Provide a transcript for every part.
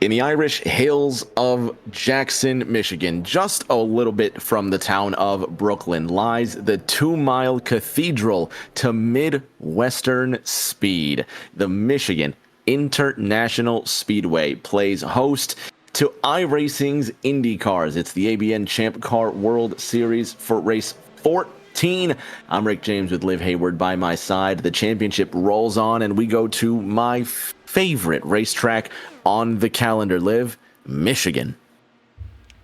In the Irish hills of Jackson, Michigan, just a little bit from the town of Brooklyn, lies the 2-mile cathedral to Midwestern speed. The Michigan International Speedway plays host to iRacing's Indy Cars. It's the ABN Champ Car World Series for race 14. I'm Rick James with Liv Hayward by my side. The championship rolls on, and we go to my favorite racetrack on the calendar, Liv, Michigan.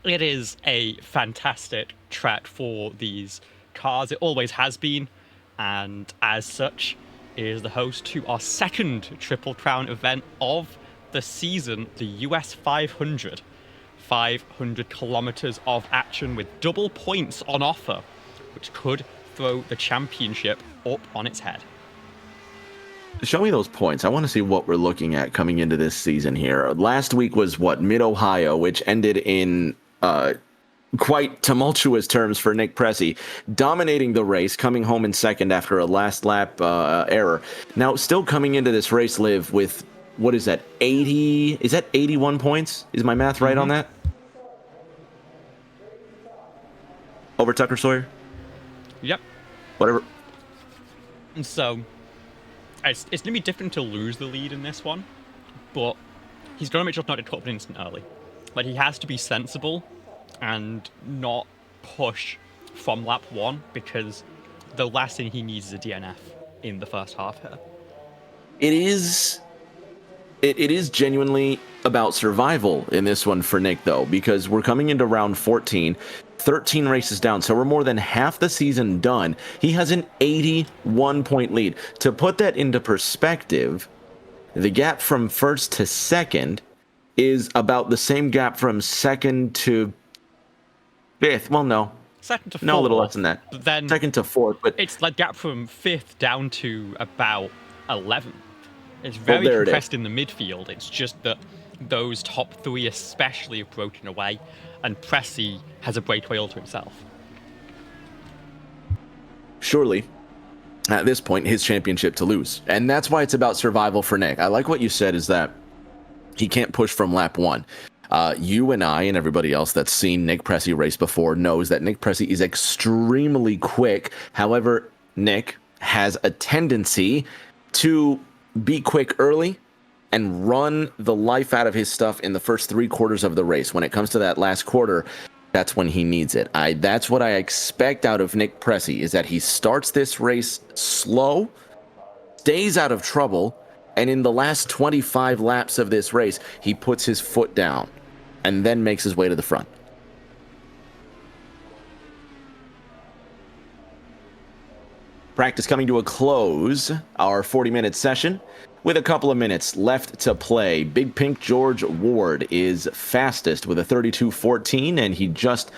It is a fantastic track for these cars. It always has been, and as such, is the host to our second Triple Crown event of the season, the US 500. 500 kilometers of action with double points on offer, which could throw the championship up on its head. Show me those points. I want to see what we're looking at coming into this season here. Last week was what? Mid-Ohio, which ended in quite tumultuous terms for Nick Pressey, dominating the race, coming home in second after a last lap error. Now, still coming into this race, Liv, with, what is that, 80? Is that 81 points? Is my math right on that? Over Tucker Sawyer? Yep. Whatever. And so it's going to be different to lose the lead in this one, but he's going to make sure not to cut up an instant early. Like, he has to be sensible and not push from lap one, because the last thing he needs is a DNF in the first half here. It is genuinely about survival in this one for Nick, though, because we're coming into round 14, 13 races down, so we're more than half the season done. He has an 81-point lead. To put that into perspective, the gap from first to second is about the same gap from second to fifth. Well, no. Second to fourth. No, a little less than that. Then second to fourth, but it's like gap from fifth down to about 11th. It's very compressed in the midfield. It's just that those top three especially have broken away, and Pressey has a breakaway all to himself. Surely, at this point, his championship to lose. And that's why it's about survival for Nick. I like what you said, is that he can't push from lap one. You and I and everybody else that's seen Nick Pressey race before knows that Nick Pressey is extremely quick. However, Nick has a tendency to be quick early and run the life out of his stuff in the first 3 quarters of the race. When it comes to that last quarter, that's when he needs it. That's what I expect out of Nick Pressey, is that he starts this race slow, stays out of trouble, and in the last 25 laps of this race, he puts his foot down and then makes his way to the front. Practice coming to a close, our 40-minute session, with a couple of minutes left to play. Big Pink George Ward is fastest with a 32.14, and he just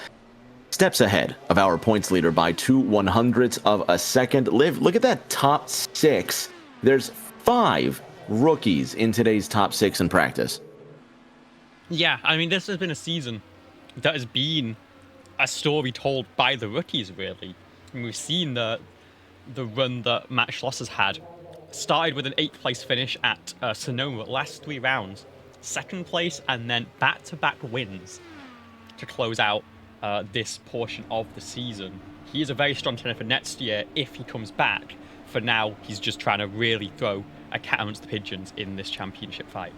steps ahead of our points leader by 2/100ths of a second. Liv, look at that top 6. There's 5 rookies in today's top 6 in practice. Yeah, I mean, this has been a season that has been a story told by the rookies, really. And we've seen the run that Matt Schloss has had. Started with an 8th place finish at Sonoma last 3 rounds, 2nd place, and then back-to-back wins to close out this portion of the season. He is a very strong contender for next year if he comes back. For now, he's just trying to really throw a cat amongst the pigeons in this championship fight.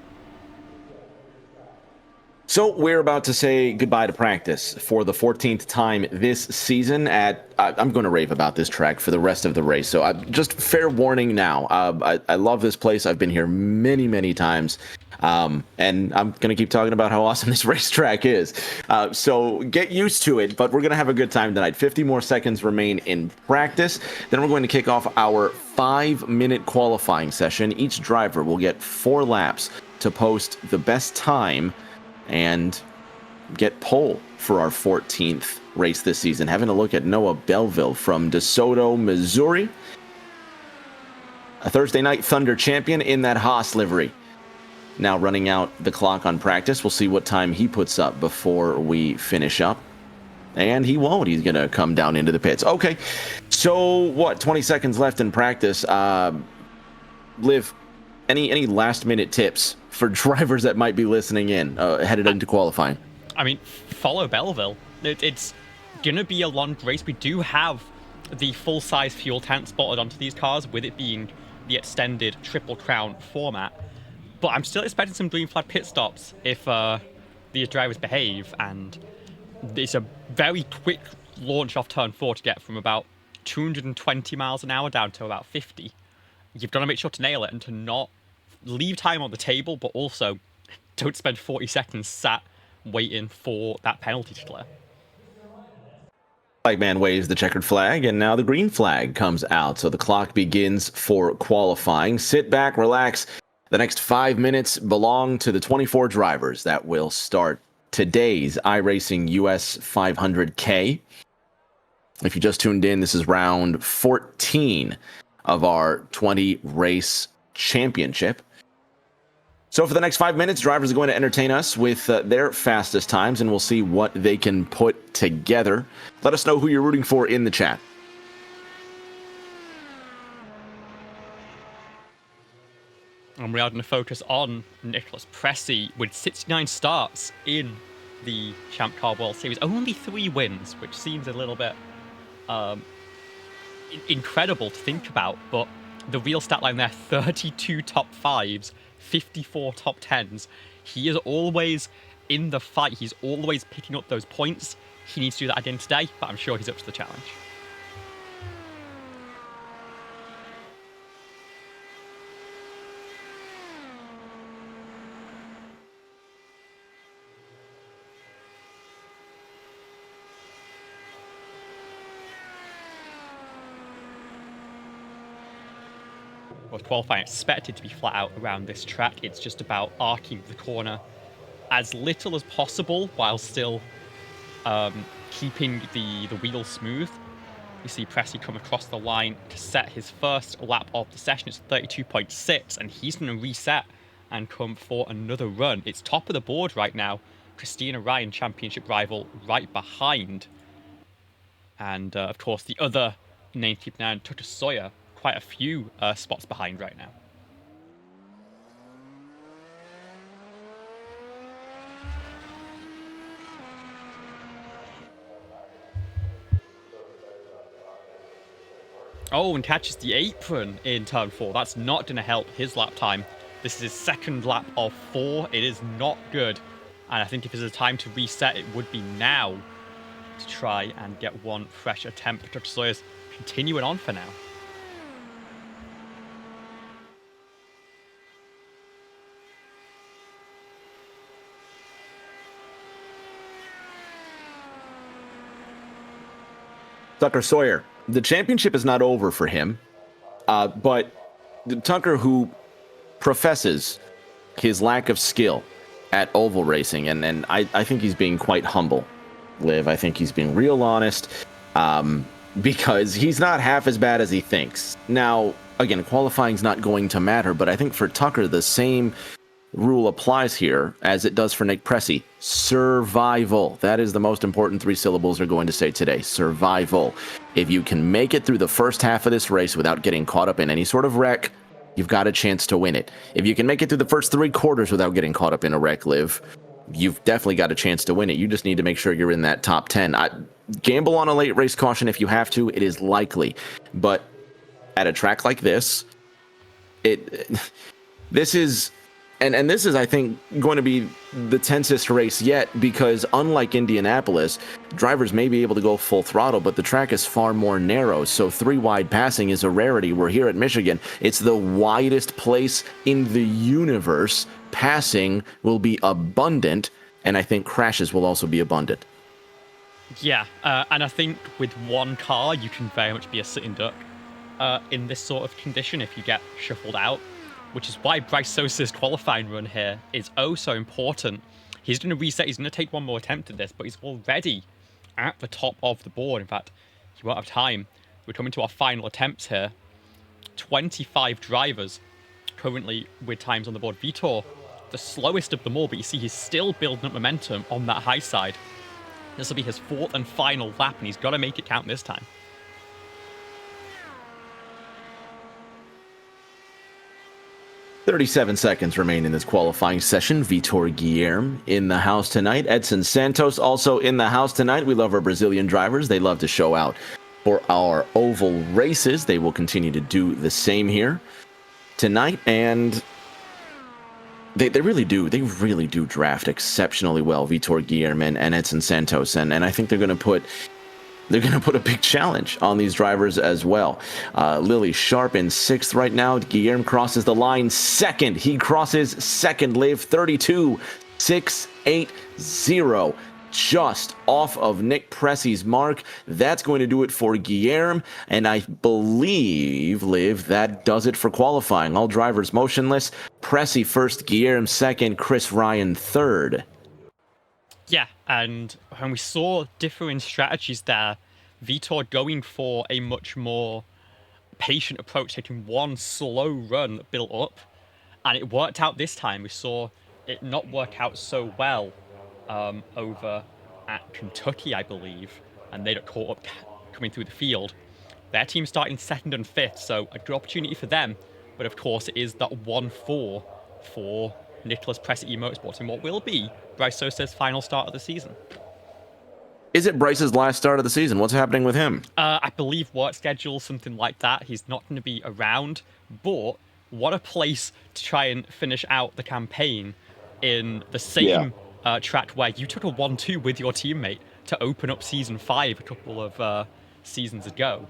So we're about to say goodbye to practice for the 14th time this season. I'm going to rave about this track for the rest of the race. So just fair warning now. I love this place. I've been here many, many times. And I'm going to keep talking about how awesome this racetrack is. So get used to it, but we're going to have a good time tonight. 50 more seconds remain in practice. Then we're going to kick off our 5-minute qualifying session. Each driver will get 4 laps to post the best time and get pole for our 14th race this season. Having a look at Noah Belleville from DeSoto, Missouri. A Thursday Night Thunder champion in that Haas livery. Now running out the clock on practice. We'll see what time he puts up before we finish up. And he won't. He's going to come down into the pits. Okay, so what? 20 seconds left in practice. Liv, any last-minute tips for drivers that might be listening in headed into qualifying? I mean, follow Belleville. It's going to be a long race. We do have the full-size fuel tank spotted onto these cars, with it being the extended Triple Crown format. But I'm still expecting some green flag pit stops if these drivers behave, and it's a very quick launch off turn 4 to get from about 220 miles an hour down to about 50. You've got to make sure to nail it and to not leave time on the table, but also don't spend 40 seconds sat waiting for that penalty to clear. Flag man waves the checkered flag, and now the green flag comes out. So the clock begins for qualifying. Sit back, relax. The next 5 minutes belong to the 24 drivers that will start today's iRacing US 500K. If you just tuned in, this is round 14 of our 20 race championship. So for the next 5 minutes, drivers are going to entertain us with their fastest times, and we'll see what they can put together. Let us know who you're rooting for in the chat. And we are going to focus on Nicholas Pressey with 69 starts in the Champ Car World Series. Only 3 wins, which seems a little bit incredible to think about, but the real stat line there, 32 top 5s, 54 top 10s. He is always in the fight. He's always picking up those points. He needs to do that again today, but I'm sure he's up to the challenge. Well, qualifying expected to be flat out around this track. It's just about arcing the corner as little as possible while still keeping the wheels smooth. You see Pressey come across the line to set his first lap of the session. It's 32.6, and he's going to reset and come for another run. It's top of the board right now. Christina Ryan, championship rival, right behind. And, of course, the other name keep now, Tucker Sawyer, quite a few spots behind right now. Oh, and catches the apron in turn 4. That's not going to help his lap time. This is his second lap of 4. It is not good. And I think if there's a time to reset, it would be now to try and get one fresh attempt. Tucker Sawyer's continuing on for now. Tucker Sawyer, the championship is not over for him, but Tucker, who professes his lack of skill at oval racing, and I think he's being quite humble, Liv. I think he's being real honest, because he's not half as bad as he thinks. Now, again, qualifying's not going to matter, but I think for Tucker, the same rule applies here as it does for Nick Pressey. Survival. That is the most important 3 syllables we're going to say today. Survival. If you can make it through the first half of this race without getting caught up in any sort of wreck, you've got a chance to win it. If you can make it through the first 3 quarters without getting caught up in a wreck, Liv, you've definitely got a chance to win it. You just need to make sure you're in that top 10. Gamble on a late race caution if you have to. It is likely. But at a track like this, this is, I think, going to be the tensest race yet, because unlike Indianapolis, drivers may be able to go full throttle, but the track is far more narrow, so 3 wide passing is a rarity. We're here at Michigan. It's the widest place in the universe. Passing will be abundant, and I think crashes will also be abundant. Yeah, and I think with one car, you can very much be a sitting duck in this sort of condition if you get shuffled out, which is why Bryce Sosa's qualifying run here is oh so important. He's going to reset, he's going to take one more attempt at this, but he's already at the top of the board. In fact, he won't have time. We're coming to our final attempts here. 25 drivers currently with times on the board. Vitor, the slowest of them all, but you see he's still building up momentum on that high side. This will be his 4th and final lap, and he's got to make it count this time. 37 seconds remain in this qualifying session. Vitor Guilherme in the house tonight. Edson Santos also in the house tonight. We love our Brazilian drivers. They love to show out for our oval races. They will continue to do the same here tonight. And they really do. They really do draft exceptionally well, Vitor Guilherme and Edson Santos. And I think they're going to put a big challenge on these drivers as well. Lily Sharp in 6th right now. Guilherme crosses the line 2nd. He crosses 2nd. Live 32.680. Just off of Nick Pressy's mark. That's going to do it for Guilherme. And I believe, Liv, that does it for qualifying. All drivers motionless. Pressy 1st, Guilherme 2nd, Chris Ryan 3rd. Yeah, and when we saw differing strategies there, Vitor going for a much more patient approach, taking one slow run built up, and it worked out this time. We saw it not work out so well over at Kentucky, I believe, and they got caught up coming through the field. Their team starting 2nd and 5th, so a good opportunity for them, but of course it is that 1-4 for Nicholas Pressy Motorsports in what will be Bryce Sosa's final start of the season. Is it Bryce's last start of the season? What's happening with him? I believe work schedule, something like that. He's not going to be around, but what a place to try and finish out the campaign in the same track where you took a 1-2 with your teammate to open up Season 5 a couple of seasons ago.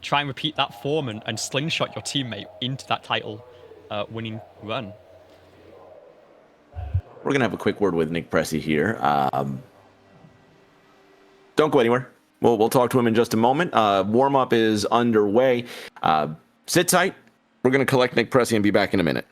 Try and repeat that form and slingshot your teammate into that title winning run. We're going to have a quick word with Nick Pressy here. Don't go anywhere. We'll talk to him in just a moment. Warm-up is underway. Sit tight. We're going to collect Nick Pressy and be back in a minute.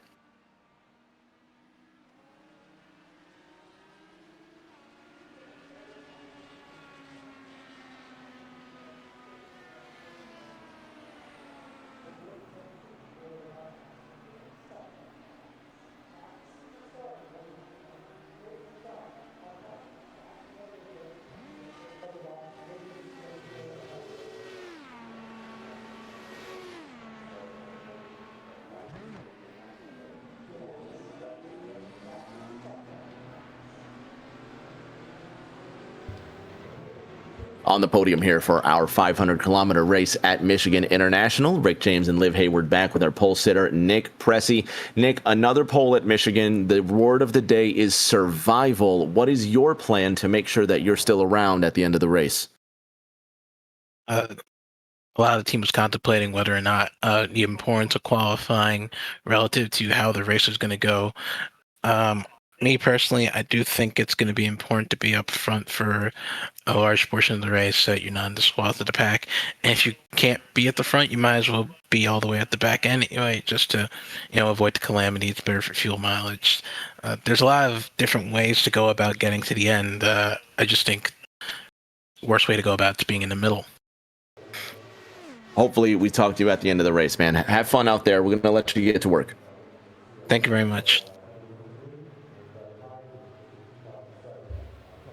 On the podium here for our 500-kilometer race at Michigan International, Rick James and Liv Hayward back with our pole sitter, Nick Pressy. Nick, another pole at Michigan. The word of the day is survival. What is your plan to make sure that you're still around at the end of the race? A lot of the team was contemplating whether or not the importance of qualifying relative to how the race is going to go. Me personally, I do think it's going to be important to be up front for a large portion of the race so that you're not in the swath of the pack. And if you can't be at the front, you might as well be all the way at the back end anyway, just to avoid the calamity. It's better for fuel mileage. There's a lot of different ways to go about getting to the end. I just think the worst way to go about it is being in the middle. Hopefully we talk to you at the end of the race, man. Have fun out there. We're going to let you get to work. Thank you very much.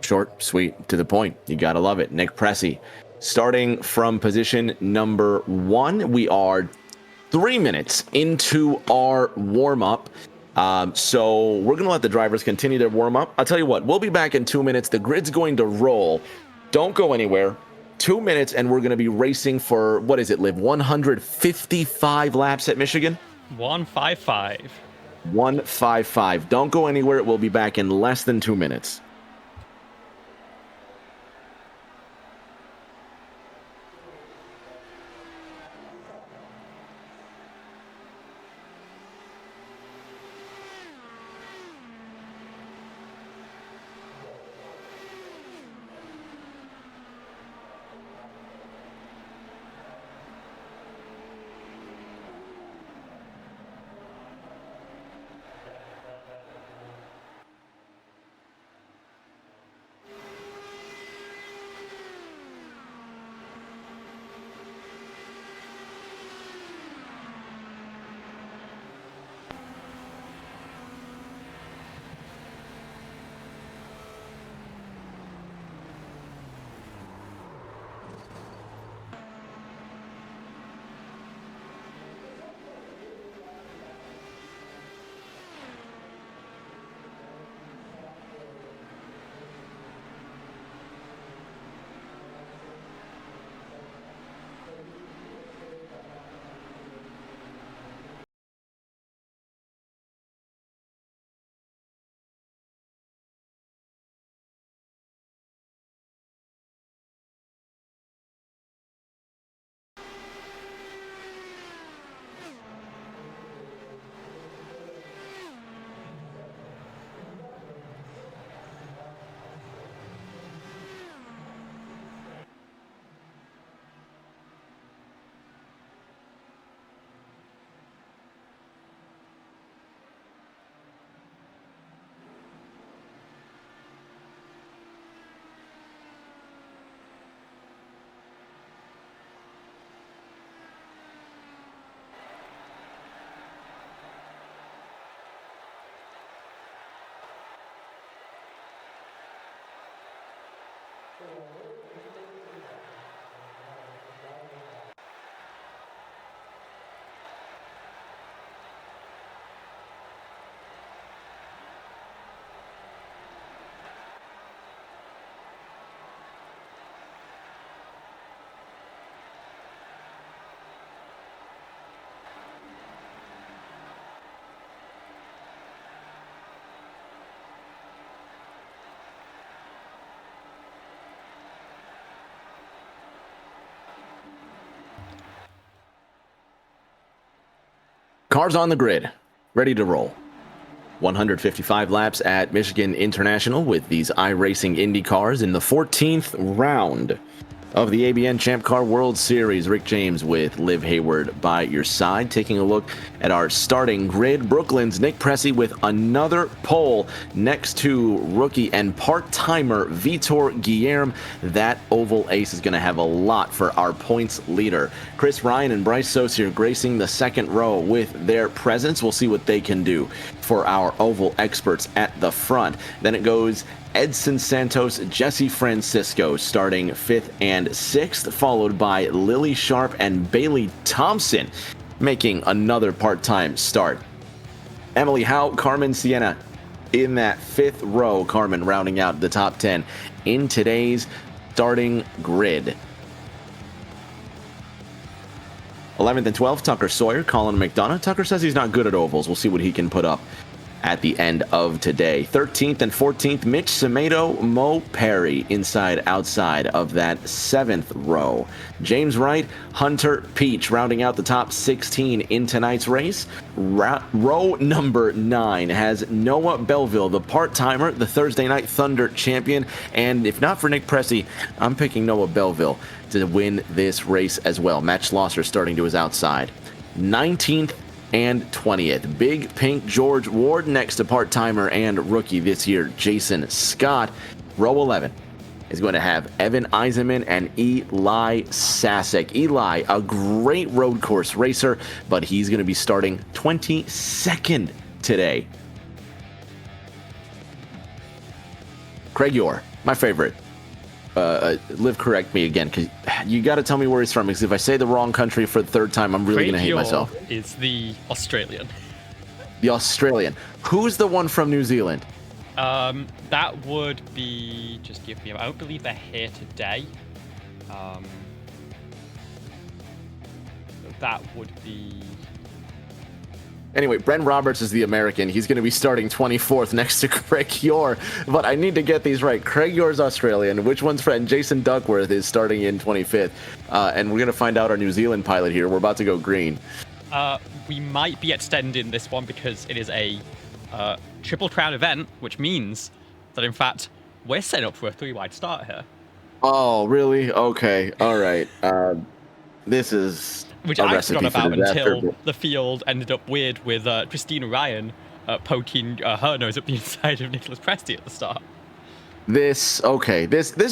Short, sweet, to the point. You got to love it. Nick Pressy. Starting from position number 1, we are 3 minutes into our warm-up. So we're going to let the drivers continue their warm-up. I'll tell you what, we'll be back in 2 minutes. The grid's going to roll. Don't go anywhere. 2 minutes, and we're going to be racing for, what is it, Liv? 155 laps at Michigan? 155. 155. Don't go anywhere. We'll be back in less than 2 minutes. Cars on the grid, ready to roll. 155 laps at Michigan International with these iRacing Indy cars in the 14th round of the ABN Champ Car World Series. Rick James with Liv Hayward by your side, taking a look at our starting grid. Brooklyn's Nick Pressey with another pole next to rookie and part-timer Vitor Guillermo. That oval ace is going to have a lot for our points leader. Chris Ryan and Bryce Saucier gracing the second row with their presence. We'll see what they can do for our oval experts at the front. Then it goes Edson Santos, Jesse Francisco starting 5th and 6th, followed by Lily Sharp and Bailey Thompson making another part-time start. Emily Howe, Carmen Sienna in that 5th row. Carmen rounding out the top 10 in today's starting grid. 11th and 12th, Tucker Sawyer, Colin McDonough. Tucker says he's not good at ovals. We'll see what he can put up at the end of today. 13th and 14th, Mitch Semedo, Mo Perry, inside outside of that 7th row. James Wright, Hunter Peach, rounding out the top 16 in tonight's race. Row number 9 has Noah Belleville, the part-timer, the Thursday Night Thunder champion. And if not for Nick Pressey, I'm picking Noah Belleville to win this race as well. Matt Schlosser starting to his outside. 19th and 20th, Big Pink George Ward next to part-timer and rookie this year, Jason Scott. Row 11 is going to have Evan Eisenman and Eli Sasek. Eli, a great road course racer, but he's going to be starting 22nd today. Craig Yor, my favorite. Liv, correct me again, because you got to tell me where he's from, because if I say the wrong country for the third time, I'm really going to hate myself. Is the Australian. The Australian. Who's the one from New Zealand? That would be, just give me, I don't believe they're here today. That would be... Anyway, Brent Roberts is the American. He's going to be starting 24th next to Craig Yor. But I need to get these right. Craig Yor's Australian. Which one's friend? Jason Duckworth is starting in 25th. And we're going to find out our New Zealand pilot here. We're about to go green. We might be extending this one because it is a Triple Crown event, which means that, in fact, we're set up for a 3-wide start here. Oh, really? Okay. All right. This is... Which I forgot about until the field ended up weird with Christina Ryan poking her nose up the inside of Nicholas Presti at the start. This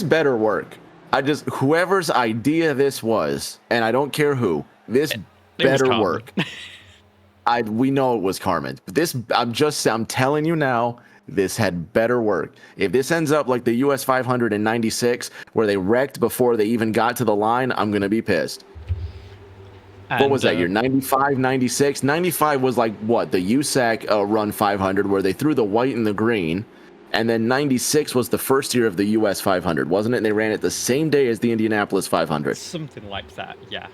better work. Whoever's idea this was, and I don't care who, this better work. We know it was Carmen. But I'm telling you now, this had better work. If this ends up like the US 500 in 96, where they wrecked before they even got to the line, I'm going to be pissed. What was that year? 95, 96? 95 was like, what, the USAC Run 500, where they threw the white and the green. And then 96 was the first year of the US 500, wasn't it? And they ran it the same day as the Indianapolis 500. Something like that, yeah.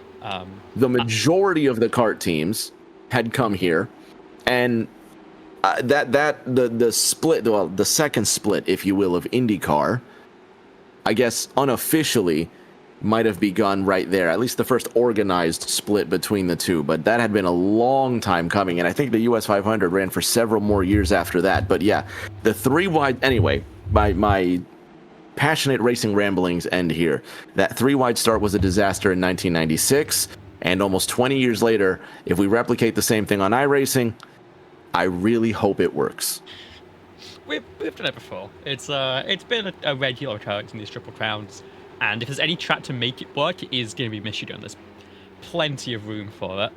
The majority of the kart teams had come here. And the split, well, the second split, if you will, of IndyCar, I guess unofficially, might have begun right there, at least the first organized split between the two, but that had been a long time coming, and I think the US 500 ran for several more years after that. But yeah, the 3-wide, anyway, my passionate racing ramblings end here. That 3-wide start was a disaster in 1996, and almost 20 years later, if we replicate the same thing on iRacing, I really hope it works. We've done it before. It's been a regular occurrence in these Triple Crowns. And if there's any track to make it work, it is going to be Michigan. There's plenty of room for it.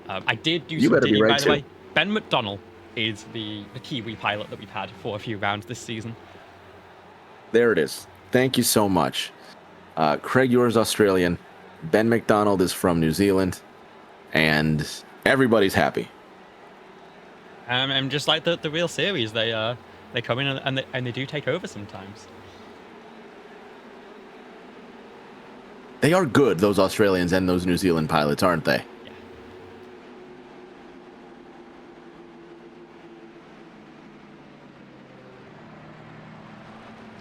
I did do some digging, by the way. Ben McDonnell is the Kiwi pilot that we've had for a few rounds this season. There it is. Thank you so much. Craig Yor's Australian. Ben McDonald is from New Zealand. And everybody's happy. And just like the real series, they come in and they do take over sometimes. They are good, those Australians and those New Zealand pilots, aren't they? Yeah.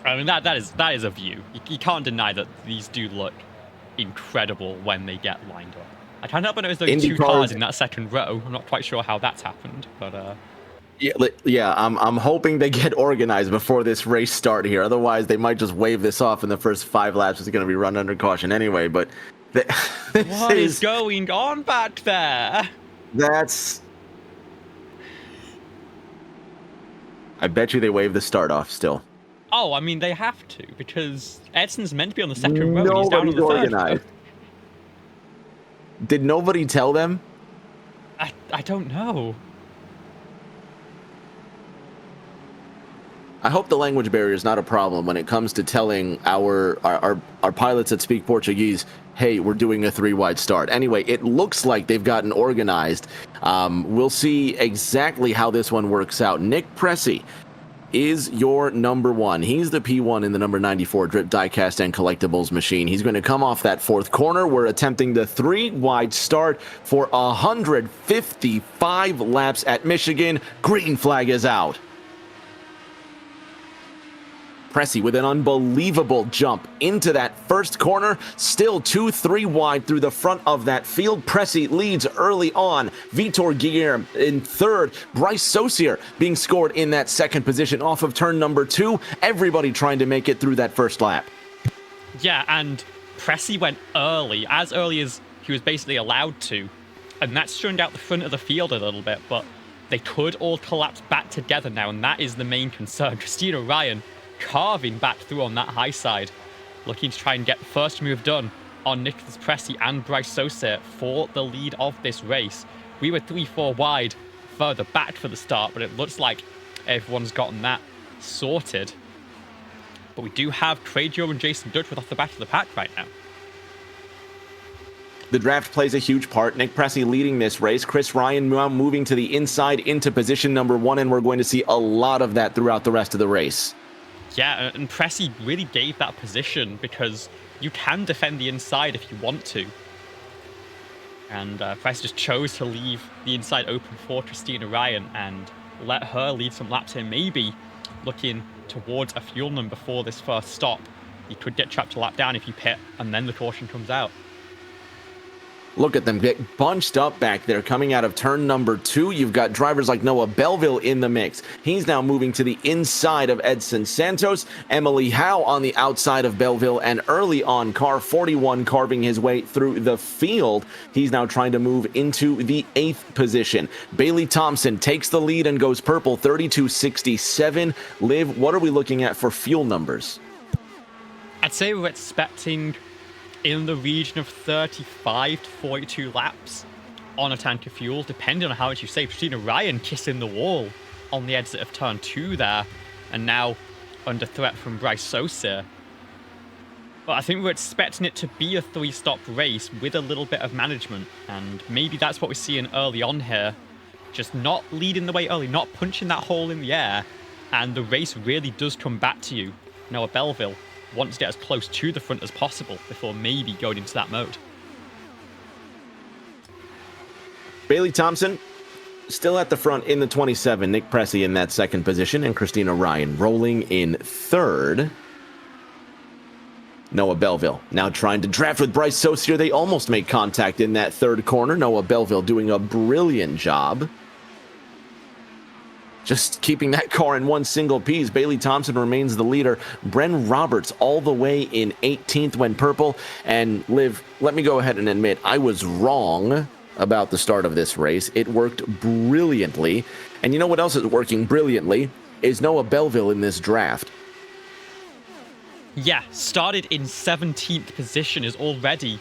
I mean, that is a view. You can't deny that these do look incredible when they get lined up. I can't help but notice those two cars in that second row. I'm not quite sure how that's happened, but yeah, I'm hoping they get organized before this race start here. Otherwise, they might just wave this off in the first 5 laps. It's going to be run under caution anyway. But what is going on back there? I bet you they wave the start off still. Oh, I mean, they have to, because Edson's meant to be on the second row, and he's down on the organized. third row. Did nobody tell them? I don't know. I hope the language barrier is not a problem when it comes to telling our pilots that speak Portuguese, hey, we're doing a 3-wide start. Anyway, it looks like they've gotten organized. We'll see exactly how this one works out. Nick Pressey is your number 1. He's the P1 in the number 94 Drip Diecast and Collectibles machine. He's going to come off that 4th corner. We're attempting the 3-wide start for 155 laps at Michigan. Green flag is out. Pressey with an unbelievable jump into that first corner, still 2-3 wide through the front of that field. Pressey leads early on. Vitor Guilherme in 3rd. Bryce Saucier being scored in that 2nd position off of turn number 2. Everybody trying to make it through that first lap. Yeah, and Pressey went as early as he was basically allowed to, and that strung out the front of the field a little bit, but they could all collapse back together now, and that is the main concern. Christina Ryan carving back through on that high side, looking to try and get the first move done on Nicholas Pressey and Bryce Saucier for the lead of this race. We were 3-4 wide further back for the start, but it looks like everyone's gotten that sorted. But we do have Craigio and Jason Dutchworth off the back of the pack right now. The draft plays a huge part. Nick Pressey leading this race. Chris Ryan now moving to the inside into position number 1, and we're going to see a lot of that throughout the rest of the race. Yeah, and Pressey really gave that position because you can defend the inside if you want to. And Pressey just chose to leave the inside open for Christina Ryan and let her lead some laps here, maybe looking towards a fuel number before this first stop. You could get trapped a lap down if you pit, and then the caution comes out. Look at them get bunched up back there coming out of turn number 2. You've got drivers like Noah Belleville in the mix. He's now moving to the inside of Edson Santos. Emily Howe on the outside of Belleville, and early on car 41 carving his way through the field. He's now trying to move into the 8th position. Bailey Thompson takes the lead and goes purple 32.67. Liv, what are we looking at for fuel numbers? I'd say we're expecting in the region of 35 to 42 laps on a tank of fuel, depending on how much you save. Christina Ryan kissing the wall on the exit of turn 2 there, and now under threat from Bryce Saucier. But I think we're expecting it to be a 3-stop race with a little bit of management, and maybe that's what we're seeing early on here. Just not leading the way early, not punching that hole in the air, and the race really does come back to you. Noah Belleville wants to get as close to the front as possible before maybe going into that mode. Bailey Thompson still at the front in the 27. Nick Pressey in that 2nd position, and Christina Ryan rolling in 3rd. Noah Belleville now trying to draft with Bryce Saucier. They almost make contact in that 3rd corner. Noah Belleville doing a brilliant job, just keeping that car in one single piece. Bailey Thompson remains the leader. Bren Roberts all the way in 18th when purple. And Liv, let me go ahead and admit, I was wrong about the start of this race. It worked brilliantly. And you know what else is working brilliantly? Is Noah Belleville in this draft. Yeah, started in 17th position, is already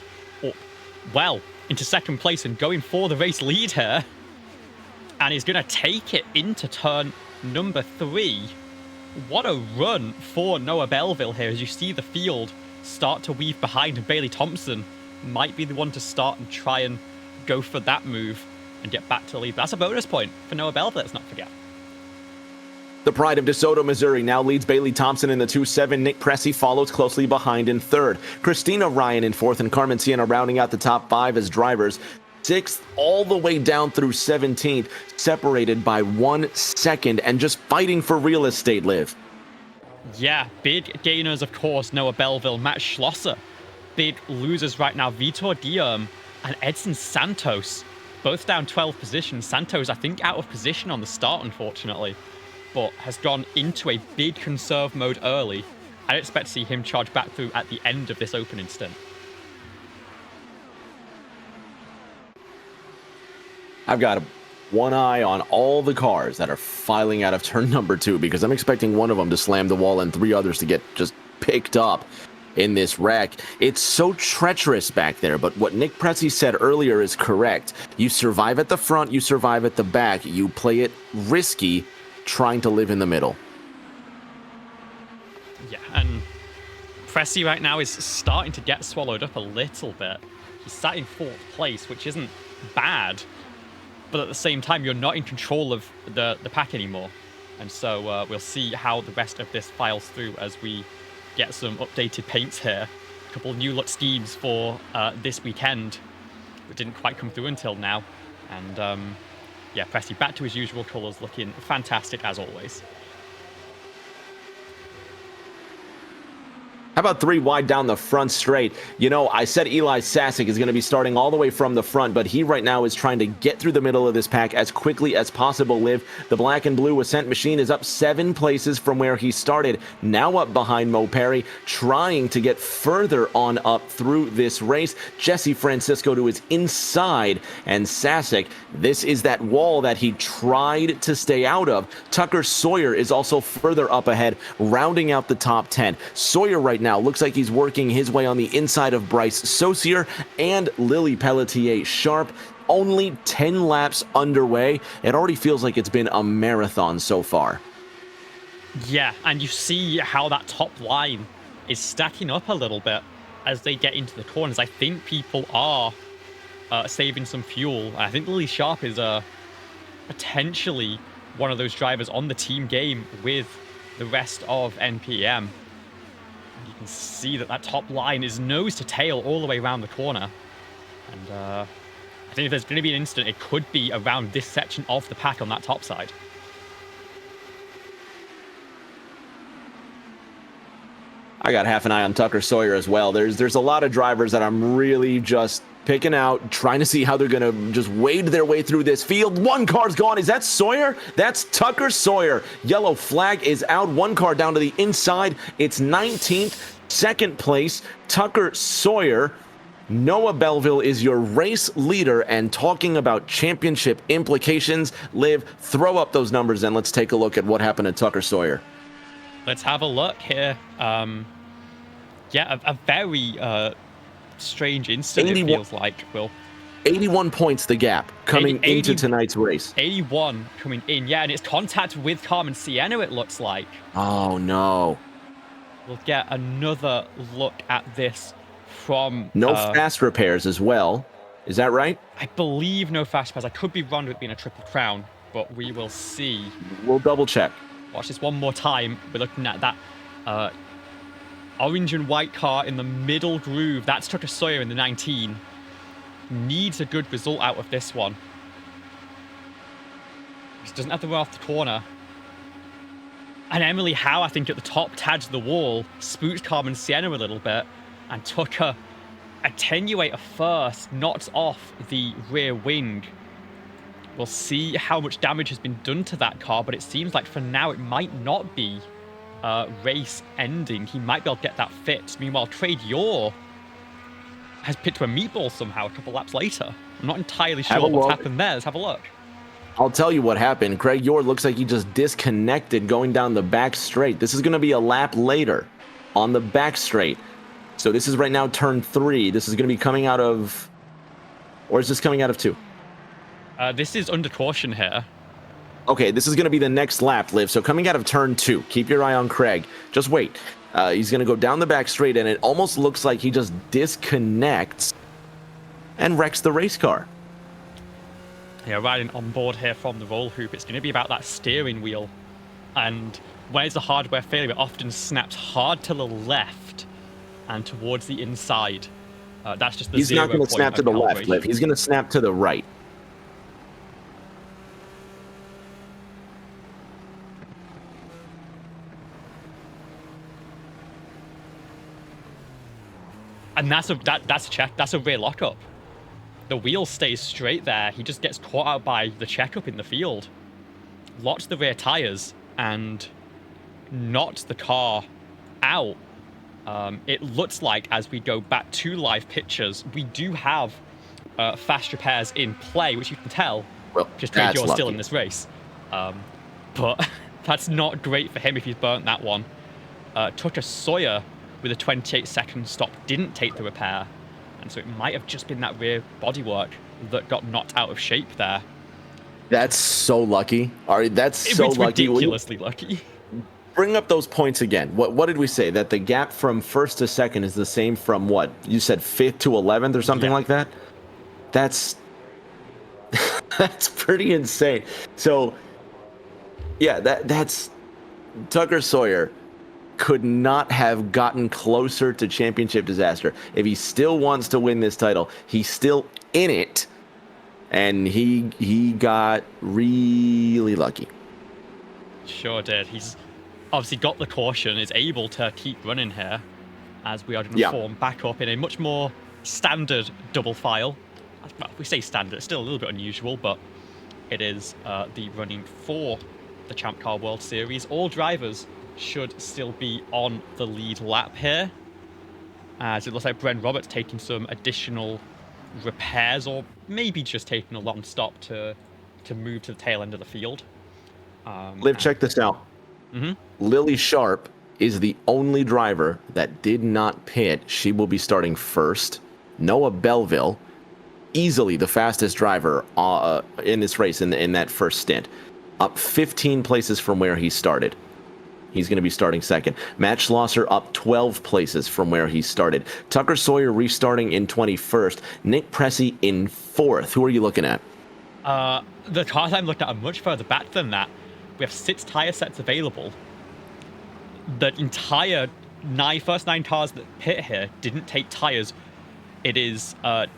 well into 2nd place and going for the race lead here. And he's going to take it into turn number 3. What a run for Noah Belleville here as you see the field start to weave behind, and Bailey Thompson might be the one to start and try and go for that move and get back to the lead. That's a bonus point for Noah Belleville, let's not forget. The pride of DeSoto, Missouri now leads Bailey Thompson in the 2-7. Nick Pressey follows closely behind in 3rd. Christina Ryan in 4th, and Carmen Sienna rounding out the top 5 as drivers. 6th all the way down through 17th, separated by 1 second and just fighting for real estate, Liv. Yeah, big gainers, of course, Noah Belleville, Matt Schlosser. Big losers right now, Vitor Guilherme and Edson Santos, both down 12 positions. Santos, I think, out of position on the start, unfortunately, but has gone into a big conserve mode early. I don't expect to see him charge back through at the end of this opening stint. I've got one eye on all the cars that are filing out of turn number 2 because I'm expecting one of them to slam the wall and 3 others to get just picked up in this wreck. It's so treacherous back there, but what Nick Prezi said earlier is correct. You survive at the front, you survive at the back. You play it risky, trying to live in the middle. Yeah, and Prezi right now is starting to get swallowed up a little bit. He's sat in 4th place, which isn't bad, but at the same time, you're not in control of the pack anymore. And so we'll see how the rest of this files through as we get some updated paints here. A couple of new look schemes for this weekend that didn't quite come through until now. And yeah, Prezi back to his usual colours, looking fantastic as always. How about 3 wide down the front straight? You know, I said Eli Sasek is going to be starting all the way from the front, but he right now is trying to get through the middle of this pack as quickly as possible. Liv, the black and blue Ascent machine is up 7 places from where he started, now up behind Mo Perry, trying to get further on up through this race. Jesse Francisco to his inside, and Sasek, this is that wall that he tried to stay out of. Tucker Sawyer is also further up ahead, rounding out the top 10. Sawyer right now looks like he's working his way on the inside of Bryce Saucier and Lily Pelletier Sharp. Only 10 laps underway. It already feels like it's been a marathon so far. Yeah, and you see how that top line is stacking up a little bit as they get into the corners. I think people are saving some fuel. I think Lily Sharp is potentially one of those drivers on the team game with the rest of NPM. You can see that top line is nose to tail all the way around the corner. And I think if there's going to be an incident, it could be around this section of the pack on that top side. I got half an eye on Tucker Sawyer as well. There's a lot of drivers that I'm really just picking out, trying to see how they're going to just wade their way through this field. One car's gone. Is that Sawyer? That's Tucker Sawyer. Yellow flag is out. One car down to the inside. It's 19th, 2nd place. Tucker Sawyer. Noah Belleville is your race leader, and talking about championship implications, Liv, throw up those numbers and let's take a look at what happened to Tucker Sawyer. Let's have a look here. Yeah, a very strange incident, 81, it feels like, Will. 81 points the gap coming 80, into tonight's race. 81 coming in, yeah, and it's contact with Carmen Sienna, it looks like. Oh, no. We'll get another look at this from... No fast repairs as well. Is that right? I believe no fast repairs. I could be wrong with it being a triple crown, but we will see. We'll double check. Watch this one more time. We're looking at that orange and white car in the middle groove. That's Tucker Sawyer in the 19. Needs a good result out of this one. He doesn't have to run off the corner. And Emily Howe, I think, at the top, tags the wall, spooked Carmen Sienna a little bit, and Tucker attenuate a first, knocks off the rear wing. We'll see how much damage has been done to that car, but it seems like for now it might not be race ending. He might be able to get that fixed. Meanwhile, Trade Your has picked to a meatball somehow a couple laps later. I'm not entirely sure what's happened there. Let's have a look. I'll tell you what happened. Craig Yord looks like he just disconnected going down the back straight. This is going to be a lap later on the back straight. So this is right now turn 3. This is going to be coming out of... Or is this coming out of 2? This is under caution here. Okay, this is going to be the next lap, Liv. So coming out of turn 2, keep your eye on Craig. Just wait. He's going to go down the back straight, and it almost looks like he just disconnects and wrecks the race car. Yeah, riding on board here from the roll hoop, it's going to be about that steering wheel. And when it's a hardware failure, it often snaps hard to the left and towards the inside. That's just the He's not going to snap to the left, calibration. Liv. He's going to snap to the right. And that's a check. That's a rear lockup. The wheel stays straight there. He just gets caught out by the checkup in the field. Locks the rear tires and knocks the car out. It looks like, as we go back to live pictures, we do have fast repairs in play, which you can tell, Well, just that's you're still lucky. in this race. But that's not great for him if he's burnt that one. Tucker Sawyer, with a 28-second stop, didn't take the repair. And so it might have just been that rear bodywork that got knocked out of shape there. That's so lucky. Ari, that's so It's lucky. ridiculously lucky. Bring up those points again. What did we say? That the gap from first to second is the same from what? You said 5th to 11th or something like that? That's that's pretty insane. So yeah, that's Tucker Sawyer could not have gotten closer to championship disaster. If he still wants to win this title, he's still in it. And he got really lucky. Sure did. He's obviously got the caution, is able to keep running here, as we are going to form back up in a much more standard double file. Well, we say standard, it's still a little bit unusual, but it is the running for the Champ Car World Series. All drivers should still be on the lead lap here, as it looks like Bren Roberts taking some additional repairs, or maybe just taking a long stop to move to the tail end of the field. Liv, check this out. Lily Sharp is the only driver that did not pit. She will be starting first. Noah Belleville, easily the fastest driver in this race in that first stint, up 15 places from where he started. He's going to be starting second. Matt Schlosser up 12 places from where he started. Tucker Sawyer restarting in 21st. Nick Pressey in 4th. Who are you looking at? The cars I'm looking at are much further back than that. We have 6 tire sets available. The entire first 9 cars that pit here didn't take tires. It is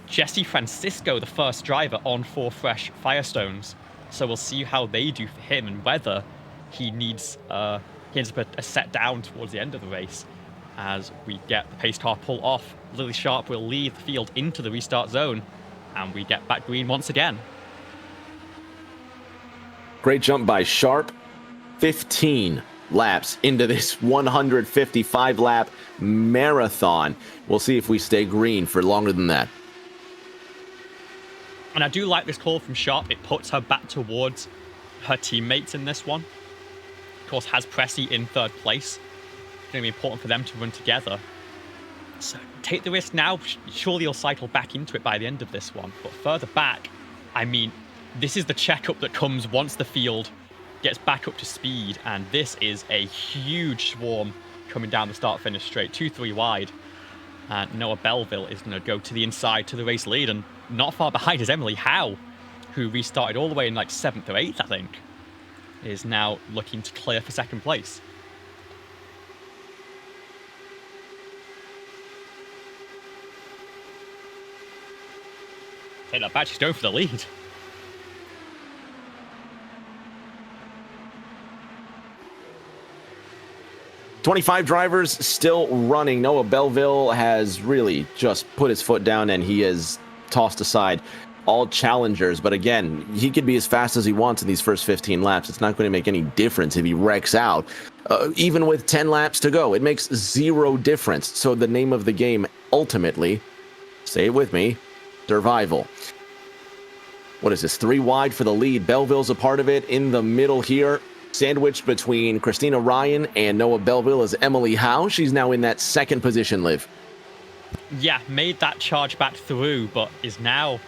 Jesse Francisco, the first driver, on 4 fresh Firestones. So we'll see how they do for him and whether he needs a set down towards the end of the race. As we get the pace car pull off, Lily Sharp will lead the field into the restart zone, and we get back green once again. Great jump by Sharp. 15 laps into this 155-lap marathon. We'll see if we stay green for longer than that. And I do like this call from Sharp. It puts her back towards her teammates in this one. Of course, has Pressey in 3rd place. It's going to be important for them to run together. So take the risk now. Surely you'll cycle back into it by the end of this one. But further back, I mean, this is the checkup that comes once the field gets back up to speed. And this is a huge swarm coming down the start-finish straight, 2-3 wide. And Noah Belleville is going to go to the inside to the race lead. And not far behind is Emily Howe, who restarted all the way in like 7th or 8th, I think, is now looking to clear for 2nd place. Take that back, she's going for the lead. "25 drivers still running. Noah Belleville has really just put his foot down, and he has tossed aside all challengers. But again, he could be as fast as he wants in these first 15 laps. It's not going to make any difference if he wrecks out. Even with 10 laps to go, it makes 0 difference. So the name of the game, ultimately, say it with me, survival. What is this? 3 wide for the lead. Belleville's a part of it in the middle here. Sandwiched between Christina Ryan and Noah Belleville is Emily Howe. She's now in that 2nd position, Liv. Yeah, made that charge back through, but is now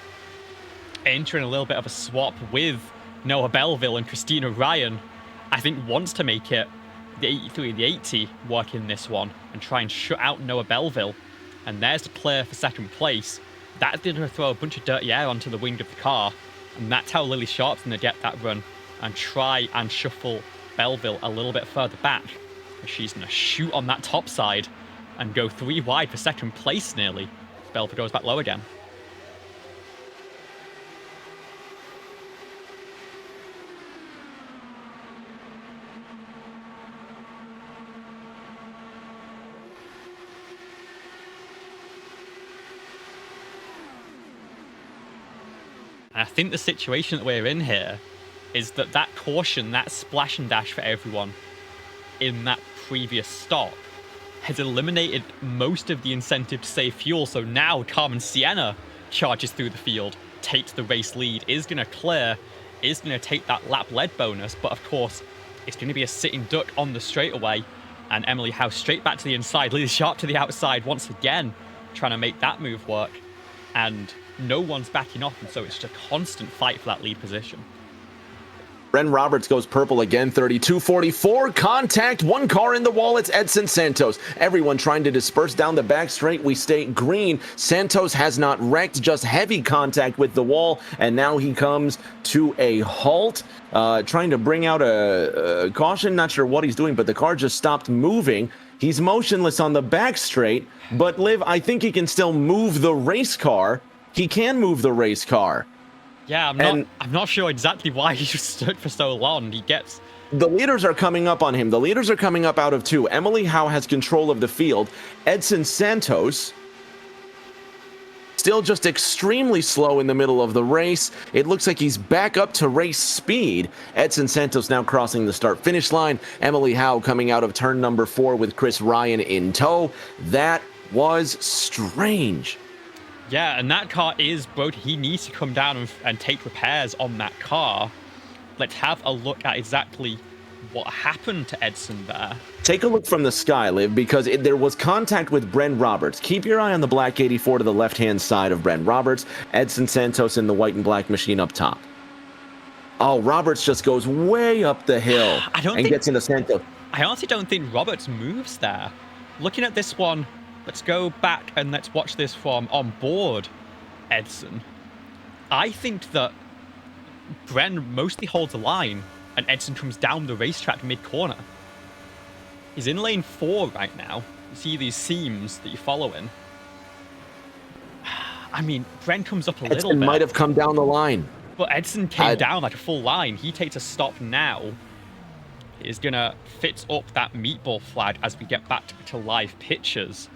entering a little bit of a swap with Noah Belleville, and Christina Ryan, I think, wants to make it the 83 and the 80 work in this one and try and shut out Noah Belleville. And there's the clear for 2nd place. That's going to throw a bunch of dirty air onto the wing of the car, and that's how Lily Sharp's going to get that run and try and shuffle Belleville a little bit further back. She's going to shoot on that top side and go 3 wide for 2nd place nearly. Belleville goes back low again. And I think the situation that we're in here is that caution, that splash and dash for everyone in that previous stop has eliminated most of the incentive to save fuel. So now Carmen Sienna charges through the field, takes the race lead, is going to clear, is going to take that lap lead bonus, but of course it's going to be a sitting duck on the straightaway, and Emily Howe straight back to the inside, Lily Sharp to the outside once again, trying to make that move work, and no one's backing off, and so it's just a constant fight for that lead position. Bren Roberts goes purple again, 32.44, contact, one car in the wall, it's Edson Santos. Everyone trying to disperse down the back straight, we stay green. Santos has not wrecked, just heavy contact with the wall, and now he comes to a halt, trying to bring out a caution, not sure what he's doing, but the car just stopped moving. He's motionless on the back straight, but Liv, I think he can still move the race car. He can move the race car. Yeah, I'm not sure exactly why he just stood for so long. The leaders are coming up on him. The leaders are coming up out of 2. Emily Howe has control of the field. Edson Santos still just extremely slow in the middle of the race. It looks like he's back up to race speed. Edson Santos now crossing the start-finish line. Emily Howe coming out of turn number 4 with Chris Ryan in tow. That was strange. Yeah, and that car is broken. He needs to come down and take repairs on that car. Let's have a look at exactly what happened to Edson there. Take a look from the sky, Liv, because there was contact with Bren Roberts. Keep your eye on the black 84 to the left-hand side of Bren Roberts. Edson Santos in the white and black machine up top. Oh, Roberts just goes way up the hill gets into Santos. I honestly don't think Roberts moves there. Looking at this one, let's go back and let's watch this from on board Edson. I think that Bren mostly holds a line and Edson comes down the racetrack mid-corner. He's in lane 4 right now. You see these seams that you're following. I mean, Bren comes up a little bit. Edson might have come down the line. But Edson came down like a full line. He takes a stop now. He's going to fit up that meatball flag as we get back to live pictures.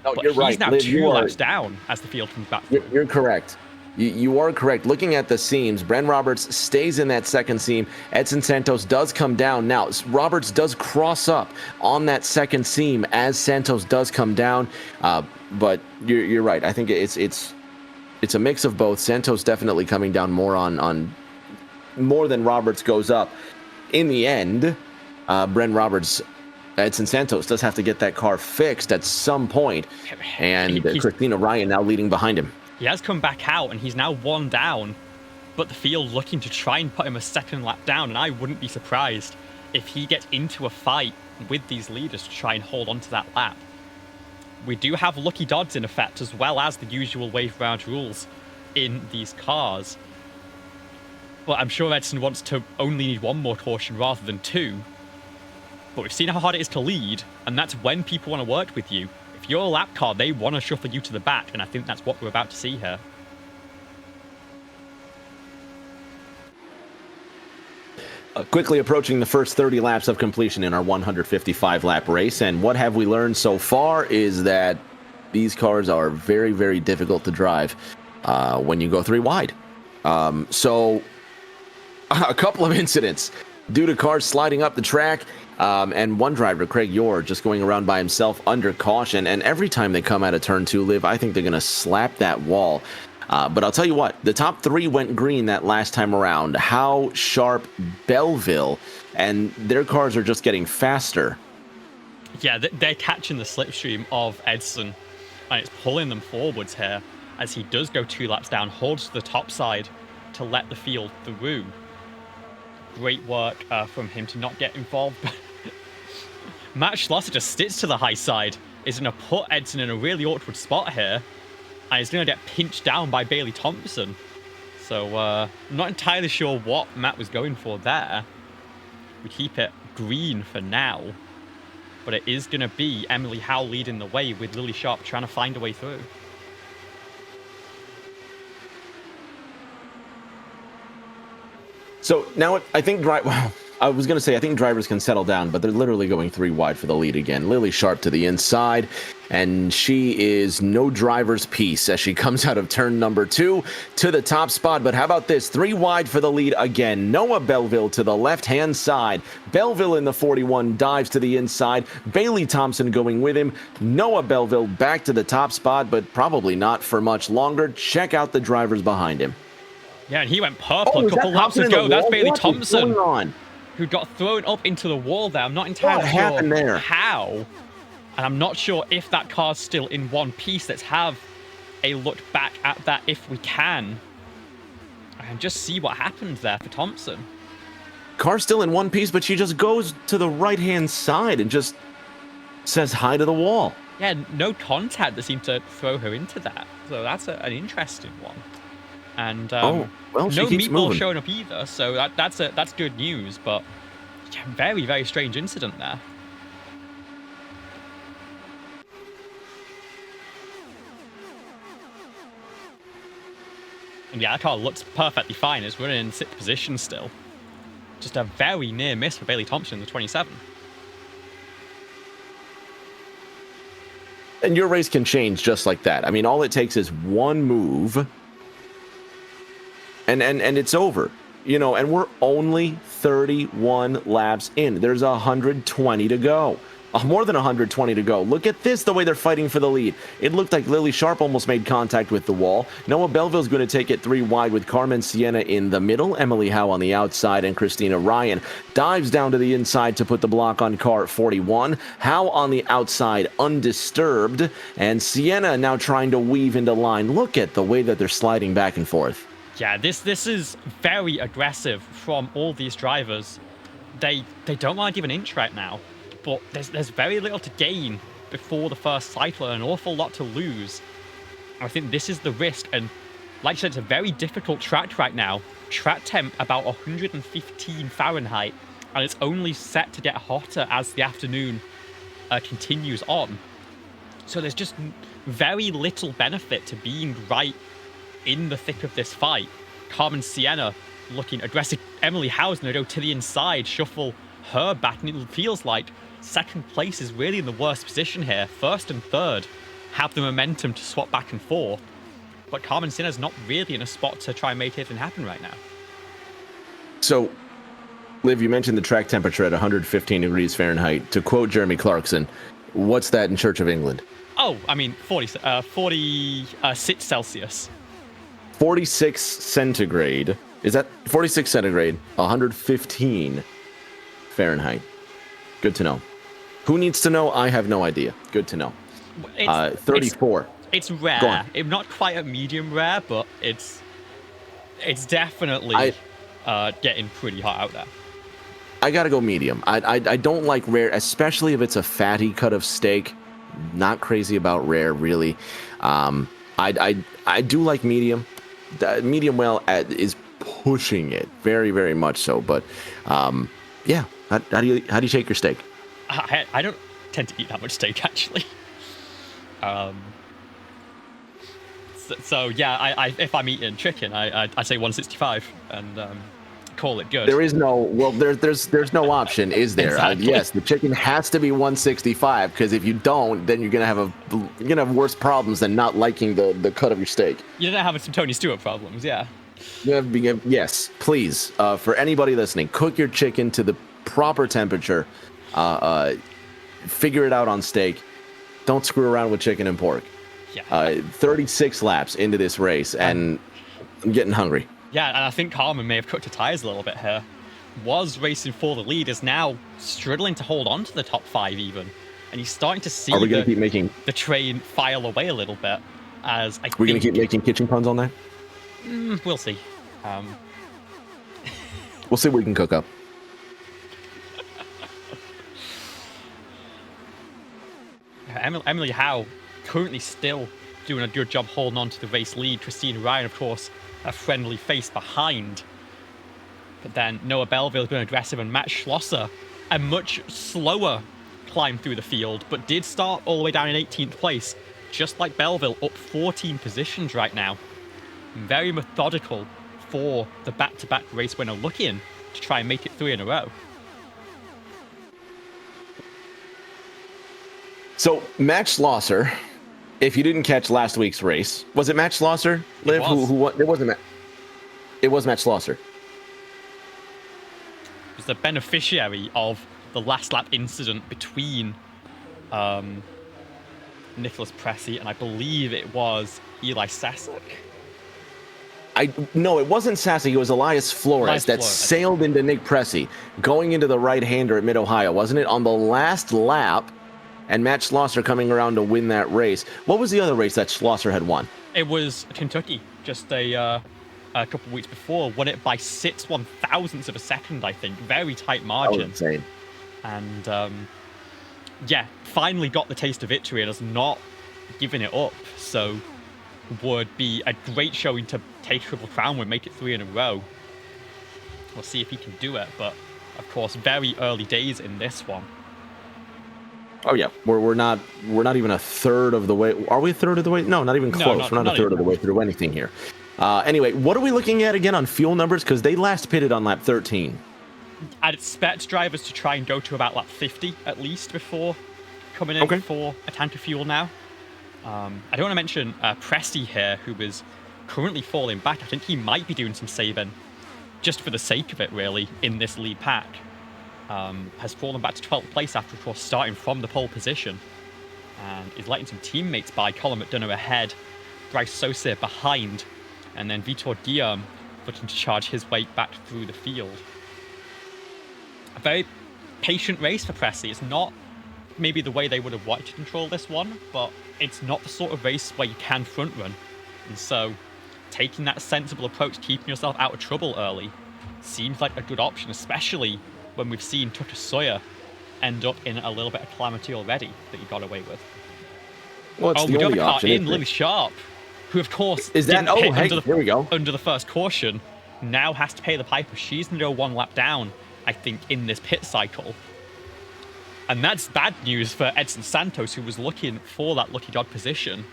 No, but you're right. He's now Liv, 2 laps down as the field comes back. You're correct. You are correct. Looking at the seams, Bren Roberts stays in that second seam. Edson Santos does come down. Now, Roberts does cross up on that second seam as Santos does come down. But you're right. I think it's a mix of both. Santos definitely coming down more on more than Roberts goes up. In the end, Bren Roberts, Edson Santos does have to get that car fixed at some point, and Christina Ryan now leading behind him. He has come back out, and he's now 1 down, but the field looking to try and put him a second lap down, and I wouldn't be surprised if he gets into a fight with these leaders to try and hold on to that lap. We do have lucky dodds in effect, as well as the usual wave round rules in these cars. But I'm sure Edson wants to only need 1 more caution rather than 2. But we've seen how hard it is to lead, and that's when people want to work with you. If you're a lap car, they want to shuffle you to the back, and I think that's what we're about to see here. Quickly approaching the first 30 laps of completion in our 155-lap race, and what have we learned so far is that these cars are very, very difficult to drive when you go 3 wide. So a couple of incidents due to cars sliding up the track, and one driver, Craig Yor, just going around by himself under caution, and every time they come out of turn 2, Liv, I think they're going to slap that wall. But I'll tell you what, the top 3 went green that last time around. Howe, Sharp, Belleville, and their cars are just getting faster. Yeah, they're catching the slipstream of Edson, and it's pulling them forwards here as he does go 2 laps down, holds to the top side to let the field through. Great work from him to not get involved. Matt Schlosser just sits to the high side, is going to put Edson in a really awkward spot here, and he's going to get pinched down by Bailey Thompson. So I'm not entirely sure what Matt was going for there. We keep it green for now, but it is going to be Emily Howe leading the way with Lily Sharp trying to find a way through. So now I think I was going to say, I think drivers can settle down, but they're literally going 3 wide for the lead again. Lily Sharp to the inside, and she is no driver's peace as she comes out of turn number 2 to the top spot. But how about this? 3 wide for the lead again. Noah Belleville to the left-hand side. Belleville in the 41 dives to the inside. Bailey Thompson going with him. Noah Belleville back to the top spot, but probably not for much longer. Check out the drivers behind him. Yeah, and he went purple a couple laps ago. That's Bailey Thompson, who got thrown up into the wall there. I'm not entirely sure how. And I'm not sure if that car's still in one piece. Let's have a look back at that if we can. And just see what happened there for Thompson. Car's still in one piece, but she just goes to the right-hand side and just says hi to the wall. Yeah, no contact that seemed to throw her into that. So that's an interesting one. And well, no meatball moving. showing up either, so that's good news. But yeah, very, very strange incident there. And yeah, that car looks perfectly fine. It's running in 6th position still. Just a very near miss for Bailey Thompson in the 27. And your race can change just like that. I mean, all it takes is one move, and it's over. You know, and we're only 31 laps in. There's 120 to go. More than 120 to go. Look at this, the way they're fighting for the lead. It looked like Lily Sharp almost made contact with the wall. Noah Belleville's going to take it 3 wide with Carmen Sienna in the middle, Emily Howe on the outside, and Christina Ryan dives down to the inside to put the block on car 41. Howe on the outside undisturbed, and Sienna now trying to weave into line. Look at the way that they're sliding back and forth. Yeah, this is very aggressive from all these drivers. They don't want to give an inch right now. But there's very little to gain before the first cycle and an awful lot to lose. I think this is the risk. And like I said, it's a very difficult track right now. Track temp about 115 Fahrenheit. And it's only set to get hotter as the afternoon continues on. So there's just very little benefit to being right in the thick of this fight. Carmen Sienna looking aggressive. Emily Howe's going to go to the inside, shuffle her back. And it feels like second place is really in the worst position here. First and third have the momentum to swap back and forth. But Carmen Sienna's not really in a spot to try and make anything happen right now. So, Liv, you mentioned the track temperature at 115 degrees Fahrenheit. To quote Jeremy Clarkson, what's that in Church of England? Oh, I mean, 46 Celsius. 46 centigrade. Is that 46 centigrade? 115 Fahrenheit. Good to know. Who needs to know? I have no idea. Good to know. 34. It's rare. It's not quite a medium rare, but it's definitely getting pretty hot out there. I gotta go medium. I don't like rare, especially if it's a fatty cut of steak. Not crazy about rare, really. I do like medium. Medium well is pushing it very, very much so. But yeah, how do you take your steak? I don't tend to eat that much steak actually. So yeah, I if I'm eating chicken, I say 165 and call it good. There is no there's no option, is there? Exactly. Yes, the chicken has to be 165 because if you don't, then you're gonna have worse problems than not liking the cut of your steak. You're gonna have some Tony Stewart problems, yeah. Yes, please. For anybody listening, cook your chicken to the proper temperature. Figure it out on steak. Don't screw around with chicken and pork. Yeah. 36 laps into this race, and I'm getting hungry. Yeah, and I think Carmen may have cooked her tires a little bit here. Was racing for the lead, is now struggling to hold on to the top 5 even. And he's starting to see the train file away a little bit. We're going to keep making kitchen puns on that? We'll see. We'll see what we can cook up. Emily Howe currently still doing a good job holding on to the race lead. Christine Ryan, of course, a friendly face behind. But then Noah Belleville's been aggressive, and Matt Schlosser, a much slower climb through the field, but did start all the way down in 18th place, just like Belleville, up 14 positions right now. Very methodical for the back-to-back race winner, looking to try and make it 3 in a row. So Max Schlosser, if you didn't catch last week's race, was it Max Schlosser? Liv, was. who won? It wasn't. It was Max Schlosser. Was the beneficiary of the last lap incident between Nicholas Pressey and I believe it was Eli Sasek. No, it wasn't Sassy. It was Elias Flores that sailed into Nick Pressey, going into the right-hander at Mid-Ohio, wasn't it? On the last lap, and Matt Schlosser coming around to win that race. What was the other race that Schlosser had won? It was Kentucky, just a couple of weeks before. Won it by 6/1000ths of a second, I think. Very tight margin. Oh, insane. And yeah, finally got the taste of victory and has not given it up. So would be a great showing to take Triple Crown, would make it 3 in a row. We'll see if he can do it, but of course, very early days in this one. Oh yeah, we're not even a third of the way. Are we a third of the way? No, not even close. We're not a third of the way through anything here. Anyway, what are we looking at again on fuel numbers? Because they last pitted on lap 13. I'd expect drivers to try and go to about lap 50 at least before coming in for a tank of fuel now. I don't want to mention Presti here, who is currently falling back. I think he might be doing some saving just for the sake of it, really, in this lead pack. Has fallen back to 12th place after, of course, starting from the pole position. And is letting some teammates by. Colin McDonough ahead, Bryce Sosa behind, and then Vitor Guillaume looking to charge his way back through the field. A very patient race for Presti. It's not maybe the way they would have wanted to control this one, but it's not the sort of race where you can front run. And so taking that sensible approach, keeping yourself out of trouble early, seems like a good option, especially when we've seen Tucker Sawyer end up in a little bit of calamity already that he got away with. Well, it's the only option. In Lily Sharp, who of course is that here we go, under the first caution, now has to pay the piper. She's going to go one lap down, I think, in this pit cycle. And that's bad news for Edson Santos, who was looking for that lucky dog position.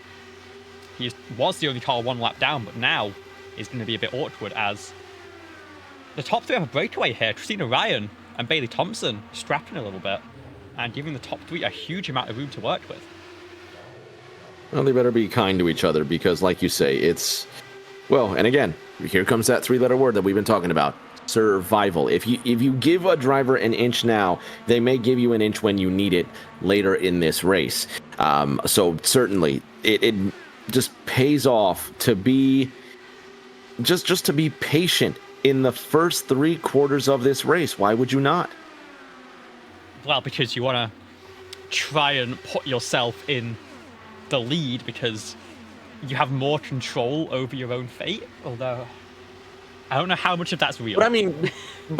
He was the only car one lap down, but now is going to be a bit awkward as the top three have a breakaway here. Christina Ryan and Bailey Thompson strapping a little bit and giving the top three a huge amount of room to work with. Well, they better be kind to each other because, like you say, it's... Well, and again, here comes that three-letter word that we've been talking about. Survival. If you give a driver an inch now, they may give you an inch when you need it later in this race. So certainly, it just pays off to be just to be patient in the first 3 quarters of this race. Why would you not? Well, because you want to try and put yourself in the lead because you have more control over your own fate. Although I don't know how much of that's real. But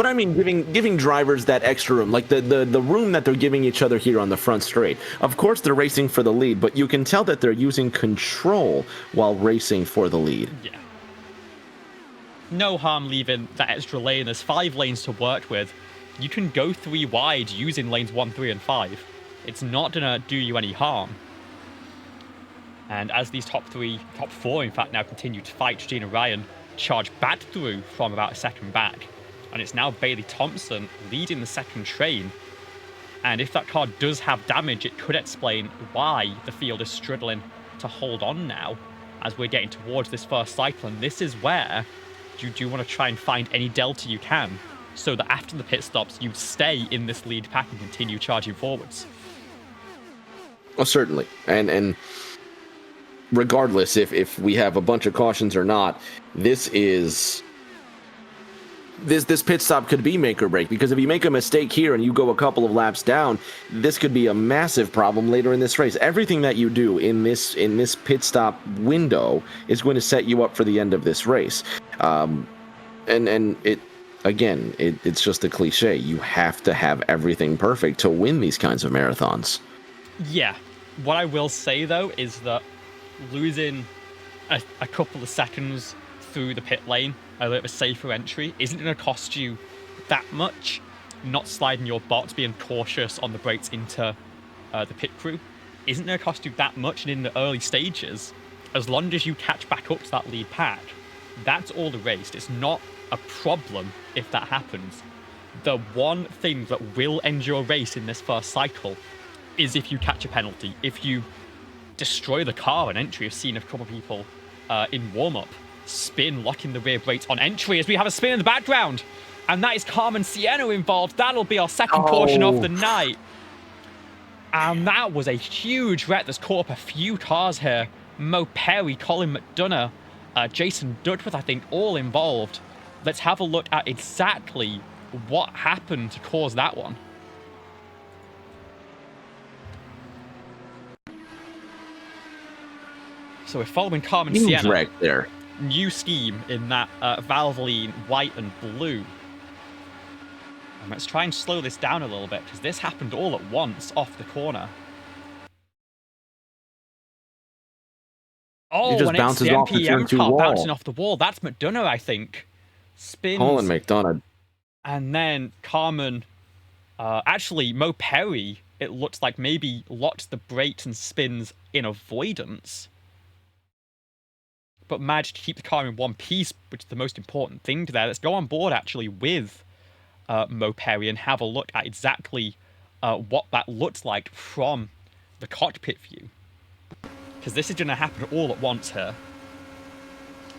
I mean, giving drivers that extra room, like the room that they're giving each other here on the front straight. Of course, they're racing for the lead, but you can tell that they're using control while racing for the lead. Yeah. No harm leaving that extra lane. There's 5 lanes to work with. You can go 3 wide using lanes 1, 3, and 5. It's not gonna do you any harm. And as these top 4, in fact, now continue to fight, Gina Ryan charge back through from about a second back. And it's now Bailey Thompson leading the second train. And if that car does have damage, it could explain why the field is struggling to hold on now as we're getting towards this first cycle. And this is where you do want to try and find any delta you can so that after the pit stops, you stay in this lead pack and continue charging forwards. Well, certainly. And regardless if we have a bunch of cautions or not, this pit stop could be make or break, because if you make a mistake here and you go a couple of laps down, this could be a massive problem later in this race. Everything that you do in this pit stop window is going to set you up for the end of this race. And it's just a cliche. You have to have everything perfect to win these kinds of marathons. Yeah. What I will say, though, is that losing a couple of seconds through the pit lane, a little bit safer entry, isn't going to cost you that much. Not sliding your box, being cautious on the brakes into the pit crew, isn't going to cost you that much. And in the early stages, as long as you catch back up to that lead pack, that's all the race. It's not a problem if that happens. The one thing that will end your race in this first cycle is if you catch a penalty. If you destroy the car on entry, I've seen a couple of people in warm-up spin, locking the rear brakes on entry as we have a spin in the background. And that is Carmen Sienna involved. That'll be our second caution of the night. And that was a huge wreck that's caught up a few cars here. Mo Perry, Colin McDonough, Jason Duckworth, I think, all involved. Let's have a look at exactly what happened to cause that one. So we're following Carmen Sienna. Wreck there. New scheme in that Valvoline white and blue. And let's try and slow this down a little bit, because this happened all at once off the corner. Oh, He just and bounces it's the off the turn MPM two car wall. bouncing off the wall. That's McDonough, I think. Spins. Colin McDonough. And then Carmen, actually Mo Perry, it looks like maybe locks the brakes and spins in avoidance. But managed to keep the car in one piece, which is the most important thing there. Let's go on board actually with Mo Perry and have a look at exactly what that looks like from the cockpit view. Because this is going to happen all at once here.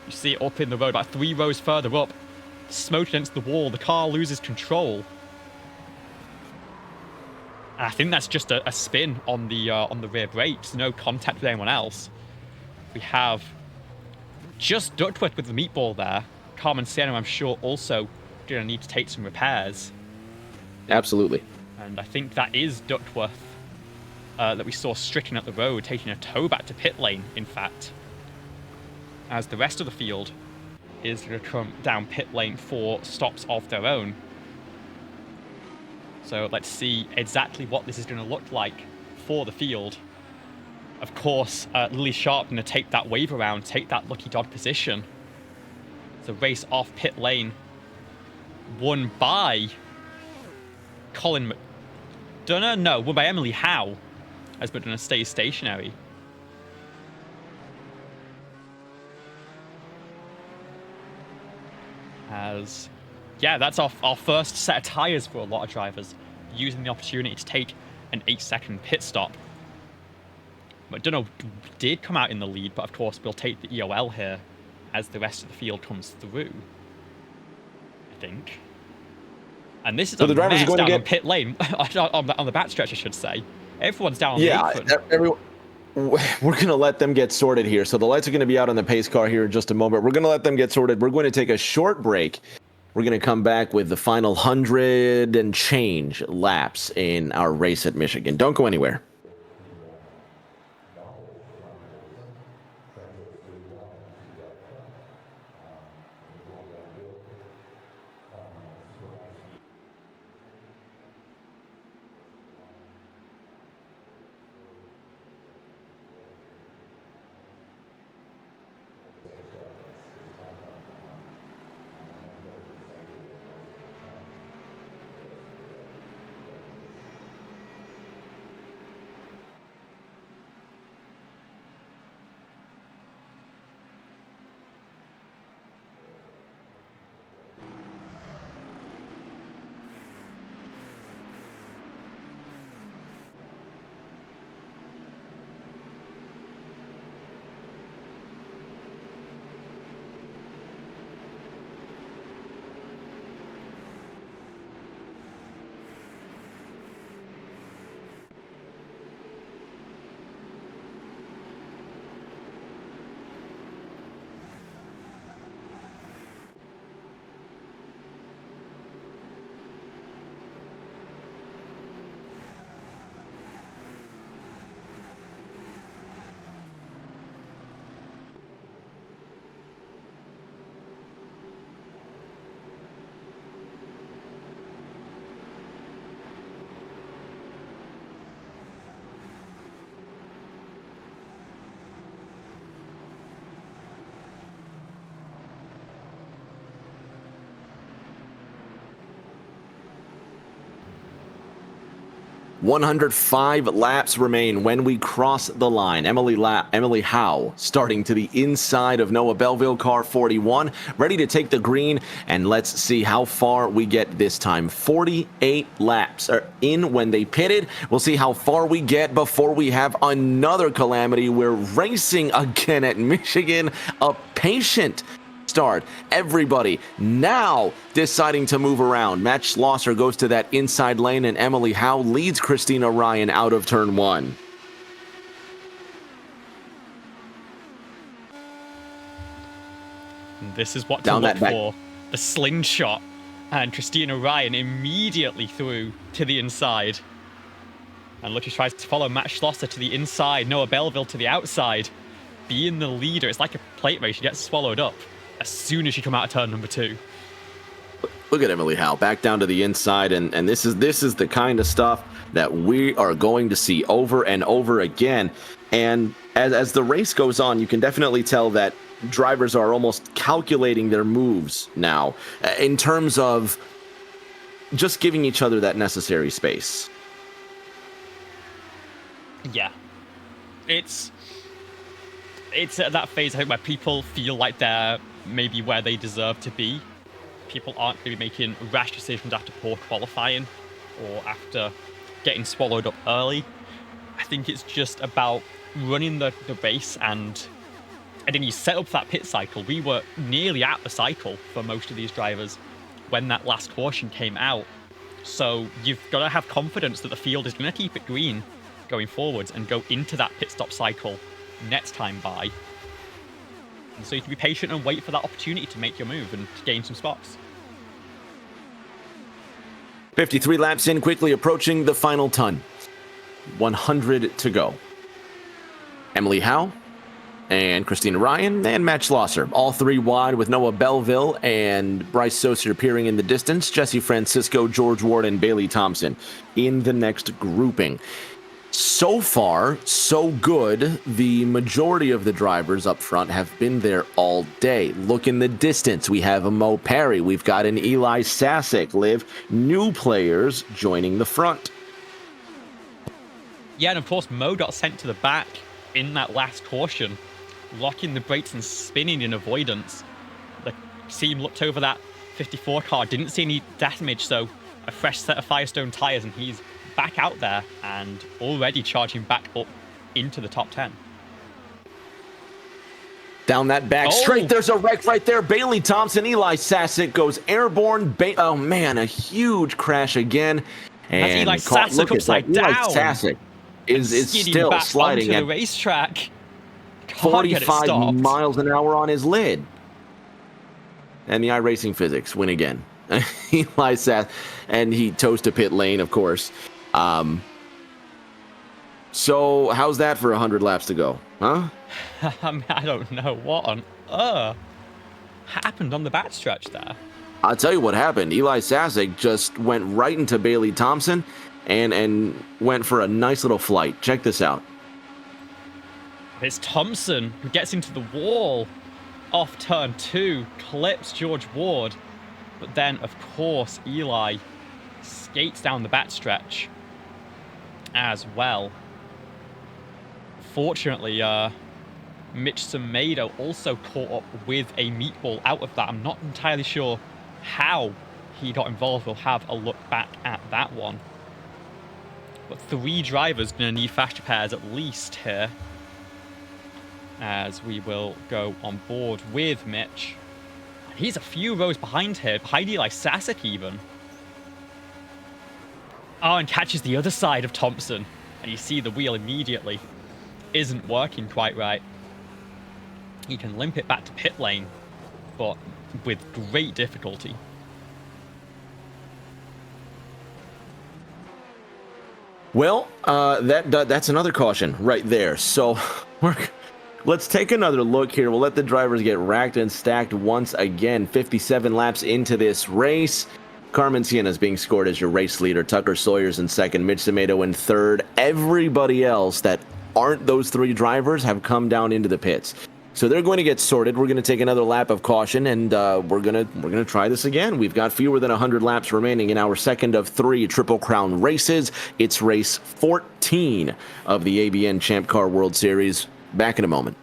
You see it up in the road, about 3 rows further up. Smoke against the wall, the car loses control. And I think that's just a spin on the rear brakes, no contact with anyone else. We have just Duckworth with the meatball there. Carmen Sienna, I'm sure, also going to need to take some repairs. Absolutely. And I think that is Duckworth that we saw stricken at the road, taking a tow back to pit lane, in fact. As the rest of the field is going to come down pit lane for stops of their own. So let's see exactly what this is going to look like for the field. Of course, Lily Sharp going to take that wave around, take that lucky dog position. So race off pit lane, won by Colin McDonough? No, won by Emily Howe, as McDonough stays stationary. As, yeah, that's our first set of tyres for a lot of drivers, using the opportunity to take an 8-second pit stop. McDonough did come out in the lead, but of course we'll take the EOL here as the rest of the field comes through, I think. And this is So a the drivers mess are going down to on get pit lane, on the backstretch, I should say. Everyone's down on the apron. Everyone. We're going to let them get sorted here. So the lights are going to be out on the pace car here in just a moment. We're going to let them get sorted. We're going to take a short break. We're going to come back with the final 100 and change laps in our race at Michigan. Don't go anywhere. 105 laps remain when we cross the line. Emily Howe starting to the inside of Noah Belleville, car 41, ready to take the green, and let's see how far we get this time. 48 laps are in when they pitted. We'll see how far we get before we have another calamity. We're racing again at Michigan. A patient start. Everybody now deciding to move around. Matt Schlosser goes to that inside lane, and Emily Howe leads Christina Ryan out of turn 1. This is what to look for. The slingshot. And Christina Ryan immediately through to the inside. And Lucky tries to follow Matt Schlosser to the inside. Noah Belleville to the outside. Being the leader. It's like a plate race. She gets swallowed up as soon as you come out of turn number 2. Look at Emily Howe back down to the inside, and this is the kind of stuff that we are going to see over and over again. And as the race goes on, you can definitely tell that drivers are almost calculating their moves now in terms of just giving each other that necessary space. Yeah. It's at that phase, I think, where people feel like they're maybe where they deserve to be. People aren't going to be making rash decisions after poor qualifying or after getting swallowed up early. I think it's just about running the race, and then you set up that pit cycle. We were nearly at the cycle for most of these drivers when that last caution came out. So you've got to have confidence that the field is going to keep it green going forwards and go into that pit stop cycle next time by. And so you can be patient and wait for that opportunity to make your move and to gain some spots. 53 laps in, quickly approaching the final ton. 100 to go. Emily Howe and Christina Ryan and Matt Schlosser, all three wide, with Noah Belleville and Bryce Saucier appearing in the distance. Jesse Francisco, George Ward, and Bailey Thompson in the next grouping. So far, so good. The majority of the drivers up front have been there all day. Look in the distance. We have a Mo Perry. We've got an Eli Sasek. Liv, new players joining the front. Yeah, and of course, Mo got sent to the back in that last caution, locking the brakes and spinning in avoidance. The team looked over that 54 car, didn't see any damage, so a fresh set of Firestone tyres, and he's back out there and already charging back up into the top 10. Down that back straight, there's a wreck right there. Bailey Thompson, Eli Sasek goes airborne. Oh man, a huge crash again. And Eli Sasek upside down. Eli Sasek is still back sliding onto at the racetrack. 45 miles an hour on his lid. And the iRacing physics win again. Eli Sasek, and he toes to pit lane, of course. So how's that for 100 laps to go, huh? I don't know what on earth happened on the backstretch there. I'll tell you what happened. Eli Sasek just went right into Bailey Thompson and went for a nice little flight. Check this out. It's Thompson who gets into the wall off turn 2, clips George Ward, but then, of course, Eli skates down the backstretch as well. Fortunately, Mitch Semedo also caught up with a meatball out of that. I'm not entirely sure how he got involved. We'll have a look back at that one. But 3 drivers going to need fast repairs at least here, as we will go on board with Mitch. He's a few rows behind here, behind Eli Sasek even. Oh, and catches the other side of Thompson. And you see the wheel immediately isn't working quite right. He can limp it back to pit lane, but with great difficulty. Well, that's another caution right there. So let's take another look here. We'll let the drivers get racked and stacked once again. 57 laps into this race. Carmen Sienna is being scored as your race leader. Tucker Sawyer's in second. Mitch Semedo in third. Everybody else that aren't those 3 drivers have come down into the pits. So they're going to get sorted. We're going to take another lap of caution, and we're gonna try this again. We've got fewer than 100 laps remaining in our second of 3 Triple Crown races. It's race 14 of the ABN Champ Car World Series. Back in a moment.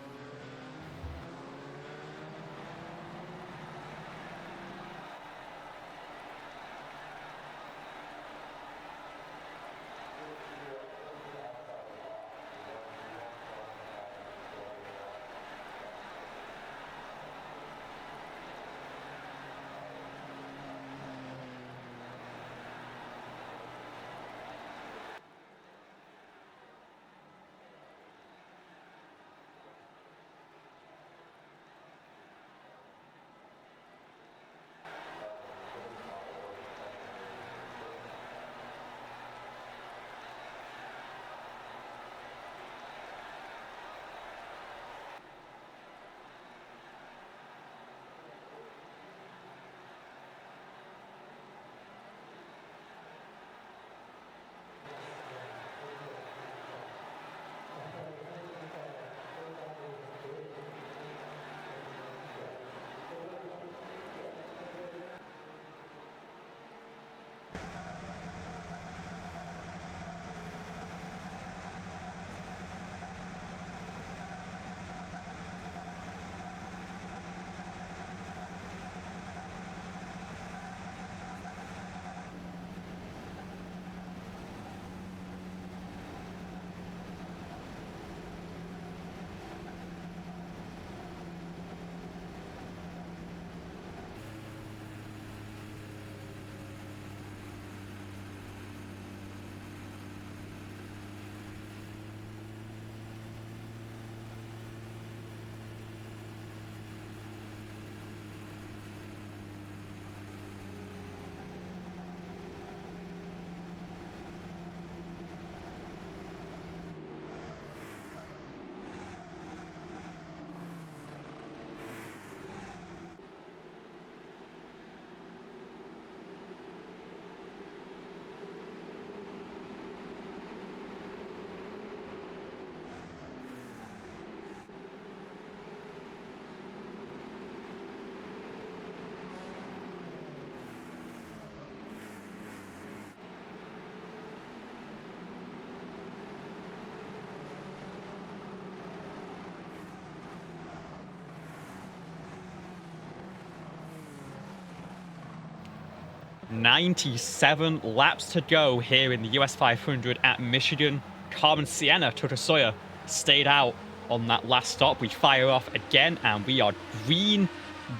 "97 laps to go here in the US 500 at Michigan. Carmen Sienna Totosoya stayed out on that last stop. We fire off again, and we are green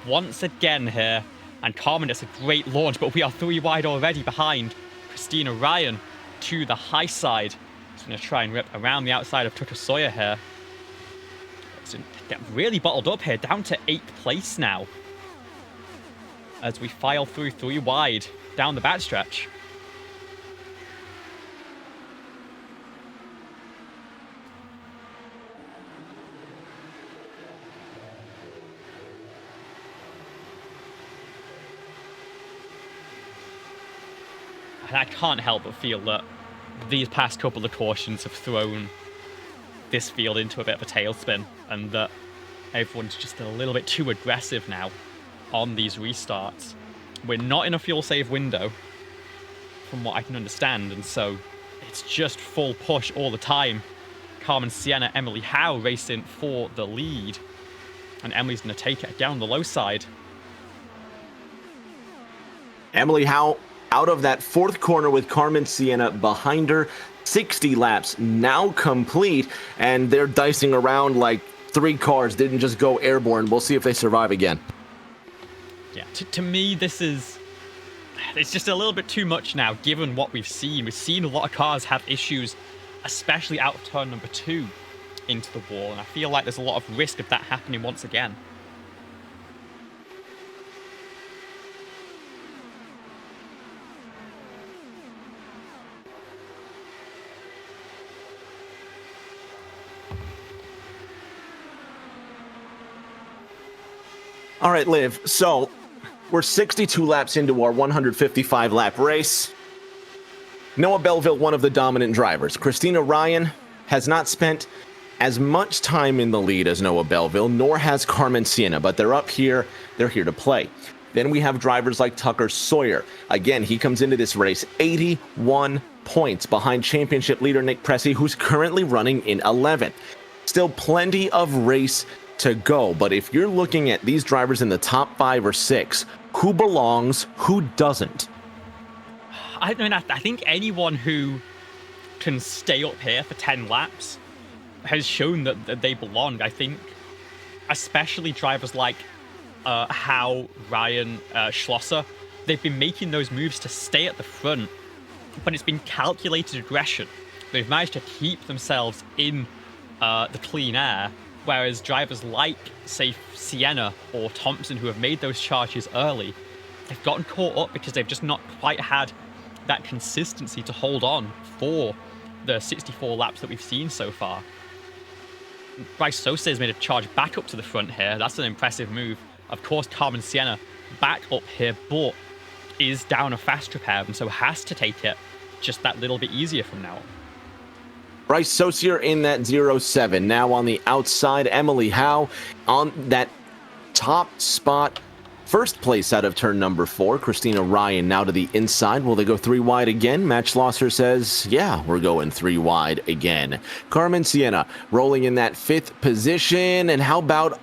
once again here. And Carmen, it's a great launch, but we are 3 wide already behind Christina Ryan to the high side. Just going to try and rip around the outside of Totosoya here. It's really bottled up here, down to 8th place now, as we file through 3 wide down the backstretch. And I can't help but feel that these past couple of cautions have thrown this field into a bit of a tailspin, and that everyone's just a little bit too aggressive now on these restarts. We're not in a fuel save window, from what I can understand, and so it's just full push all the time. Carmen Sienna, Emily Howe racing for the lead, and Emily's going to take it down the low side. Emily Howe out of that 4th corner with Carmen Sienna behind her. 60 laps now complete, and they're dicing around like 3 cars didn't just go airborne. We'll see if they survive again. Yeah, to me, it's just a little bit too much now, given what we've seen. We've seen a lot of cars have issues, especially out of turn number 2 into the wall, and I feel like there's a lot of risk of that happening once again. All right, Liv, so we're 62 laps into our 155 lap race. Noah Belleville, one of the dominant drivers. Christina Ryan has not spent as much time in the lead as Noah Belleville, nor has Carmen Sienna, but they're up here. They're here to play. Then we have drivers like Tucker Sawyer. Again, he comes into this race 81 points behind championship leader Nick Pressey, who's currently running in 11th. Still plenty of race to go, but if you're looking at these drivers in the top 5 or 6, who belongs, who doesn't? I mean, I think anyone who can stay up here for 10 laps has shown that they belong. I think especially drivers like Howe, Ryan, Schlosser, they've been making those moves to stay at the front, but it's been calculated aggression. They've managed to keep themselves in the clean air, whereas drivers like, say, Sienna or Thompson, who have made those charges early, they've gotten caught up because they've just not quite had that consistency to hold on for the 64 laps that we've seen so far. Bryce Sosa has made a charge back up to the front here. That's an impressive move. Of course, Carmen Sienna back up here, but is down a fast repair and so has to take it just that little bit easier from now on. Bryce Saucier in that 0-7. Now on the outside, Emily Howe on that top spot. First place out of turn number 4. Christina Ryan now to the inside. Will they go 3 wide again? Matt Schlosser says, yeah, we're going 3 wide again. Carmen Sienna rolling in that 5th position. And how about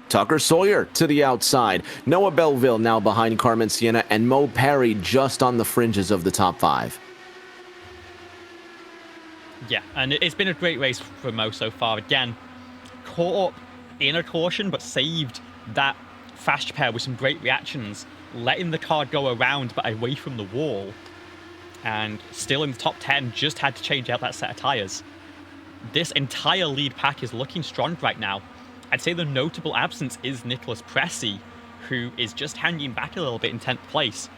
Tucker Sawyer to the outside? Noah Belleville now behind Carmen Sienna, and Mo Perry just on the fringes of the top 5. Yeah, and it's been a great race for Mo so far. Again, caught up in a caution, but saved that fast repair with some great reactions, letting the car go around but away from the wall, and still in the top 10, just had to change out that set of tyres. This entire lead pack is looking strong right now. I'd say the notable absence is Nicholas Pressey, who is just hanging back a little bit in 10th place,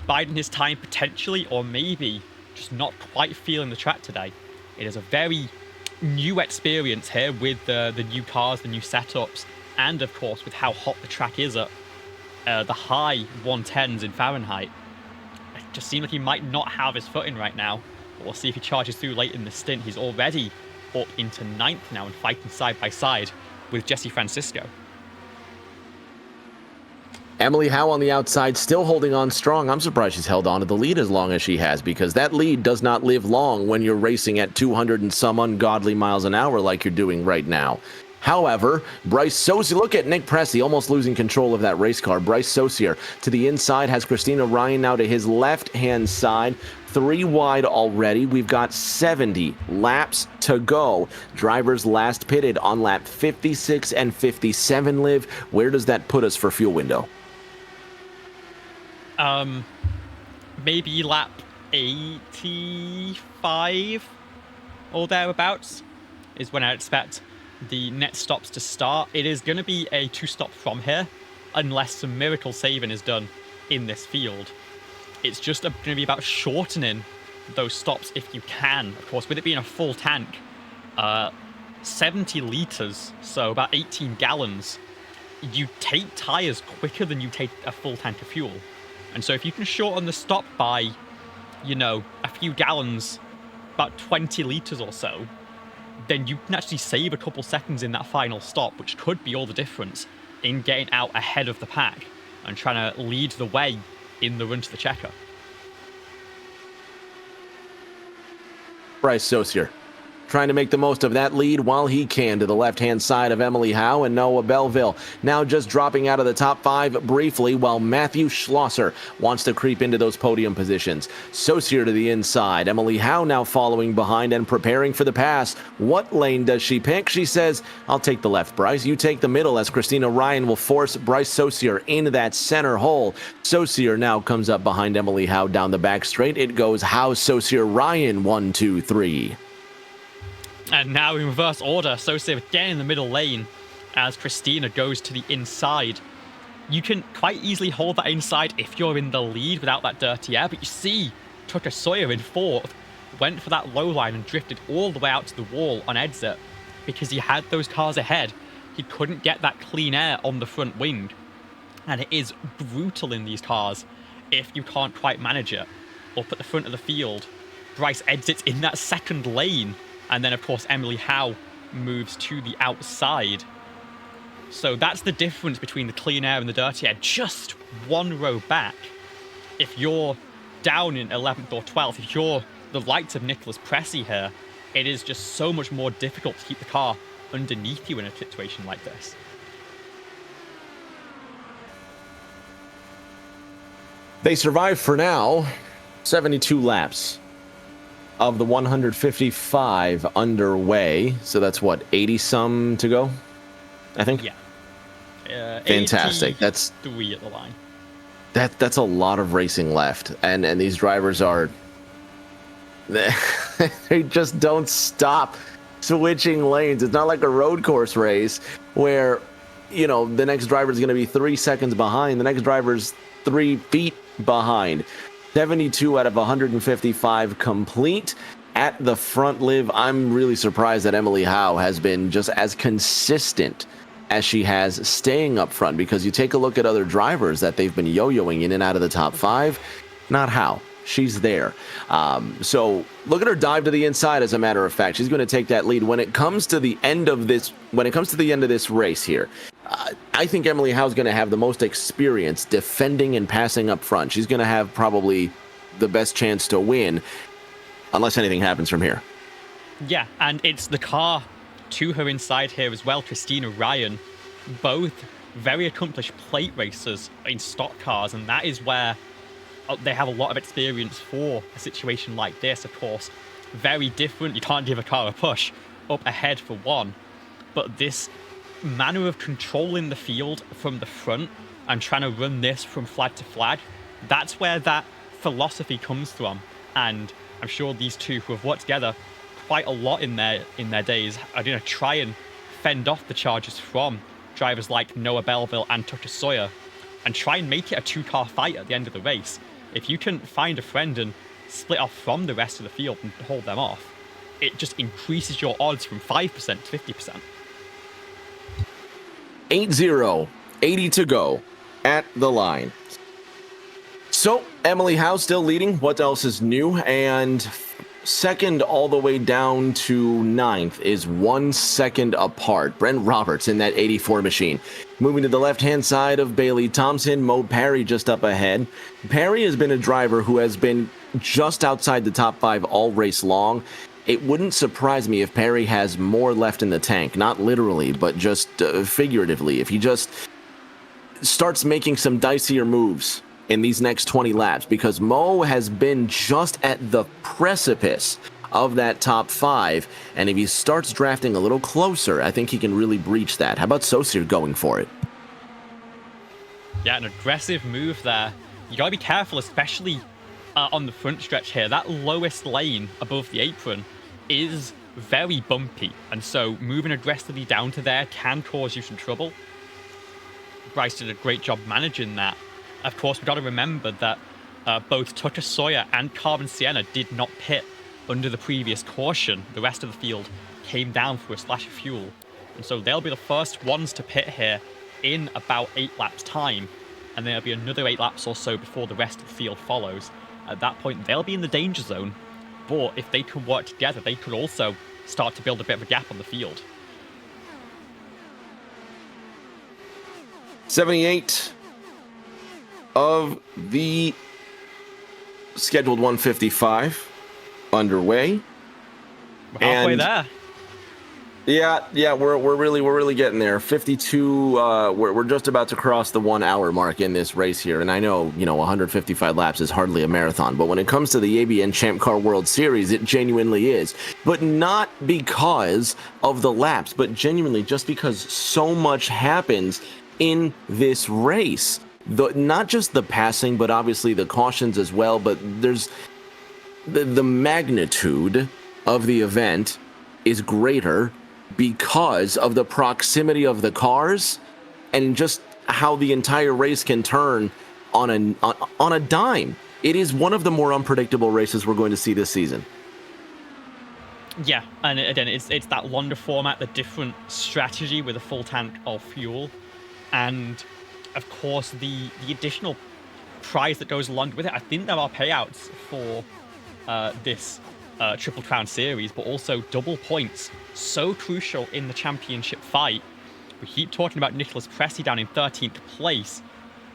biding his time potentially, or maybe just not quite feeling the track today. It is a very new experience here with the new cars, the new setups, and of course with how hot the track is at the high 110s in Fahrenheit. It just seems like he might not have his footing right now, but we'll see if he charges through late in the stint. He's already up into 9th now and fighting side by side with Jesse Francisco. Emily Howe on the outside, still holding on strong. I'm surprised she's held on to the lead as long as she has, because that lead does not live long when you're racing at 200 and some ungodly miles an hour like you're doing right now. However, Bryce Saucier, look at Nick Pressey almost losing control of that race car. Bryce Saucier to the inside has Christina Ryan now to his left-hand side. 3 wide already. We've got 70 laps to go. Drivers last pitted on lap 56 and 57, Liv. Where does that put us for fuel window? Maybe lap 85 or thereabouts is when I expect the net stops to start. It is going to be a 2-stop from here, unless some miracle saving is done in this field. It's just going to be about shortening those stops if you can. Of course, with it being a full tank, 70 litres, so about 18 gallons, you take tyres quicker than you take a full tank of fuel. And so if you can shorten the stop by, you know, a few gallons, about 20 litres or so, then you can actually save a couple seconds in that final stop, which could be all the difference in getting out ahead of the pack and trying to lead the way in the run to the checker. Bryce Saucier trying to make the most of that lead while he can to the left-hand side of Emily Howe and Noah Belleville. Now just dropping out of the top 5 briefly while Matthew Schlosser wants to creep into those podium positions. Saucier to the inside. Emily Howe now following behind and preparing for the pass. What lane does she pick? She says, I'll take the left, Bryce. You take the middle, as Christina Ryan will force Bryce Saucier into that center hole. Saucier now comes up behind Emily Howe down the back straight. It goes Howe, Saucier, Ryan, 1, 2, 3. And now in reverse order, Saucier again in the middle lane as Christina goes to the inside. You can quite easily hold that inside if you're in the lead without that dirty air, but you see Tucker Sawyer in 4th went for that low line and drifted all the way out to the wall on exit because he had those cars ahead. He couldn't get that clean air on the front wing. And it is brutal in these cars if you can't quite manage it. Up at the front of the field, Bryce exits in that second lane. And then, of course, Emily Howe moves to the outside. So that's the difference between the clean air and the dirty air. Just one row back. If you're down in 11th or 12th, if you're the likes of Nicholas Pressey here, it is just so much more difficult to keep the car underneath you in a situation like this. They survived for now 72 laps of the 155 underway. So that's what, 80 some to go, I think? Yeah. Fantastic. That's 3 at the line. That's a lot of racing left. And these drivers are, they just don't stop switching lanes. It's not like a road course race where, you know, the next driver is going to be 3 seconds behind. The next driver's 3 feet behind. 72 out of 155 complete at the front live. I'm really surprised that Emily Howe has been just as consistent as she has staying up front, because you take a look at other drivers that they've been yo-yoing in and out of the top 5. Not Howe. She's there. So look at her dive to the inside. As a matter of fact, she's going to take that lead when it comes to the end of this. When it comes to the end of this race here, I think Emily Howe's going to have the most experience defending and passing up front. She's going to have probably the best chance to win, unless anything happens from here. Yeah, and it's the car to her inside here as well. Christina Ryan, both very accomplished plate racers in stock cars, and that is where they have a lot of experience for a situation like this. Of course, very different. You can't give a car a push up ahead for one, but this manner of controlling the field from the front and trying to run this from flag to flag, that's where that philosophy comes from. And I'm sure these two, who have worked together quite a lot in their days, are going to try and fend off the charges from drivers like Noah Belleville and Tucker Sawyer and try and make it a 2-car fight at the end of the race. If you can find a friend and split off from the rest of the field and hold them off, it just increases your odds from 5% to 50%. 8-0, 80 to go at the line. So Emily Howe still leading. What else is new? And second all the way down to 9th is 1 second apart. Brent Roberts in that 84 machine. Moving to the left-hand side of Bailey Thompson, Mo Parry just up ahead. Parry has been a driver who has been just outside the top 5 all race long. It wouldn't surprise me if Parry has more left in the tank, not literally, but just figuratively. If he just starts making some dicier moves in these next 20 laps, because Mo has been just at the precipice of that top 5, and if he starts drafting a little closer, I think he can really breach that. How about Saucier going for it? Yeah, an aggressive move there. You gotta be careful, especially on the front stretch here. That lowest lane above the apron is very bumpy, and so moving aggressively down to there can cause you some trouble. Bryce did a great job managing that. Of course, we've got to remember that both Tucker Sawyer and Carmen Sienna did not pit under the previous caution. The rest of the field came down for a splash of fuel, and so they'll be the first ones to pit here in about 8 laps time, and there'll be another 8 laps or so before the rest of the field follows. At that point, they'll be in the danger zone, but if they can work together, they could also start to build a bit of a gap on the field. 78 of the scheduled 155 underway. We're halfway there. Yeah, we're really getting there. 52. We're just about to cross the 1 hour mark in this race here, and I know 155 laps is hardly a marathon, but when it comes to the ABN Champ Car World Series, it genuinely is. But not because of the laps, but genuinely just because so much happens in this race. Not just the passing, but obviously the cautions as well. But there's the magnitude of the event is greater because of the proximity of the cars and just how the entire race can turn on a dime. It is one of the more unpredictable races we're going to see this season. Yeah, and again, it's that longer format, the different strategy with a full tank of fuel, and of course the additional prize that goes along with it. I think there are payouts for this Triple Crown Series, but also double points. So crucial in the championship fight. We keep talking about Nicholas Cressy down in 13th place,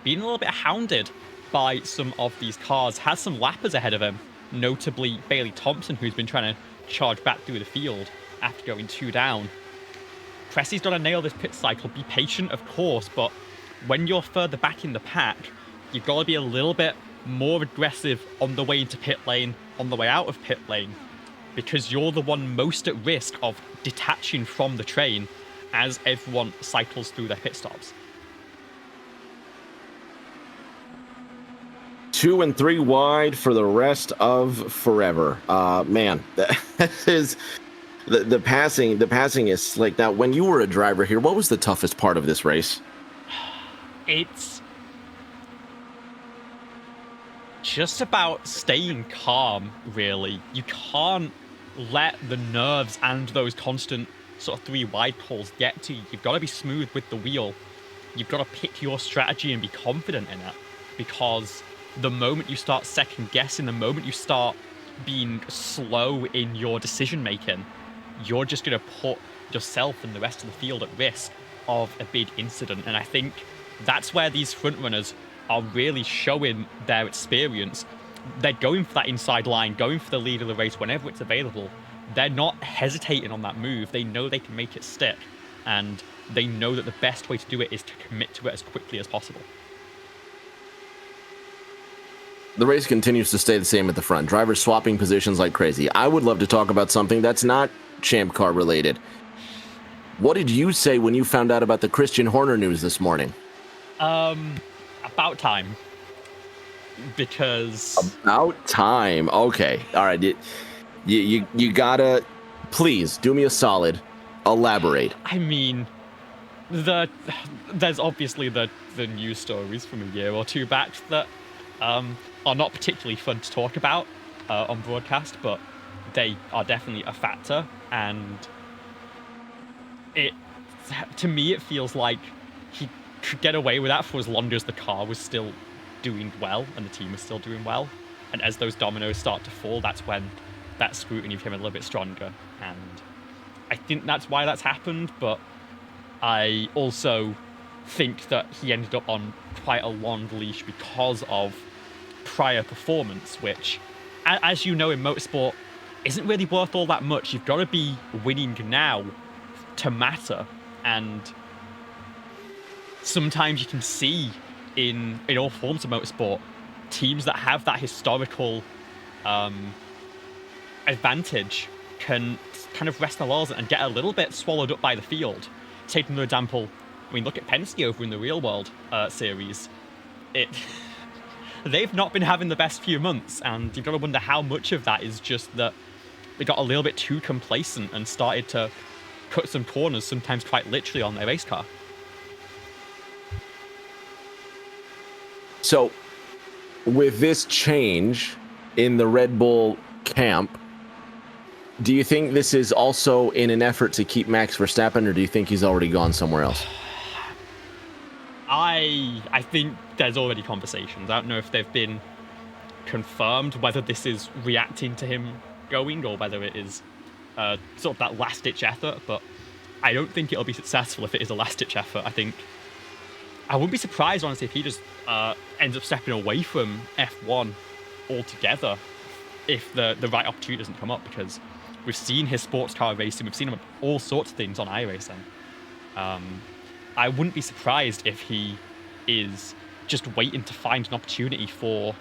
being a little bit hounded by some of these cars. Has some lappers ahead of him, notably Bailey Thompson, who's been trying to charge back through the field after going 2 down. Cressy's got to nail this pit cycle. Be patient, of course, but when you're further back in the pack, you've got to be a little bit more aggressive on the way into pit lane, on the way out of pit lane, because you're the one most at risk of detaching from the train as everyone cycles through their pit stops. 2 and 3 wide for the rest of forever. Man, that is the passing. The passing is slick. Now, when you were a driver here, what was the toughest part of this race? It's just about staying calm, really. You can't let the nerves and those constant sort of 3 wide calls get to you. You've got to be smooth with the wheel. You've got to pick your strategy and be confident in it, because the moment you start second guessing, the moment you start being slow in your decision making, you're just going to put yourself and the rest of the field at risk of a big incident. And I think that's where these front runners are really showing their experience. They're going for that inside line, going for the lead of the race whenever it's available. They're not hesitating on that move. They know they can make it stick, and they know that the best way to do it is to commit to it as quickly as possible. The race continues to stay the same at the front. Drivers swapping positions like crazy. I would love to talk about something that's not Champ Car related. What did you say when you found out about the Christian Horner news this morning? About time. Because... About time. Okay. All right. You gotta... Please, do me a solid. Elaborate. I mean, there's obviously the news stories from a year or two back that are not particularly fun to talk about on broadcast, but they are definitely a factor. And to me, it feels like he could get away with that for as long as the car was still doing well and the team was still doing well. And as those dominoes start to fall, that's when that scrutiny became a little bit stronger. And I think that's why that's happened, but I also think that he ended up on quite a long leash because of prior performance, which, as you know, in motorsport, isn't really worth all that much. You've got to be winning now to matter. And sometimes you can see in all forms of motorsport, teams that have that historical advantage can kind of rest their laurels and get a little bit swallowed up by the field. Take another example. I mean, look at Penske over in the real world series. They've not been having the best few months, and you've got to wonder how much of that is just that they got a little bit too complacent and started to cut some corners, sometimes quite literally, on their race car. So, with this change in the Red Bull camp, do you think this is also in an effort to keep Max Verstappen, or do you think he's already gone somewhere else? I think there's already conversations. I don't know if they've been confirmed, whether this is reacting to him going or whether it is sort of that last-ditch effort, but I don't think it'll be successful if it is a last-ditch effort. I think I wouldn't be surprised, honestly, if he just ends up stepping away from F1 altogether if the right opportunity doesn't come up, because we've seen his sports car racing, we've seen him all sorts of things on iRacing. I wouldn't be surprised if he is just waiting to find an opportunity for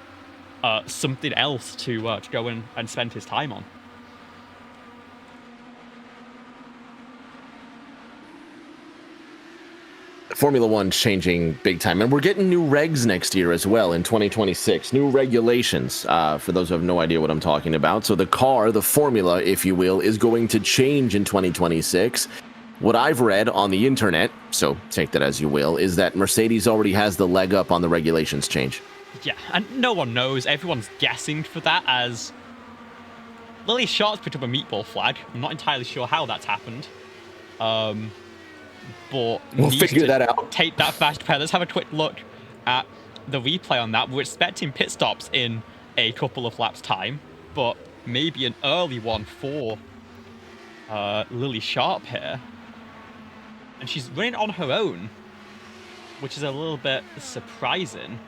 something else to go and spend his time on. Formula One's changing big time, and we're getting new regs next year as well in 2026. New regulations, for those who have no idea what I'm talking about. So the car, the formula, if you will, is going to change in 2026. What I've read on the internet, so take that as you will, is that Mercedes already has the leg up on the regulations change. Yeah, and no one knows. Everyone's guessing for that, as Lily Sharp's picked up a meatball flag. I'm not entirely sure how that's happened. But we'll figure that out. Take that fast pair. Let's have a quick look at the replay on that. We're expecting pit stops in a couple of laps' time, but maybe an early one for Lily Sharp here. And she's running on her own, which is a little bit surprising.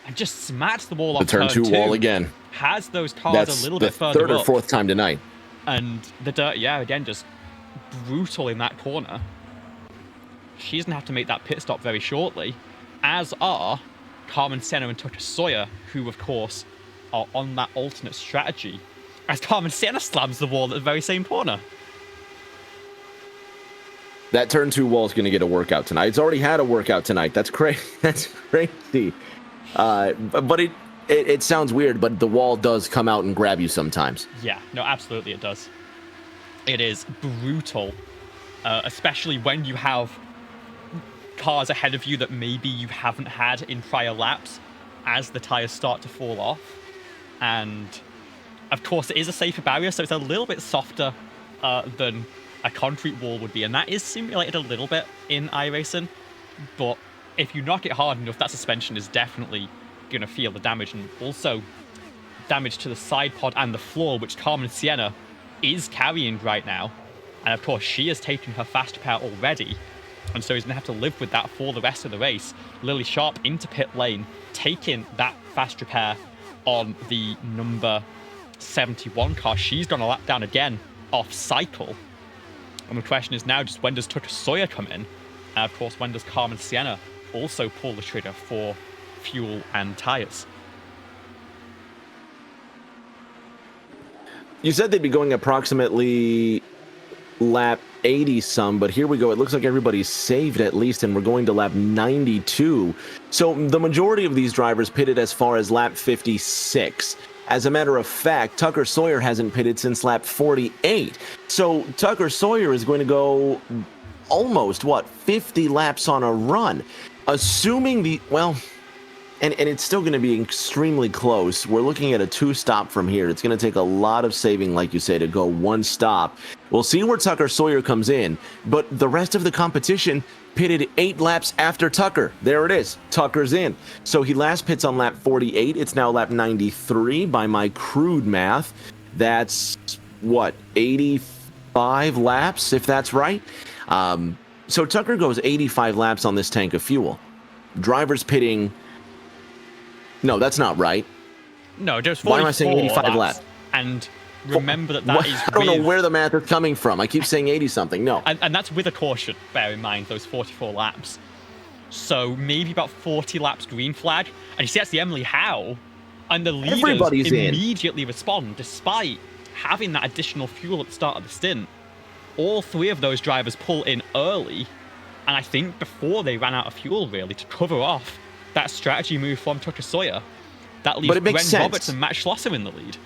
And just smacked the wall The off turn two wall again. Has those cars That's a little the bit further third or up. fourth time tonight. And the Dirty Air, again, just brutal in that corner. She's going to have to make that pit stop very shortly, as are Carmen Senna and Tucker Sawyer, who, of course, are on that alternate strategy, as Carmen Senna slams the wall at the very same corner. That turn two wall is going to get a workout tonight. It's already had a workout tonight. That's crazy. That's crazy. But it sounds weird, but the wall does come out and grab you sometimes. Yeah, no, absolutely it does. It is brutal, especially when you have cars ahead of you that maybe you haven't had in prior laps as the tires start to fall off. And of course it is a safer barrier, so it's a little bit softer than a concrete wall would be, and that is simulated a little bit in iRacing, but if you knock it hard enough, that suspension is definitely going to feel the damage, and also damage to the side pod and the floor, which Carmen Sienna is carrying right now. And of course she has taken her fast repair already, and so he's going to have to live with that for the rest of the race. Lily Sharp into pit lane, taking that fast repair on the number 71 car. She's gone a lap down again off cycle. And the question is now just when does Tucker Sawyer come in? And of course, when does Carmen Sienna also pull the trigger for fuel and tires? You said they'd be going approximately lap 80 some, but here we go. It looks like everybody's saved at least, and we're going to lap 92. So the majority of these drivers pitted as far as lap 56. As a matter of fact, Tucker Sawyer hasn't pitted since lap 48. So Tucker Sawyer is going to go almost, 50 laps on a run. Assuming and it's still going to be extremely close. We're looking at a 2-stop from here. It's going to take a lot of saving, like you say, to go 1 stop. We'll see where Tucker Sawyer comes in, but the rest of the competition pitted 8 laps after Tucker. There it is. Tucker's in. So he last pits on lap 48. It's now lap 93 by my crude math. That's 85 laps, if that's right. So Tucker goes 85 laps on this tank of fuel. Drivers pitting... No, that's not right. No, there's 44 Why am I saying 85 laps? And remember that is I don't know where the math is coming from. I keep saying 80-something. No. And that's with a caution, bear in mind, those 44 laps. So maybe about 40 laps green flag. And you see that's the Emily Howe. And the leaders Everybody's immediately respond, despite having that additional fuel at the start of the stint. All 3 of those drivers pull in early. And I think before they ran out of fuel, really, to cover off that strategy move from Tucker Sawyer. That leaves Gwen Roberts and Matt Schlosser in the lead.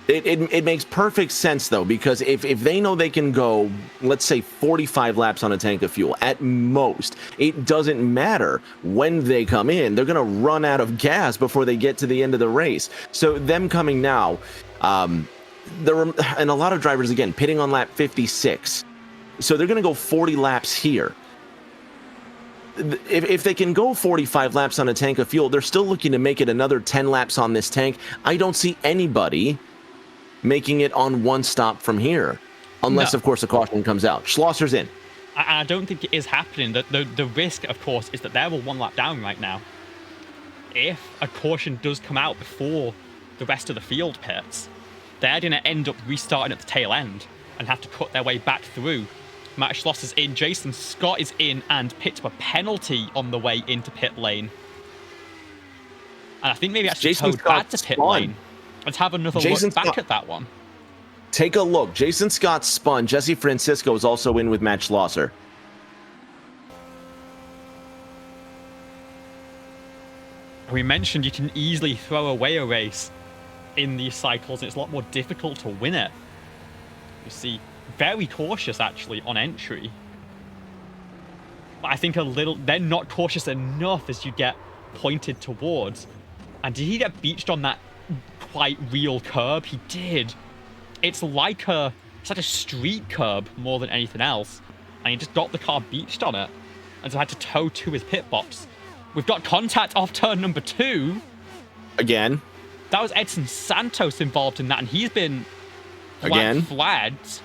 It makes perfect sense, though, because if they know they can go, let's say, 45 laps on a tank of fuel, at most, it doesn't matter when they come in. They're going to run out of gas before they get to the end of the race. So them coming now, and a lot of drivers, again, pitting on lap 56. So they're going to go 40 laps here. If they can go 45 laps on a tank of fuel, they're still looking to make it another 10 laps on this tank. I don't see anybody making it on 1 stop from here, unless, of course, a caution comes out. Schlosser's in. I don't think it is happening. The risk, of course, is that they're all 1 lap down right now. If a caution does come out before the rest of the field pits, they're going to end up restarting at the tail end and have to cut their way back through. Matt Schlosser's in, Jason Scott is in, and picked up a penalty on the way into pit lane. And I think maybe actually towed back to pit lane. Let's have another look back at that one. Take a look. Jason Scott spun. Jesse Francisco is also in with Matt Schlosser. We mentioned you can easily throw away a race in these cycles, and it's a lot more difficult to win it. You see, very cautious actually on entry. But I think they're not cautious enough as you get pointed towards. And did he get beached on that quite real curb? He did. It's like a street curb more than anything else. And he just got the car beached on it. And so had to tow to his pit box. We've got contact off turn number 2. Again. That was Edson Santos involved in that, and he's been Again? flagged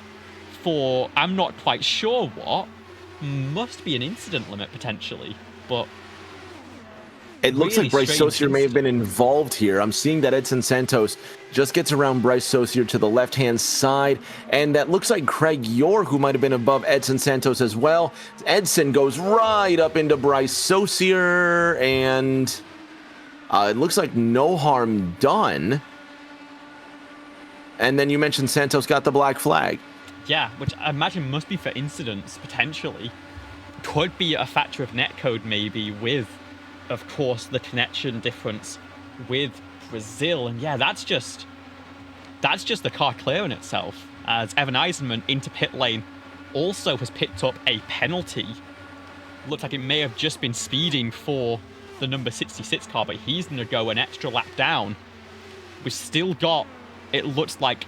for I'm not quite sure what. Must be an incident limit potentially, but it looks really like Bryce strange Saucier may have been involved here. I'm seeing that Edson Santos just gets around Bryce Saucier to the left-hand side, and that looks like Craig York, who might have been above Edson Santos as well. Edson goes right up into Bryce Saucier, and it looks like no harm done. And then you mentioned Santos got the black flag. Yeah, which I imagine must be for incidents, potentially. Could be a factor of netcode, maybe, with, of course, the connection difference with Brazil. And yeah, that's just the car clearing itself, as Evan Eisenman into pit lane also has picked up a penalty. Looks like it may have just been speeding for the number 66 car, but he's going to go an extra lap down. We've still got, it looks like,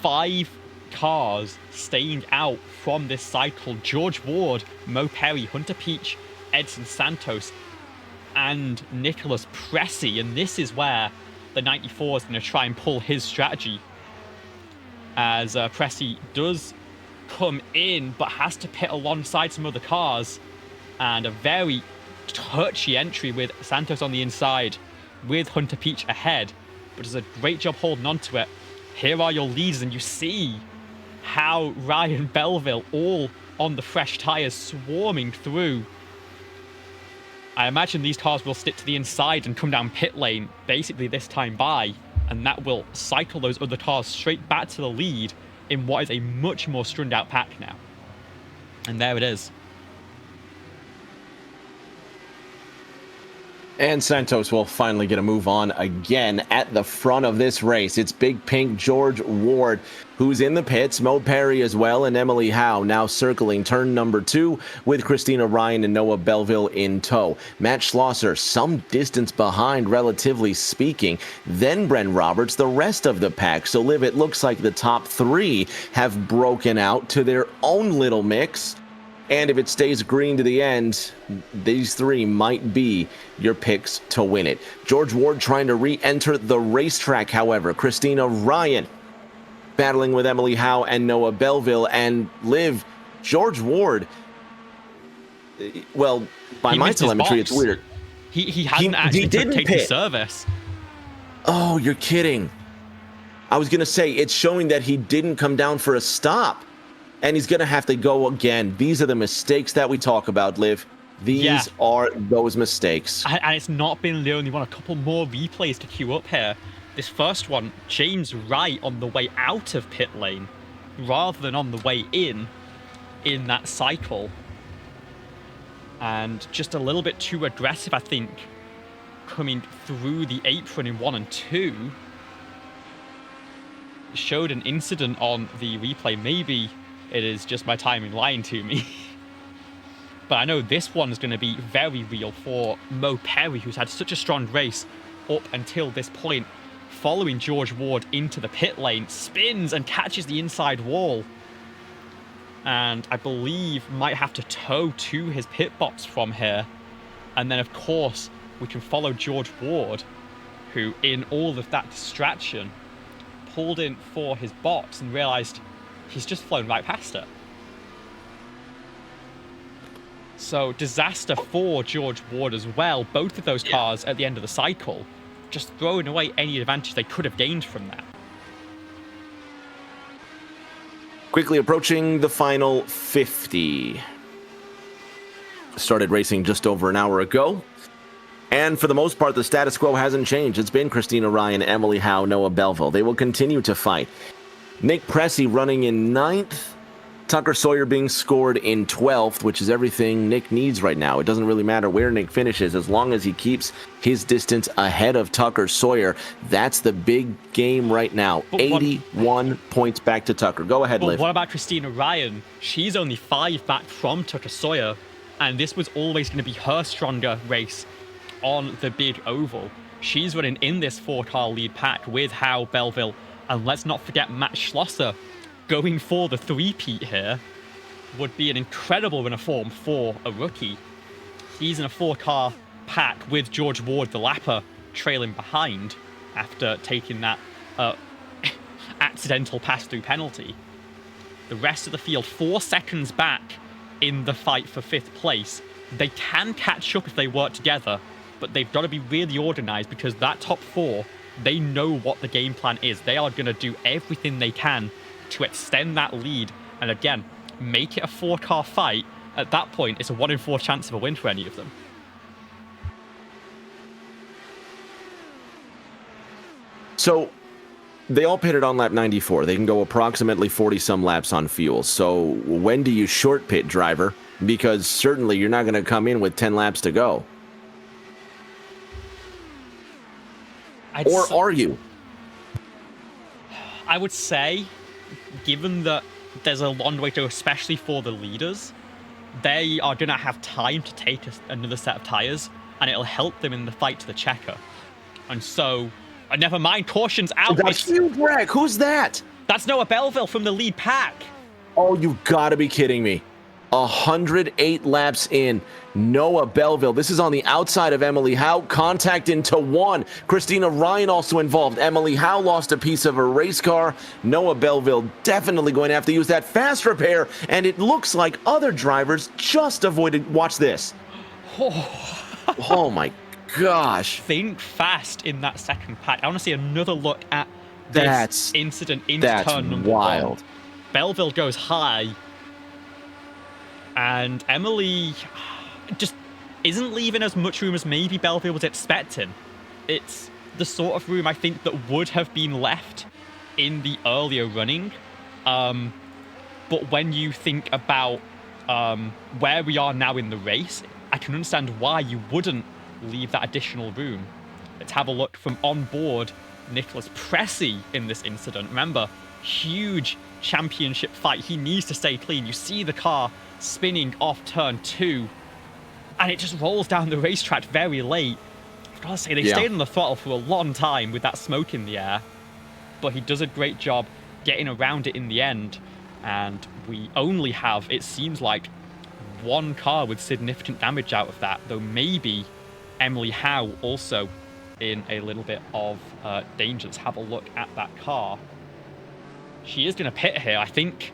5 cars staying out from this cycle. George Ward, Mo Perry, Hunter Peach, Edson Santos, and Nicholas Pressey. And this is where the 94 is going to try and pull his strategy, as Pressey does come in but has to pit alongside some other cars, and a very touchy entry with Santos on the inside with Hunter Peach ahead, but does a great job holding on to it. Here are your leads, and you see how Ryan Belleville, all on the fresh tyres, swarming through. I imagine these cars will stick to the inside and come down pit lane basically this time by, and that will cycle those other cars straight back to the lead in what is a much more strung out pack now. And there it is. And Santos will finally get a move on again at the front of this race. It's Big Pink George Ward, who's in the pits, Mo Perry as well, and Emily Howe now circling turn number 2 with Christina Ryan and Noah Belleville in tow. Matt Schlosser some distance behind, relatively speaking. Then Bren Roberts, the rest of the pack. So, Liv, it looks like the top 3 have broken out to their own little mix. And if it stays green to the end, these 3 might be your picks to win it. George Ward trying to re-enter the racetrack, however. Christina Ryan battling with Emily Howe and Noah Belleville. And Liv, George Ward, well, by my telemetry, it's weird. He hasn't actually taken the service. Oh, you're kidding. I was going to say, it's showing that he didn't come down for a stop. And he's going to have to go again. These are the mistakes that we talk about, Liv. These are those mistakes. And it's not been the only one. A couple more replays to queue up here. This first one, James Wright on the way out of pit lane rather than on the way in that cycle. And just a little bit too aggressive, I think, coming through the apron in 1 and 2. Showed an incident on the replay. Maybe it is just my timing lying to me. But I know this one is going to be very real for Mo Perry, who's had such a strong race up until this point. Following George Ward into the pit lane, spins and catches the inside wall. And I believe might have to tow to his pit box from here. And then, of course, we can follow George Ward, who, in all of that distraction, pulled in for his box and realized he's just flown right past it. So, disaster for George Ward as well. Both of those cars at the end of the cycle, just throwing away any advantage they could have gained from that. Quickly approaching the final 50. Started racing just over an hour ago. And for the most part, the status quo hasn't changed. It's been Christina Ryan, Emily Howe, Noah Belleville. They will continue to fight. Nick Pressey running in 9th. Tucker Sawyer being scored in 12th, which is everything Nick needs right now. It doesn't really matter where Nick finishes, as long as he keeps his distance ahead of Tucker Sawyer. That's the big game right now. 81 points back to Tucker. Go ahead, Liv. What about Christina Ryan? She's only 5 back from Tucker Sawyer, and this was always going to be her stronger race on the big oval. She's running in this 4-car lead pack with Howe, Belleville, and let's not forget Matt Schlosser going for the 3-peat here. Would be an incredible run of form for a rookie. He's in a 4-car pack with George Ward, the lapper, trailing behind. after taking that accidental pass-through penalty. The rest of the field 4 seconds back in the fight for 5th place. They can catch up if they work together, but they've got to be really organized because that top 4, they know what the game plan is. They are going to do everything they can to extend that lead and, again, make it a 4-car fight. At that point, it's a 1 in 4 chance of a win for any of them. So they all pitted on lap 94. They can go approximately 40-some laps on fuel. So when do you short pit, driver? Because certainly you're not going to come in with 10 laps to go. Or are you? I would say, given that there's a long way to go, especially for the leaders, they are going to have time to take another set of tyres, and it'll help them in the fight to the checker. And so, never mind, caution's out. That's huge wreck. Who's that? That's Noah Belleville from the lead pack. Oh, you've got to be kidding me. 108 laps in. Noah Belleville. This is on the outside of Emily Howe. Contact into 1. Christina Ryan also involved. Emily Howe lost a piece of her race car. Noah Belleville definitely going to have to use that fast repair. And it looks like other drivers just avoided. Watch this. Oh my gosh. Think fast in that second pack. I want to see another look at this incident into turn number 1. Belleville goes high. And Emily just isn't leaving as much room as maybe Belleville was expecting. It's the sort of room I think that would have been left in the earlier running. But when you think about where we are now in the race, I can understand why you wouldn't leave that additional room. Let's have a look from on board Nicholas Pressey in this incident. Remember, huge championship fight. He needs to stay clean. You see the car spinning off turn 2, and it just rolls down the racetrack very late. I've got to say, they stayed on the throttle for a long time with that smoke in the air, but he does a great job getting around it in the end, and we only have, it seems like, 1 car with significant damage out of that, though maybe Emily Howe also in a little bit of danger. Let's have a look at that car. She is going to pit here. I think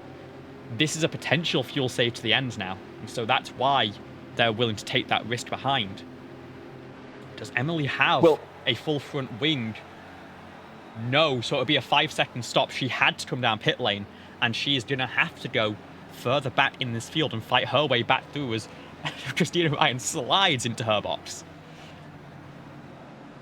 this is a potential fuel save to the end now. And so that's why they're willing to take that risk behind. Does Emily have a full front wing? No, so it'll be a 5-second stop. She had to come down pit lane, and she is going to have to go further back in this field and fight her way back through as Christina Ryan slides into her box.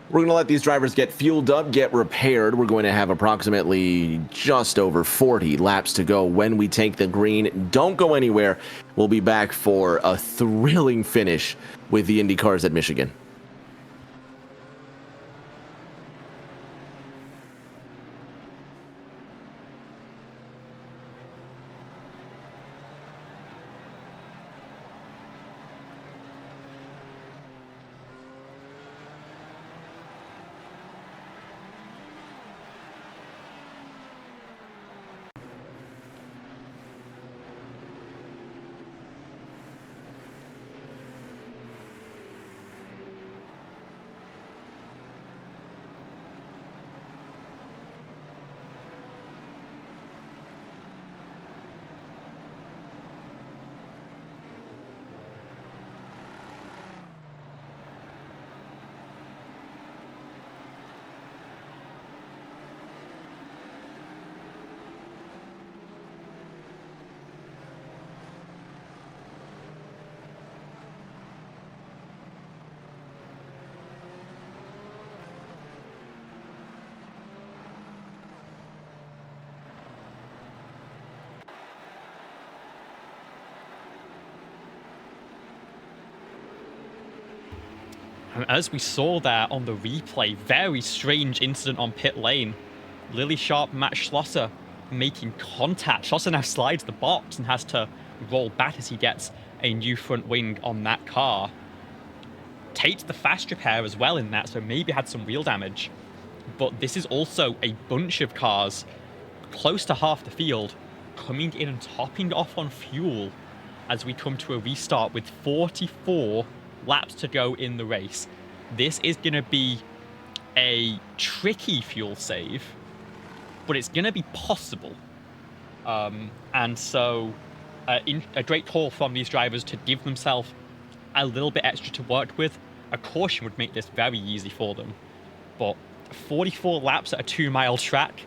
We're going to let these drivers get fueled up, get repaired. We're going to have approximately just over 40 laps to go when we take the green. Don't go anywhere. We'll be back for a thrilling finish with the Indy cars at Michigan. And as we saw there on the replay, very strange incident on pit lane. Lily Sharp, Matt Schlosser making contact. Schlosser now slides the box and has to roll back as he gets a new front wing on that car. Takes the fast repair as well in that, so maybe had some wheel damage. But this is also a bunch of cars close to half the field coming in and topping off on fuel as we come to a restart with 44 laps to go in the race. This is going to be a tricky fuel save, but it's going to be possible. And so a great call from these drivers to give themselves a little bit extra to work with. A caution would make this very easy for them. But 44 laps at a 2-mile track,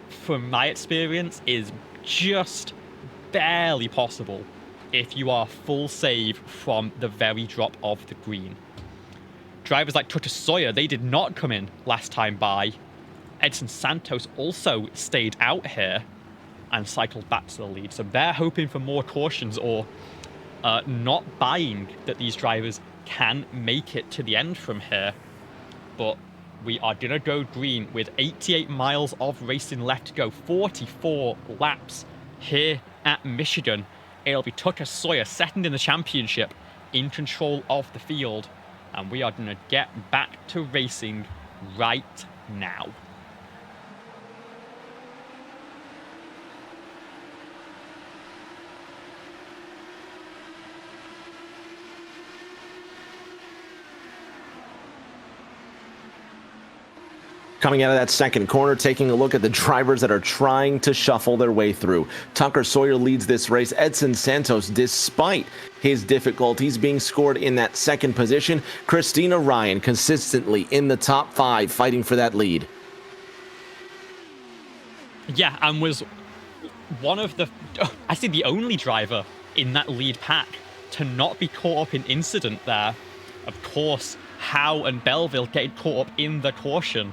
from my experience, is just barely possible if you are full save from the very drop of the green. Drivers like Tucker Sawyer, they did not come in last time by. Edson Santos also stayed out here and cycled back to the lead. So they're hoping for more cautions or not buying that these drivers can make it to the end from here. But we are going to go green with 88 miles of racing left to go, 44 laps here at Michigan. It'll be Tucker Sawyer, second in the championship, in control of the field. And we are going to get back to racing right now. Coming out of that second corner, taking a look at the drivers that are trying to shuffle their way through. Tucker Sawyer leads this race. Edson Santos, despite his difficulties, being scored in that second position. Christina Ryan consistently in the top 5, fighting for that lead. Yeah, and was one of the, I think the only driver in that lead pack to not be caught up in incident there. Of course, Howe and Belleville getting caught up in the caution.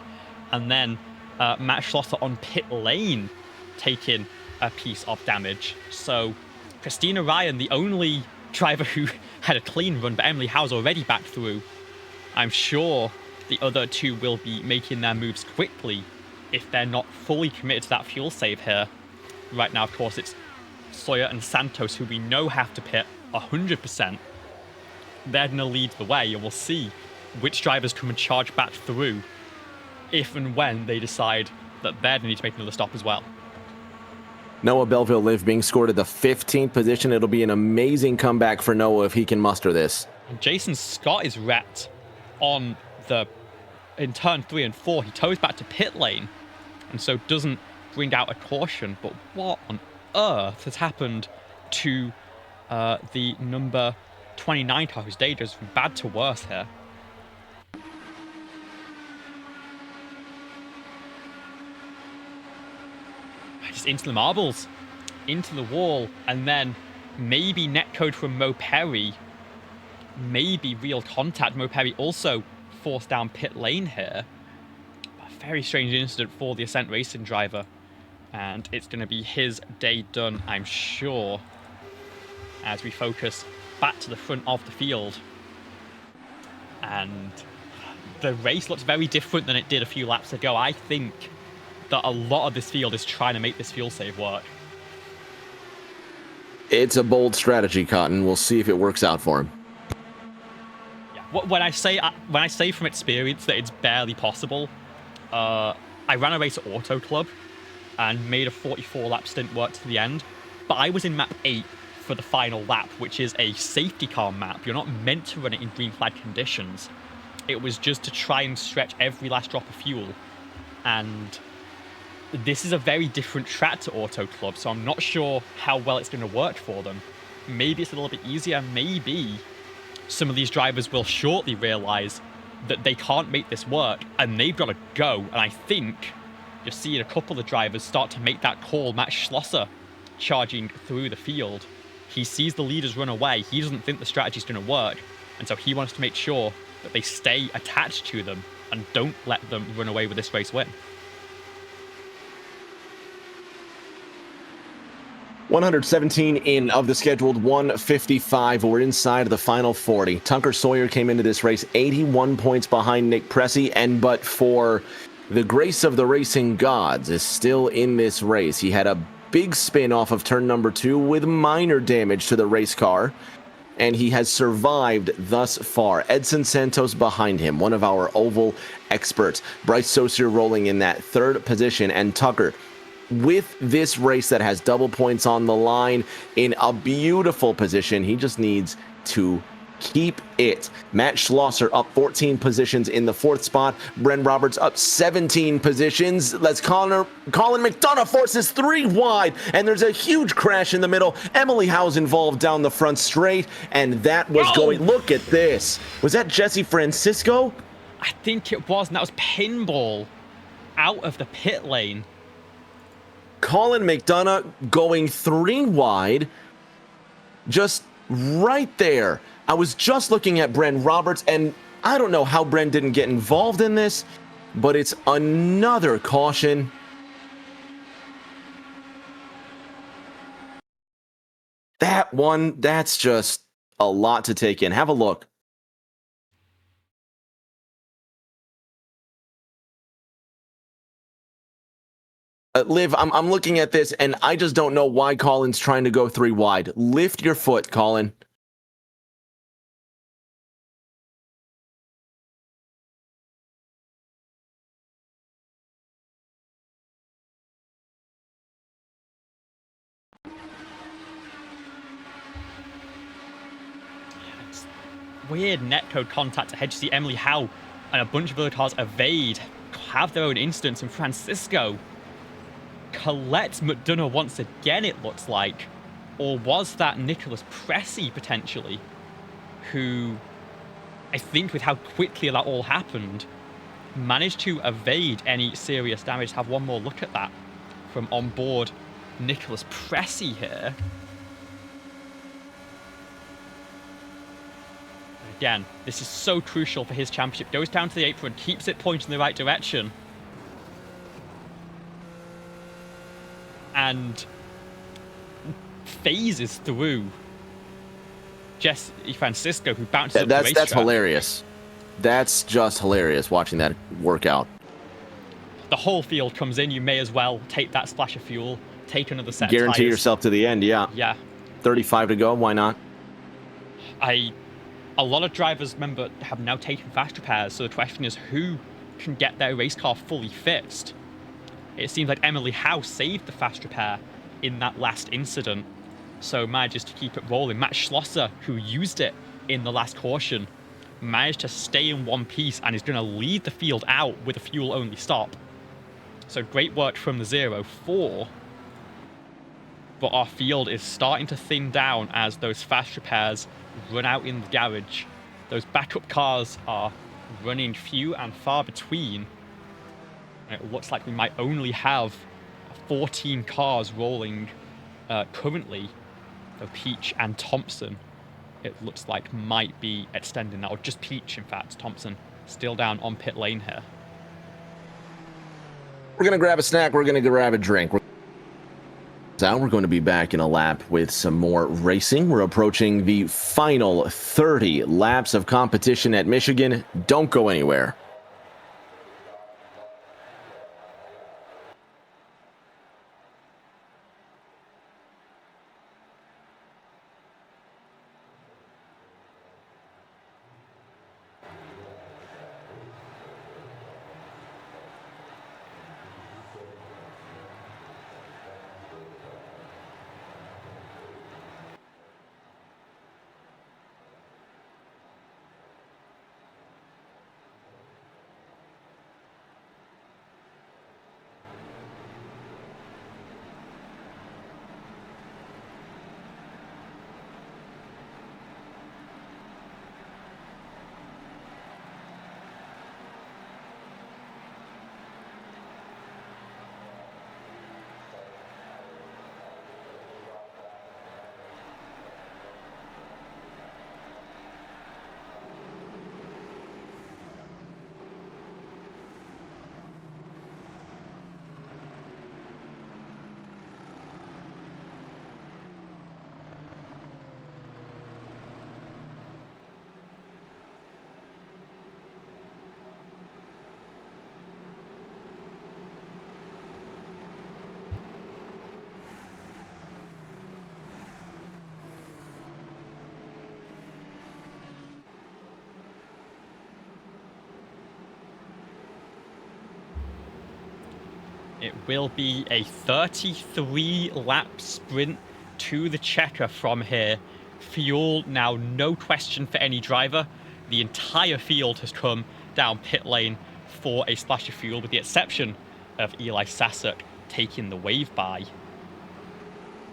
And then Matt Schlosser on pit lane taking a piece of damage. So Christina Ryan, the only driver who had a clean run, but Emily Howe's already back through. I'm sure the other two will be making their moves quickly if they're not fully committed to that fuel save here. Right now, of course, it's Sawyer and Santos, who we know have to pit 100%. They're going to lead the way, and we'll see which drivers come and charge back through if and when they decide that they're going to need to make another stop as well. Noah Belleville-Liv being scored at the 15th position. It'll be an amazing comeback for Noah if he can muster this. And Jason Scott is wrecked in turn 3 and 4. He toes back to pit lane and so doesn't bring out a caution. But what on earth has happened to the number 29 car, whose day goes from bad to worse here? Just into the marbles, into the wall, and then maybe netcode from Mo Perry, maybe real contact. Mo Perry also forced down pit lane here. A very strange incident for the Ascent Racing driver, and it's going to be his day done, I'm sure, as we focus back to the front of the field. And the race looks very different than it did a few laps ago. I think that a lot of this field is trying to make this fuel save work. It's a bold strategy, Cotton. We'll see if it works out for him. Yeah. When I say from experience that it's barely possible, I ran a race at Auto Club and made a 44-lap stint work to the end, but I was in map 8 for the final lap, which is a safety car map. You're not meant to run it in green flag conditions. It was just to try and stretch every last drop of fuel, and this is a very different track to Auto Club, so I'm not sure how well it's going to work for them. Maybe it's a little bit easier. Maybe some of these drivers will shortly realize that they can't make this work and they've got to go. And I think you're seeing a couple of drivers start to make that call. Matt Schlosser charging through the field. He sees the leaders run away. He doesn't think the strategy's going to work. And so he wants to make sure that they stay attached to them and don't let them run away with this race win. 117 in of the scheduled 155. We're inside of the final 40. Tucker Sawyer came into this race 81 points behind Nick Pressey, and but for the grace of the racing gods, is still in this race. He had a big spin off of turn number 2 with minor damage to the race car, and he has survived thus far. Edson Santos behind him, one of our oval experts. Bryce Saucier rolling in that 3rd position, and Tucker, with this race that has double points on the line, in a beautiful position. He just needs to keep it. Matt Schlosser up 14 positions in the 4th spot. Bren Roberts up 17 positions. Colin McDonough forces 3 wide, and there's a huge crash in the middle. Emily Howe's involved down the front straight, and that was going. Look at this. Was that Jesse Francisco? I think it was, and that was pinball out of the pit lane. Colin McDonough going 3 wide, just right there. I was just looking at Bren Roberts, and I don't know how Bren didn't get involved in this, but it's another caution. That one, that's just a lot to take in. Have a look. Liv, I'm looking at this, and I just don't know why Colin's trying to go 3 wide. Lift your foot, Colin. It's weird netcode contact ahead. You see Emily Howe and a bunch of other cars evade, have their own instance, and Francisco Colette McDonough once again, it looks like. Or was that Nicholas Pressey, potentially? Who, I think with how quickly that all happened, managed to evade any serious damage. Have one more look at that from on board Nicholas Pressey here. Again, this is so crucial for his championship. Goes down to the apron, keeps it pointing in the right direction. And phases through Jesse Francisco, who bounces up the racetrack. That's hilarious. That's just hilarious watching that work out. The whole field comes in. You may as well take that splash of fuel, take another set Guarantee of tires. yourself to the end, yeah. Yeah. 35 to go, why not? A lot of drivers, remember, have now taken fast repairs, so the question is who can get their race car fully fixed? It seems like Emily Howe saved the fast repair in that last incident, so manages to keep it rolling. Matt Schlosser, who used it in the last caution, managed to stay in one piece and is going to lead the field out with a fuel-only stop. So great work from the 0-4. But our field is starting to thin down as those fast repairs run out in the garage. Those backup cars are running few and far between. It looks like we might only have 14 cars rolling currently. So Peach and Thompson, it looks like, might be extending that, or just Peach, in fact. Thompson still down on pit lane here. We're going to grab a snack. We're going to grab a drink. We're going to be back in a lap with some more racing. We're approaching the final 30 laps of competition at Michigan. Don't go anywhere. It will be a 33 lap sprint to the checker from here. fuel now, no question for any driver. The entire field has come down pit lane for a splash of fuel, with the exception of Eli Sasek taking the wave by.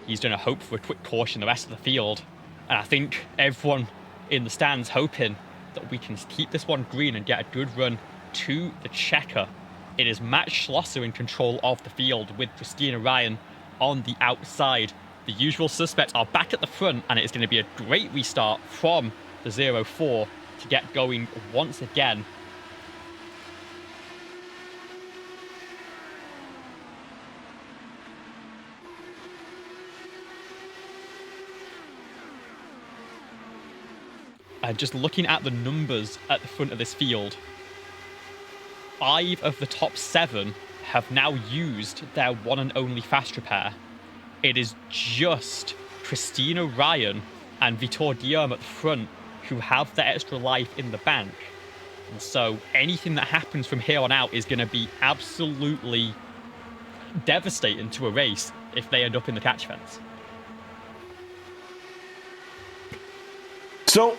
He's going to hope for a quick caution the rest of the field. And I think everyone in the stands hoping that we can keep this one green and get a good run to the checker. It is Matt Schlosser in control of the field with Christina Ryan on the outside. The usual suspects are back at the front, and it is going to be a great restart from the 0-4 to get going once again. Just looking at the numbers at the front of this field, 5 of the top 7 have now used their one and only fast repair. It is just Christina Ryan and Vitor Diem at the front who have the extra life in the bank. And so anything that happens from here on out is going to be absolutely devastating to a race if they end up in the catch fence. So,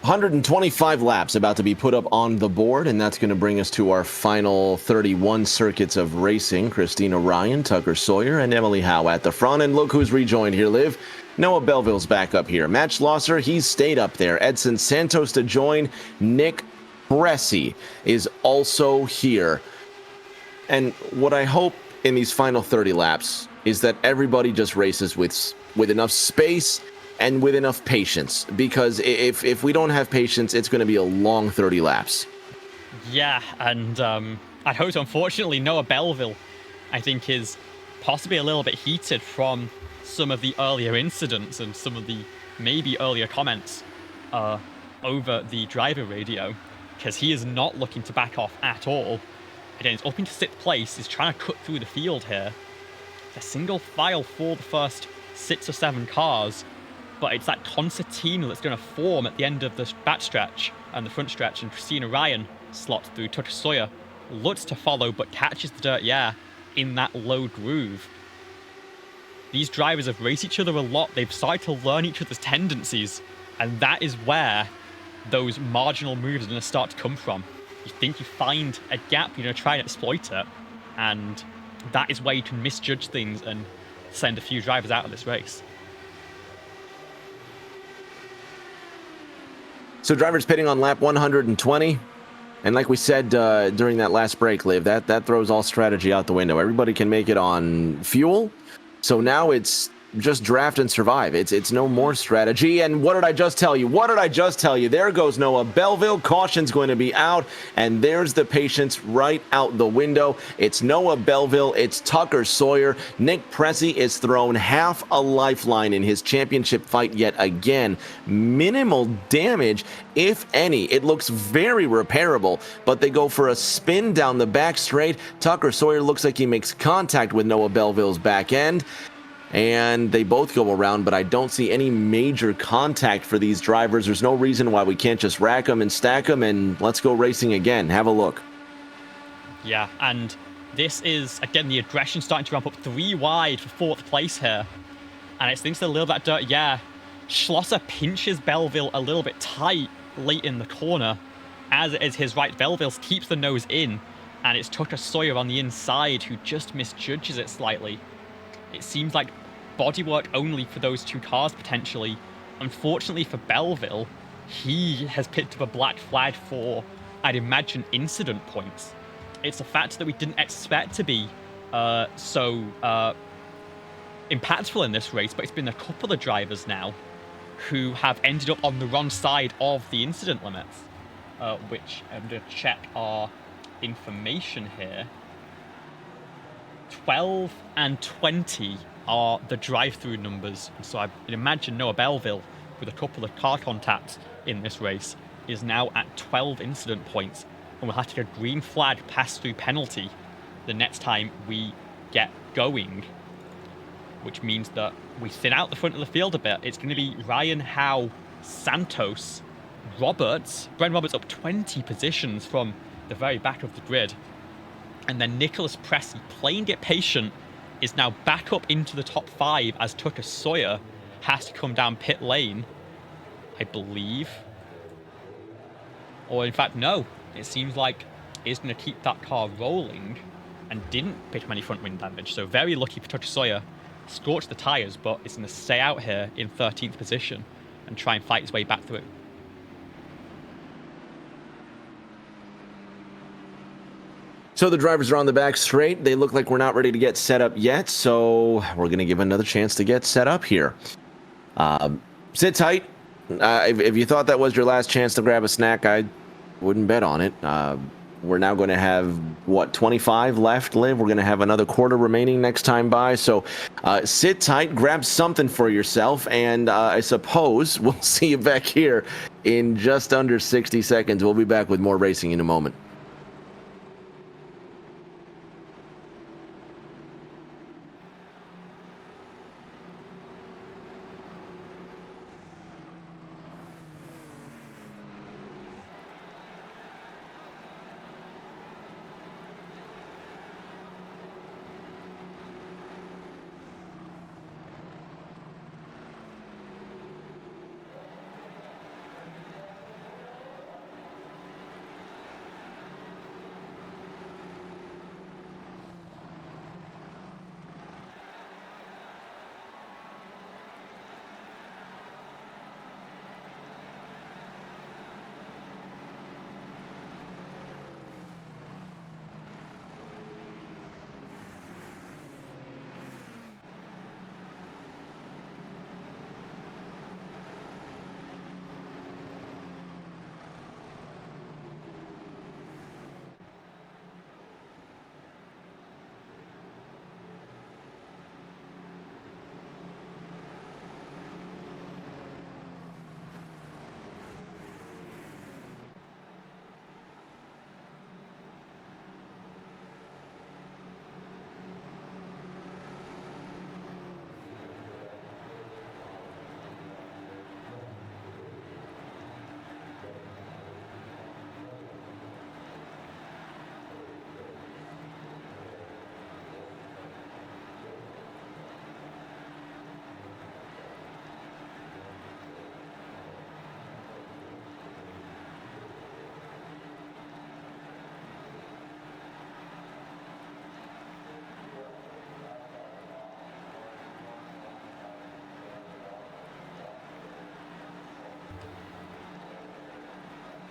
125 laps about to be put up on the board, and that's going to bring us to our final 31 circuits of racing. Christina Ryan, Tucker Sawyer, and Emily Howe at the front. And look who's rejoined here, Liv. Noah Belleville's back up here. Matt Schlosser, he's stayed up there. Edson Santos to join. Nick Pressey is also here. And what I hope in these final 30 laps is that everybody just races with enough space and with enough patience, because if we don't have patience, it's going to be a long 30 laps. Yeah, and I'd hope, unfortunately, Noah Belleville, I think, is possibly a little bit heated from some of the earlier incidents and some of the maybe earlier comments over the driver radio, because he is not looking to back off at all. Again, it's up into 6th place. He's trying to cut through the field here. A single file for the first 6 or 7 cars, but it's that concertina that's going to form at the end of the back stretch and the front stretch, and Christina Ryan slots through. Tucker Sawyer looks to follow, but catches the dirty air in that low groove. These drivers have raced each other a lot. They've started to learn each other's tendencies, and that is where those marginal moves are going to start to come from. You think you find a gap, you're going to try and exploit it, and that is where you can misjudge things and send a few drivers out of this race. So drivers pitting on lap 120. And like we said during that last break, Liv, that throws all strategy out the window. Everybody can make it on fuel. So now it's just draft and survive. It's no more strategy. And what did I just tell you? What did I just tell you? There goes Noah Belleville. Caution's going to be out. And there's the patience right out the window. It's Noah Belleville. It's Tucker Sawyer. Nick Pressey is thrown half a lifeline in his championship fight yet again. Minimal damage, if any. It looks very repairable, but they go for a spin down the back straight. Tucker Sawyer looks like he makes contact with Noah Belleville's back end, and they both go around, but I don't see any major contact for these drivers. There's no reason why we can't just rack them and stack them, and let's go racing again. Have a look. Yeah, and this is, again, the aggression starting to ramp up. 3 wide for 4th place here, and it's thanks to a little bit dirt. Yeah, Schlosser pinches Belleville a little bit tight late in the corner, as it is his right. Belleville keeps the nose in, and it's Tucker Sawyer on the inside who just misjudges it slightly. It seems like bodywork only for those 2 cars, potentially. Unfortunately for Belleville, he has picked up a black flag for, I'd imagine, incident points. It's a fact that we didn't expect to be so impactful in this race, but it's been a couple of drivers now who have ended up on the wrong side of the incident limits, which I'm going to check our information here. 12 and 20 are the drive-through numbers. So I imagine Noah Belleville, with a couple of car contacts in this race, is now at 12 incident points, and we'll have to get a green flag pass-through penalty the next time we get going, which means that we thin out the front of the field a bit. It's going to be Ryan, Howe, Santos, Roberts. Brent Roberts up 20 positions from the very back of the grid. And then Nicholas Pressey, playing it patient, is now back up into the top 5 as Tucker Sawyer has to come down pit lane, I believe. Or in fact, no. It seems like he's going to keep that car rolling and didn't pick up any front wing damage. So very lucky for Touch Sawyer. Scorched the tyres, but it's going to stay out here in 13th position and try and fight his way back through. So the drivers are on the back straight. They look like we're not ready to get set up yet, so we're going to give another chance to get set up here. Sit tight. If you thought that was your last chance to grab a snack, I wouldn't bet on it. We're now going to have, 25 left, Liv? We're going to have another quarter remaining next time by. So sit tight, grab something for yourself, and I suppose we'll see you back here in just under 60 seconds. We'll be back with more racing in a moment.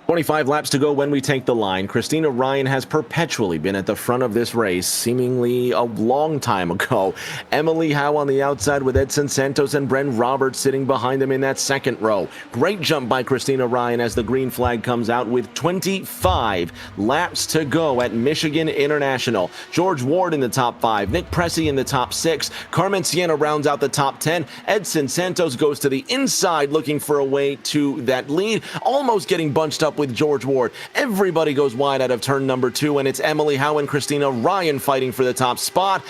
"25 laps to go when we take the line. Christina Ryan has perpetually been at the front of this race, seemingly a long time ago. Emily Howe on the outside with Edson Santos and Bren Roberts sitting behind them in that second row. Great jump by Christina Ryan as the green flag comes out with 25 laps to go at Michigan International. George Ward in the top 5, Nick Pressey in the top 6, Carmen Sienna rounds out the top 10. Edson Santos goes to the inside looking for a way to that lead, almost getting bunched up with George Ward. Everybody goes wide out of turn number 2, and it's Emily Howe and Christina Ryan fighting for the top spot.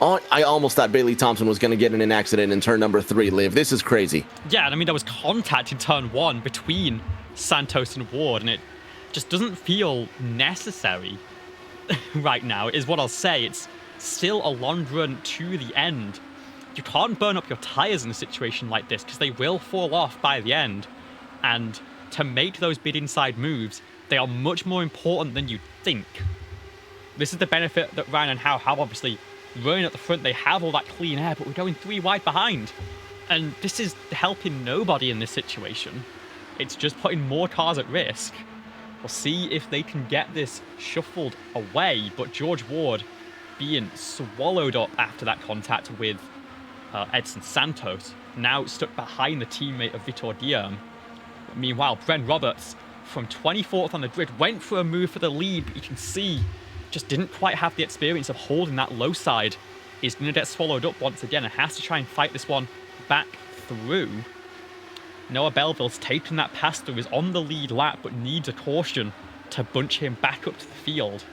I almost thought Bailey Thompson was going to get in an accident in turn number 3, Liv. This is crazy. Yeah, and I mean, there was contact in turn 1 between Santos and Ward, and it just doesn't feel necessary right now, is what I'll say. It's still a long run to the end. You can't burn up your tires in a situation like this because they will fall off by the end. And to make those big inside moves, they are much more important than you think. This is the benefit that Ryan and Howe have, obviously. Running at the front, they have all that clean air, but we're going 3 wide behind. And this is helping nobody in this situation. It's just putting more cars at risk. We'll see if they can get this shuffled away, but George Ward being swallowed up after that contact with Edson Santos, now stuck behind the teammate of Vitor Diem. Meanwhile, Bren Roberts, from 24th on the grid, went for a move for the lead, but you can see just didn't quite have the experience of holding that low side. He's going to get swallowed up once again and has to try and fight this one back through. Noah Belleville's taken that pass through, is on the lead lap, but needs a caution to bunch him back up to the field.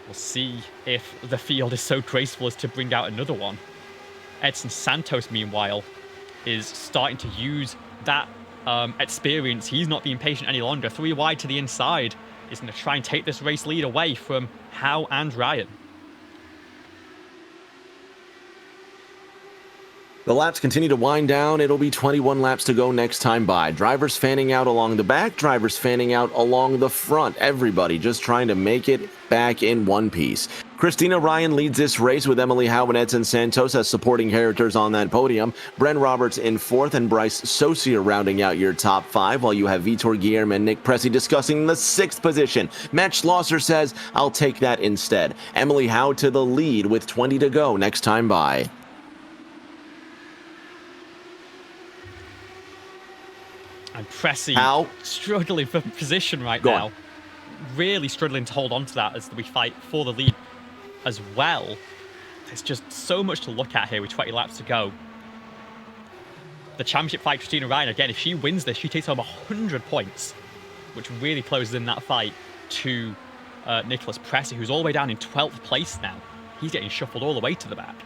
We'll see if the field is so graceful as to bring out another one. Edson Santos, meanwhile, is starting to use that experience. He's not being patient any longer. 3 wide to the inside. He's going to try and take this race lead away from Howe and Ryan. The laps continue to wind down. It'll be 21 laps to go next time by. Drivers fanning out along the back, drivers fanning out along the front. Everybody just trying to make it back in one piece. Christina Ryan leads this race with Emily Howe and Edson Santos as supporting characters on that podium. Bren Roberts in fourth and Bryce Saucier rounding out your top five, while you have Vitor Guillermo and Nick Pressey discussing the sixth position. Matt Schlosser says, I'll take that instead. Emily Howe to the lead with 20 to go next time by. And Pressey How? struggling for position right Go now. on. Really struggling to hold on to that as we fight for the lead as well. There's just so much to look at here with 20 laps to go. The championship fight, Christina Ryan, again, if she wins this, she takes home 100 points, which really closes in that fight to Nicholas Pressey, who's all the way down in 12th place now. He's getting shuffled all the way to the back.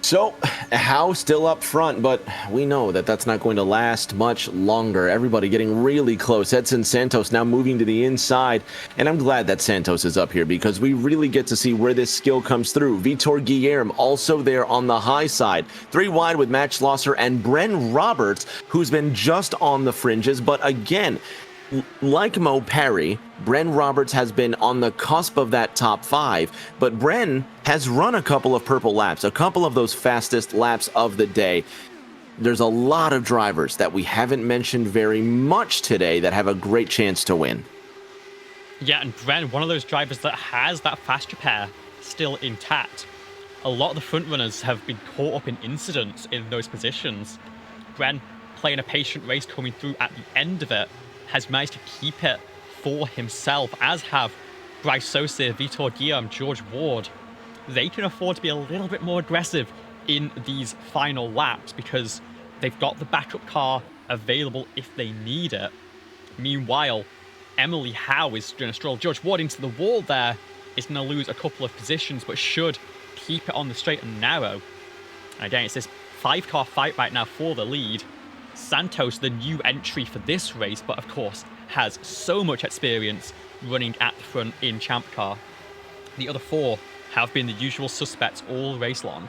So, Howe still up front, but we know that that's not going to last much longer. Everybody getting really close. Edson Santos now moving to the inside, and I'm glad that Santos is up here because we really get to see where this skill comes through. Vitor Guillermo also there on the high side. 3 wide with Matt Schlosser and Bren Roberts, who's been just on the fringes, but again, like Mo Perry, Bren Roberts has been on the cusp of that top 5, but Bren has run a couple of purple laps, a couple of those fastest laps of the day. There's a lot of drivers that we haven't mentioned very much today that have a great chance to win. Yeah, and Bren, one of those drivers that has that fast repair still intact. A lot of the front runners have been caught up in incidents in those positions. Bren, playing a patient race coming through at the end of it, has managed to keep it for himself, as have Bryce Saucier, Vitor Guillermo, George Ward. They can afford to be a little bit more aggressive in these final laps because they've got the backup car available if they need it. Meanwhile, Emily Howe is going to stroll George Ward into the wall there. Is going to lose a couple of positions, but should keep it on the straight and narrow. And again, it's this 5-car fight right now for the lead. Santos, the new entry for this race, but of course has so much experience running at the front in Champ Car. The other 4 have been the usual suspects all race long.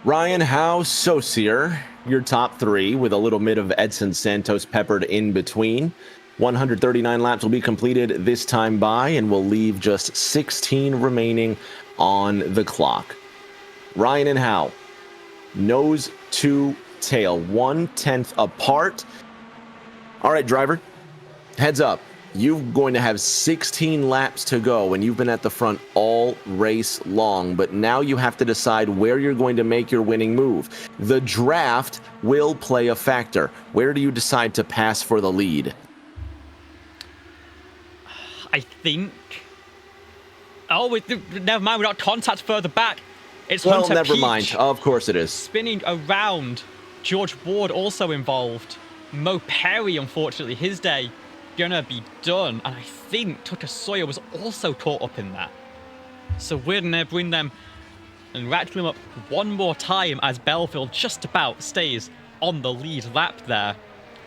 Ryan Howe, Saucier, your top 3 with a little bit of Edson Santos peppered in between. 139 laps will be completed this time by, and will leave just 16 remaining on the clock. Ryan and Howe, nose to tail, 1/10 apart. All right, driver, heads up. You're going to have 16 laps to go, and you've been at the front all race long, but now you have to decide where you're going to make your winning move. The draft will play a factor. Where do you decide to pass for the lead? I think... Oh, never mind, we got contact further back. It's Well, Hunter never Peach mind. Of course it is. spinning around. George Ward also involved. Mo Perry, unfortunately, his day gonna be done. And I think Tucker Sawyer was also caught up in that. So we're gonna bring them and rattle them up one more time as Belfield just about stays on the lead lap there.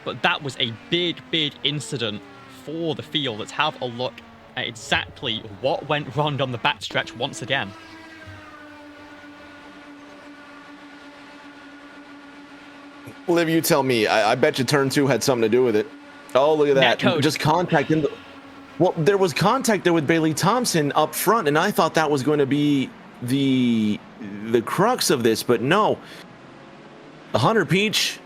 But that was a big, big incident for the field. Let's have a look at exactly what went wrong on the backstretch once again. Olivia, you tell me. I bet you turn 2 had something to do with it. Oh, look at that. Netcode. Just contact in the... Well, there was contact there with Bailey Thompson up front, and I thought that was going to be the crux of this, but no. Hunter Peach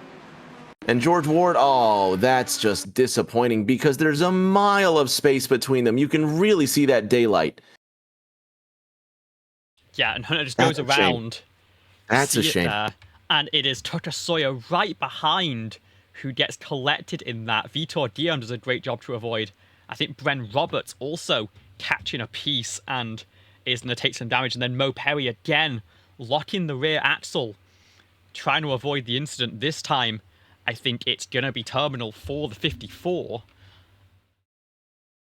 and George Ward, oh, that's just disappointing because there's a mile of space between them. You can really see that daylight. Yeah, and Hunter just goes That's a shame. around. That's a See it shame. there, and it is Tucker Sawyer right behind who gets collected in that. Vitor Dion does a great job to avoid. I think Bren Roberts also catching a piece and is going to take some damage. And then Mo Perry again locking the rear axle, trying to avoid the incident. This time, I think it's going to be terminal for the 54.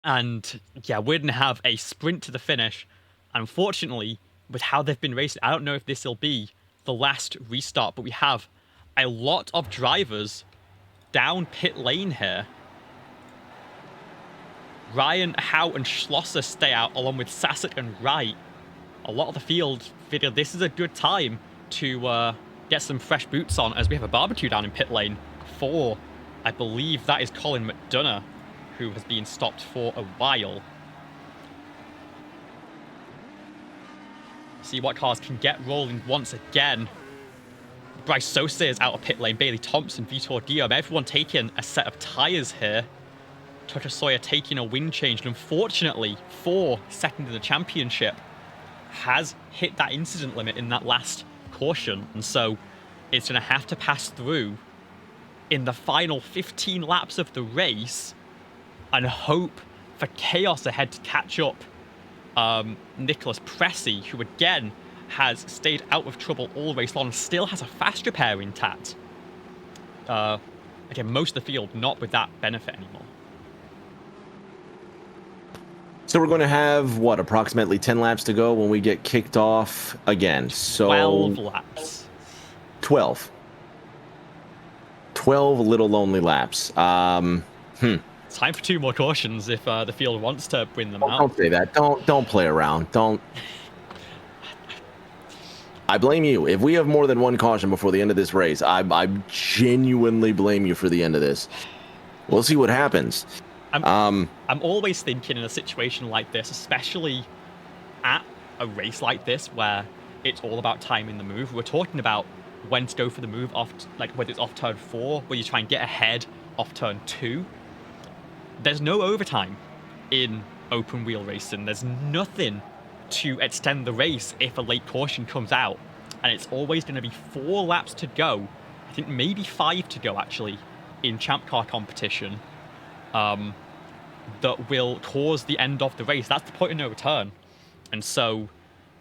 And yeah, we're going to have a sprint to the finish. Unfortunately, with how they've been racing, I don't know if this will be the last restart, but we have a lot of drivers down pit lane here. Ryan, Howe, and Schlosser stay out along with Sassett and Wright. A lot of the field figured this is a good time to get some fresh boots on, as we have a barbecue down in pit lane for, I believe that is Colin McDonough, who has been stopped for a while. See what cars can get rolling once again. Bryce Sosa is out of pit lane, Bailey Thompson, Vitor Guillaume, everyone taking a set of tyres here. Tucker Sawyer taking a wing change, and unfortunately, for second in the championship, has hit that incident limit in that last caution, and so it's going to have to pass through in the final 15 laps of the race and hope for chaos ahead to catch up Nicholas Pressey, who again has stayed out of trouble all race long, still has a fast repair intact. Again, most of the field not with that benefit anymore. So we're going to have, what, approximately 10 laps to go when we get kicked off again. So 12 laps. 12 little lonely laps. Time for 2 more cautions if the field wants to win them out. Don't say that. Don't play around. Don't. I blame you. If we have more than 1 caution before the end of this race, I genuinely blame you for the end of this. We'll see what happens. I'm always thinking in a situation like this, especially at a race like this where it's all about timing the move. We're talking about when to go for the move off, like whether it's off turn 4, where you try and get ahead off turn 2. There's no overtime in open wheel racing. There's nothing to extend the race if a late caution comes out, and it's always going to be 4 laps to go. I think maybe 5 to go actually in Champ Car competition. That will cause the end of the race. That's the point of no return. And so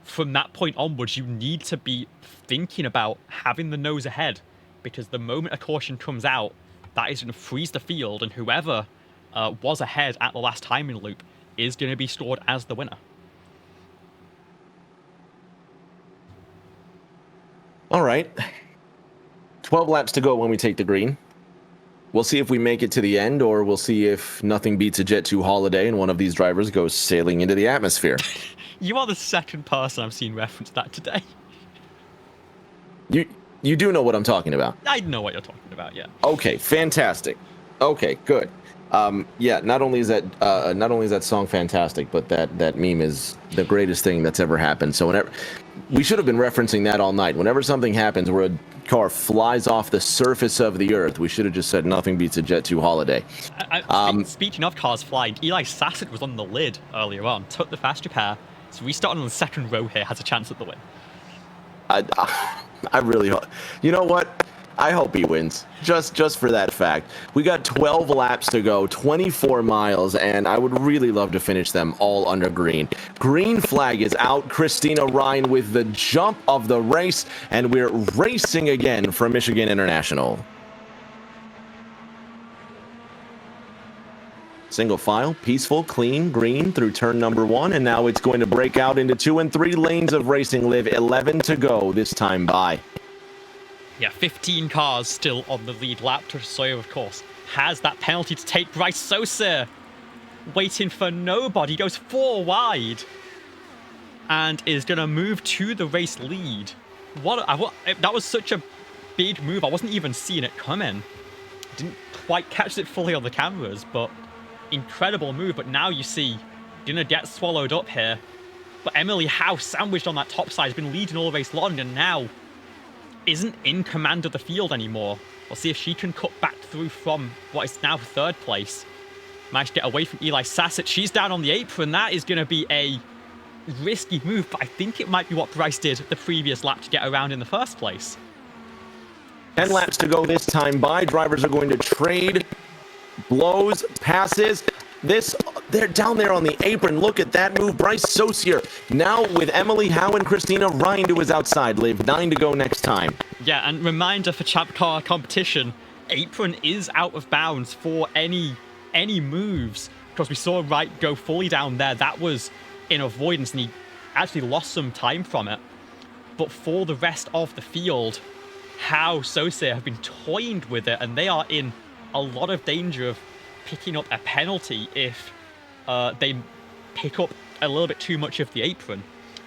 from that point onwards, you need to be thinking about having the nose ahead, because the moment a caution comes out, that is going to freeze the field, and whoever was ahead at the last timing loop is going to be scored as the winner. All right. 12 laps to go when we take the green. We'll see if we make it to the end, or we'll see if nothing beats a Jet 2 holiday and one of these drivers goes sailing into the atmosphere. You are the second person I've seen reference that today. You do know what I'm talking about. I know what you're talking about, yeah. Okay, fantastic. Okay, good. Yeah, not only is that song fantastic, but that meme is the greatest thing that's ever happened. So whenever we should have been referencing that all night. Whenever something happens where a car flies off the surface of the earth, we should have just said nothing beats a Jet 2 holiday. Speaking of cars flying, Eli Sassett was on the lid earlier on, took the fast repair, so restarting on the second row here has a chance at the win. I really hope. You know what? I hope he wins, just for that fact. We got 12 laps to go, 24 miles, and I would really love to finish them all under green. Green flag is out. Christina Ryan with the jump of the race, and we're racing again for Michigan International. Single file, peaceful, clean, green through turn number 1, and now it's going to break out into 2 and 3 lanes of racing. Live 11 to go this time by. Yeah, 15 cars still on the lead lap. Sawyer, of course, has that penalty to take. Bryce Sosa waiting for nobody. Goes 4 wide and is going to move to the race lead. That was such a big move. I wasn't even seeing it coming. Didn't quite catch it fully on the cameras, but incredible move. But now you see, gonna get swallowed up here. But Emily Howe, sandwiched on that top side, has been leading all race long, and now isn't in command of the field anymore. We'll see if she can cut back through from what is now 3rd place. Managed to get away from Eli Sassett. She's down on the apron. That is going to be a risky move, but I think it might be what Bryce did the previous lap to get around in the first place. 10 laps to go this time by. Drivers are going to trade blows, passes. They're down there on the apron. Look at that move. Bryce Sosa now with Emily Howe and Christina Ryan to his outside. Live 9 to go next time. Yeah, and reminder for Champ Car competition, apron is out of bounds for any moves, because we saw Wright go fully down there. That was in avoidance, and he actually lost some time from it. But for the rest of the field, Howe, Sosa have been toying with it, and they are in a lot of danger of picking up a penalty if they pick up a little bit too much of the apron.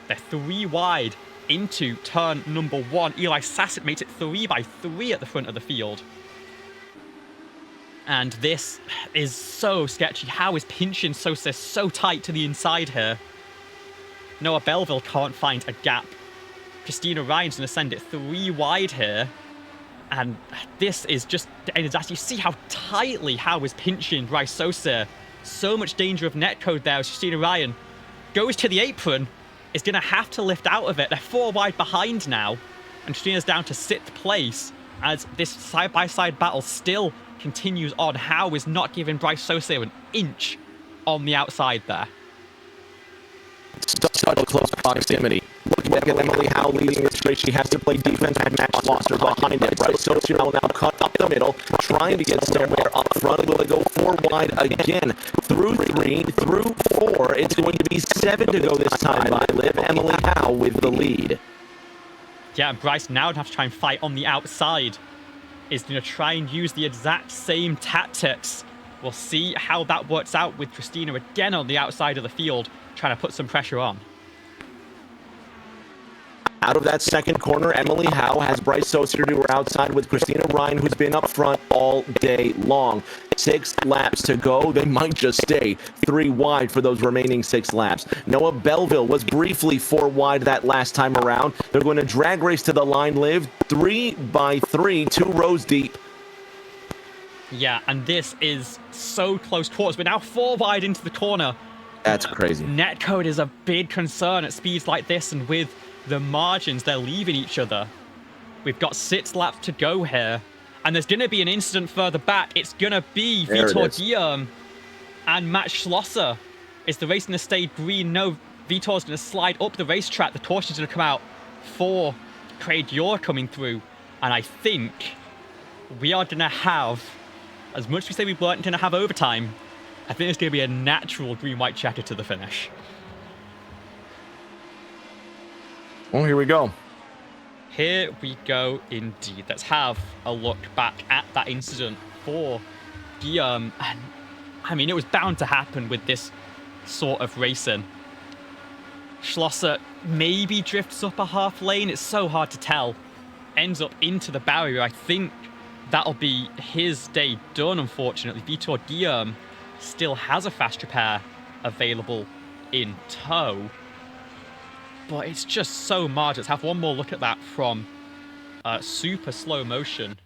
They're 3 wide into turn number 1. Eli Sassett makes it 3 by 3 at the front of the field. And this is so sketchy. How is pinching Sosa so tight to the inside here? Noah Belleville can't find a gap. Christina Ryan's going to send it 3 wide here. And this is just... You see how tightly Howe is pinching Bryce Sosa. So much danger of netcode there as Christina Ryan goes to the apron. Is going to have to lift out of it. They're 4 wide behind now. And Christina's down to 6th place as this side-by-side battle still continues on. Howe is not giving Bryce Sosa an inch on the outside there. Such a close proximity. Look at Emily Howe leading this race. She has to play defense and match Foster behind it. Bryce Sosa will now cut up the middle, trying to get somewhere up front. Will it go 4 wide again? Through 3, through 4. It's going to be 7 to go this time by Liv. Emily Howe with the lead. Yeah, Bryce now would have to try and fight on the outside. Is going to try and use the exact same tactics. We'll see how that works out with Christina again on the outside of the field, trying to put some pressure on. Out of that second corner, Emily Howe has Bryce Sosa to her outside with Christina Ryan, who's been up front all day long. 6 laps to go. They might just stay 3 wide for those remaining 6 laps. Noah Belleville was briefly 4 wide that last time around. They're going to drag race to the line, Liv. 3 by 3, 2 rows deep. Yeah, and this is so close quarters. We're now 4 wide into the corner. That's crazy. Netcode is a big concern at speeds like this, and with the margins they're leaving each other. We've got 6 laps to go here, and there's going to be an incident further back. It's going to be Vitor Guillaume and Matt Schlosser. Is the race going to stay green? No, Vitor's going to slide up the racetrack. The caution's going to come out for Craig Dior coming through, and I think we are going to have, as much as we say we weren't going to have overtime, I think it's going to be a natural green-white checker to the finish. Well, here we go. Here we go indeed. Let's have a look back at that incident for Guillaume. And I mean, it was bound to happen with this sort of racing. Schlosser maybe drifts up a half lane. It's so hard to tell. Ends up into the barrier. I think that'll be his day done, unfortunately. Vitor Guillaume still has a fast repair available in tow. But it's just so marginal. Let's have one more look at that from super slow motion.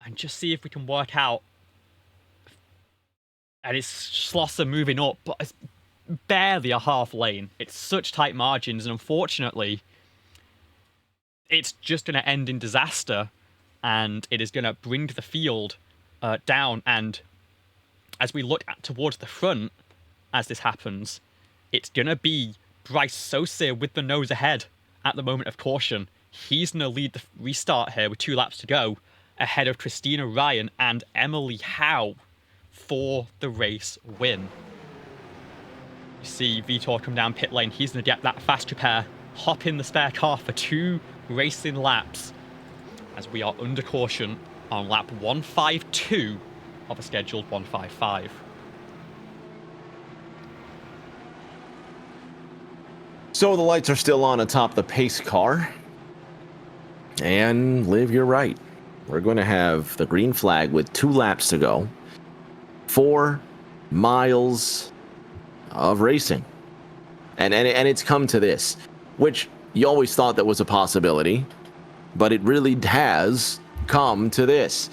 And just see if we can work out. And it's Schlosser moving up, but it's barely a half lane. It's such tight margins, and unfortunately, it's just going to end in disaster. And it is going to bring the field down. And as we look towards the front, as this happens, it's going to be Bryce Sosa with the nose ahead at the moment of caution. He's going to lead the restart here with 2 laps to go, ahead of Christina Ryan and Emily Howe for the race win. You see Vitor come down pit lane. He's going to get that fast repair, hop in the spare car for 2 racing laps, as we are under caution on lap 152 of a scheduled 155. So the lights are still on atop the pace car. And Liv, you're right. We're going to have the green flag with 2 laps to go. 4 miles of racing. And it's come to this, which you always thought that was a possibility, but it really has come to this.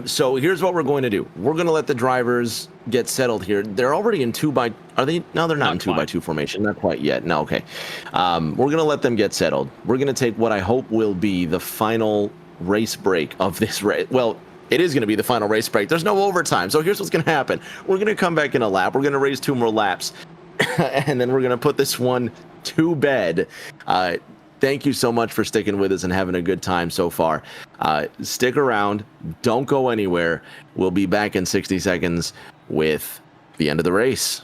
So here's what we're going to do. We're going to let the drivers get settled here. They're already in 2 by... Are they? No, they're not in 2 by 2 formation. Not quite yet. No, okay. We're going to let them get settled. We're going to take what I hope will be the final race break of this race. Well, it is going to be the final race break. There's no overtime. So here's what's going to happen. We're going to come back in a lap. We're going to race 2 more laps. And then we're going to put this one to bed. Thank you so much for sticking with us and having a good time so far. Stick around. Don't go anywhere. We'll be back in 60 seconds with the end of the race.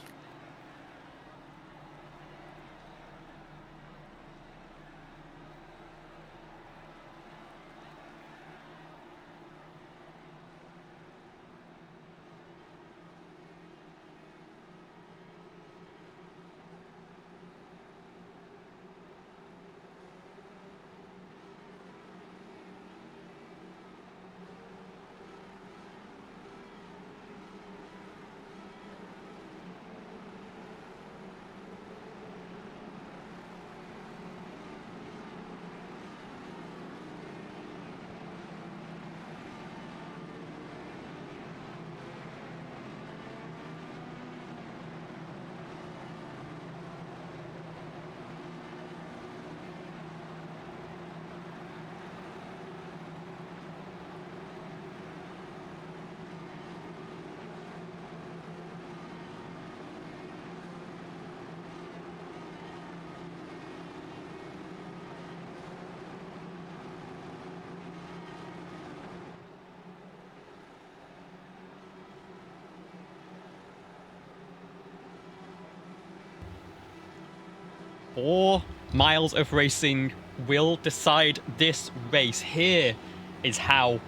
4 miles of racing will decide this race. Here is how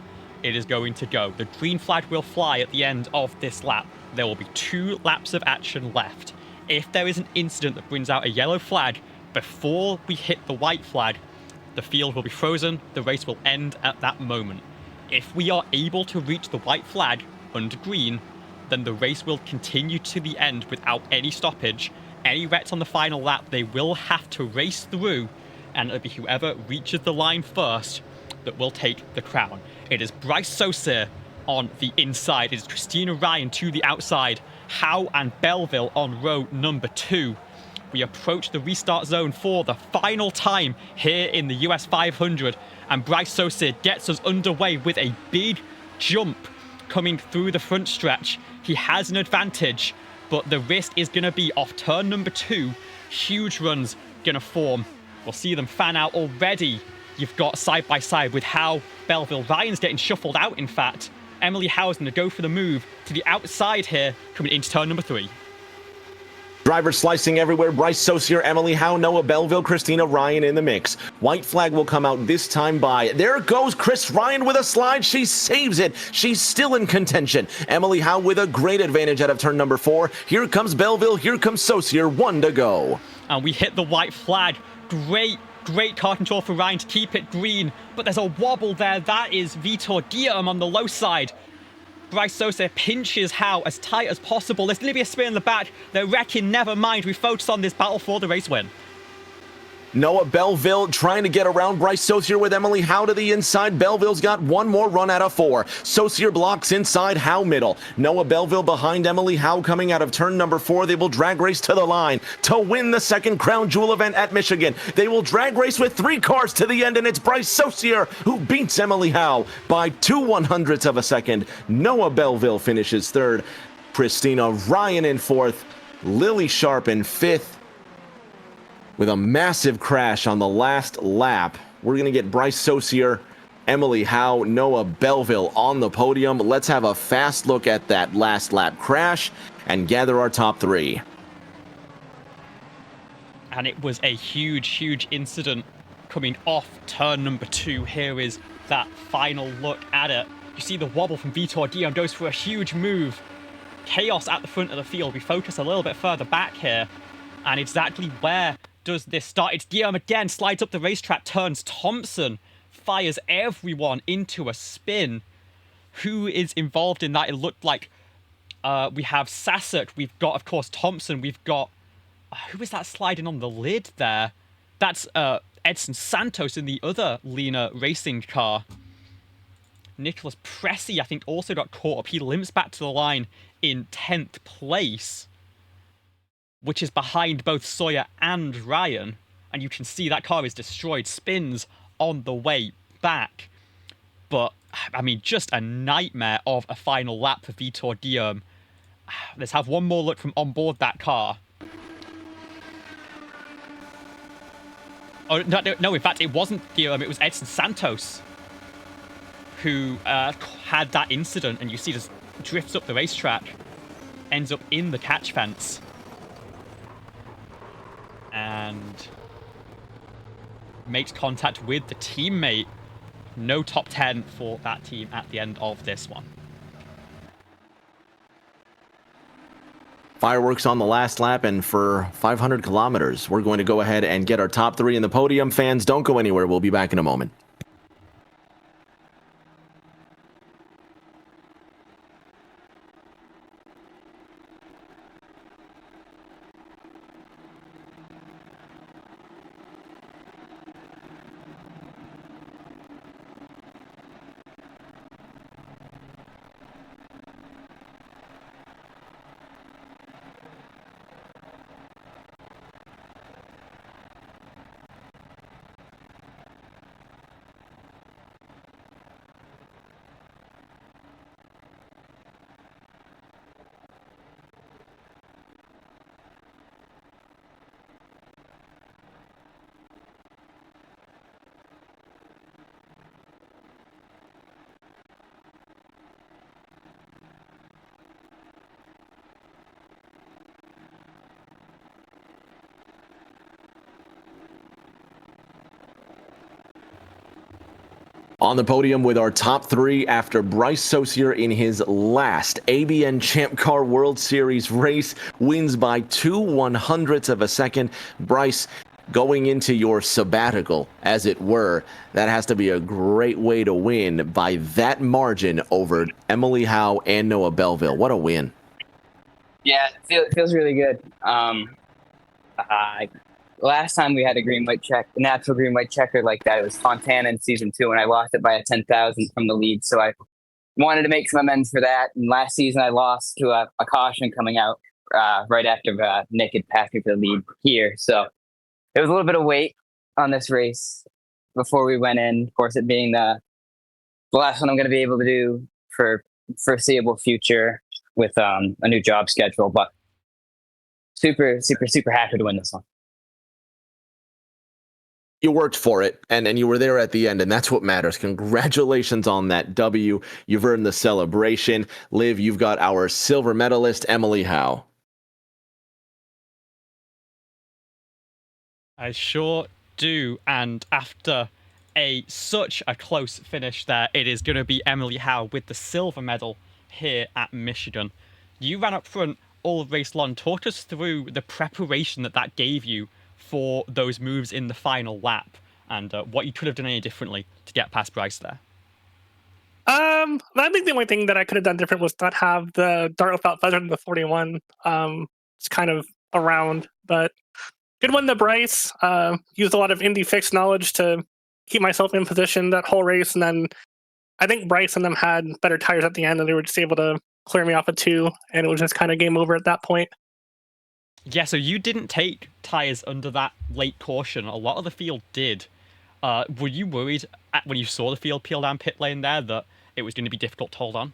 it is going to go. The green flag will fly at the end of this lap. There will be 2 laps of action left. If there is an incident that brings out a yellow flag before we hit the white flag, the field will be frozen. The race will end at that moment. If we are able to reach the white flag under green, then the race will continue to the end without any stoppage. Any wrecks on the final lap, they will have to race through, and it'll be whoever reaches the line first that will take the crown. It is Bryce Saucier on the inside. It is Christina Ryan to the outside. Howe and Belleville on row number 2. We approach the restart zone for the final time here in the US 500, and Bryce Saucier gets us underway with a big jump coming through the front stretch. He has an advantage, but the risk is going to be off turn number 2. Huge runs going to form. We'll see them fan out already. You've got side by side with Howe, Belleville. Ryan's getting shuffled out, in fact. Emily Howe's going to go for the move to the outside here, coming into turn number 3. Drivers slicing everywhere. Bryce Saucier, Emily Howe, Noah Belleville, Christina Ryan in the mix. White flag will come out this time by. There goes Chris Ryan with a slide. She saves it. She's still in contention. Emily Howe with a great advantage out of turn number 4. Here comes Belleville. Here comes Saucier. 1 to go. And we hit the white flag. Great car control for Ryan to keep it green. But there's a wobble there. That is Vitor Guillaume on the low side. Bryce Saucier pinches Howe as tight as possible. There's Olivia spin in the back. They're wrecking, never mind. We focus on this battle for the race win. Noah Belleville trying to get around Bryce Saucier with Emily Howe to the inside. Belleville's got 1 more run out of 4. Saucier blocks inside, Howe middle. Noah Belleville behind Emily Howe coming out of turn number 4. They will drag race to the line to win the second crown jewel event at Michigan. They will drag race with 3 cars to the end, and it's Bryce Saucier who beats Emily Howe by 2/100ths of a second. Noah Belleville finishes 3rd. Christina Ryan in 4th. Lily Sharp in 5th. With a massive crash on the last lap, we're going to get Bryce Saucier, Emily Howe, Noah Belleville on the podium. Let's have a fast look at that last lap crash and gather our top 3. And it was a huge incident coming off turn number 2. Here is that final look at it. You see the wobble from Vitor Guillaume goes for a huge move. Chaos at the front of the field. We focus a little bit further back here. And exactly where does this start? It's Guillaume again, slides up the racetrack, turns Thompson, fires everyone into a spin. Who is involved in that? It looked like we have Sassert, we've got, of course, Thompson, we've got... who is that sliding on the lid there? That's Edson Santos in the other Lena racing car. Nicholas Pressey, I think, also got caught up. He limps back to the line in 10th place, which is behind both Sawyer and Ryan. And you can see that car is destroyed, spins on the way back. But, I mean, just a nightmare of a final lap for Vitor Guillaume. Let's have one more look from on board that car. Oh, no, in fact, it wasn't Guillaume, it was Edson Santos who had that incident. And you see just drifts up the racetrack, ends up in the catch fence. And makes contact with the teammate. No top 10 for that team at the end of this one. Fireworks on the last lap, and for 500 kilometers, we're going to go ahead and get our top 3 in the podium. Fans, don't go anywhere. We'll be back in a moment. On the podium with our top three after Bryce Saucier in his last ABN Champ Car World Series race wins by 2/100ths of a second. Bryce, going into your sabbatical, as it were, that has to be a great way to win by that margin over Emily Howe and Noah Belleville. What a win. Yeah, it feels really good. Last time we had a natural green white checker like that, it was Fontana in season 2, and I lost it by a 10,000 from the lead. So I wanted to make some amends for that. And last season I lost to a caution coming out right after Nick had passed me for the lead here. So it was a little bit of weight on this race before we went in. Of course, it being the last one I'm going to be able to do for foreseeable future with a new job schedule. But super, super, super happy to win this one. You worked for it, and you were there at the end, and that's what matters. Congratulations on that W. You've earned the celebration. Liv, you've got our silver medalist, Emily Howe. I sure do. And after such a close finish there, it is going to be Emily Howe with the silver medal here at Michigan. You ran up front all race long. Talk us through the preparation that gave you for those moves in the final lap, and what you could have done any differently to get past Bryce there. I think the only thing that I could have done different was not have the dart without feather in the 41. It's kind of around, but good one to Bryce. Used a lot of Indy fixed knowledge to keep myself in position that whole race, and then I think Bryce and them had better tires at the end, and they were just able to clear me off at 2, and it was just kind of game over at that point. Yeah, so you didn't take tyres under that late caution. A lot of the field did. Were you worried when you saw the field peel down pit lane there that it was going to be difficult to hold on?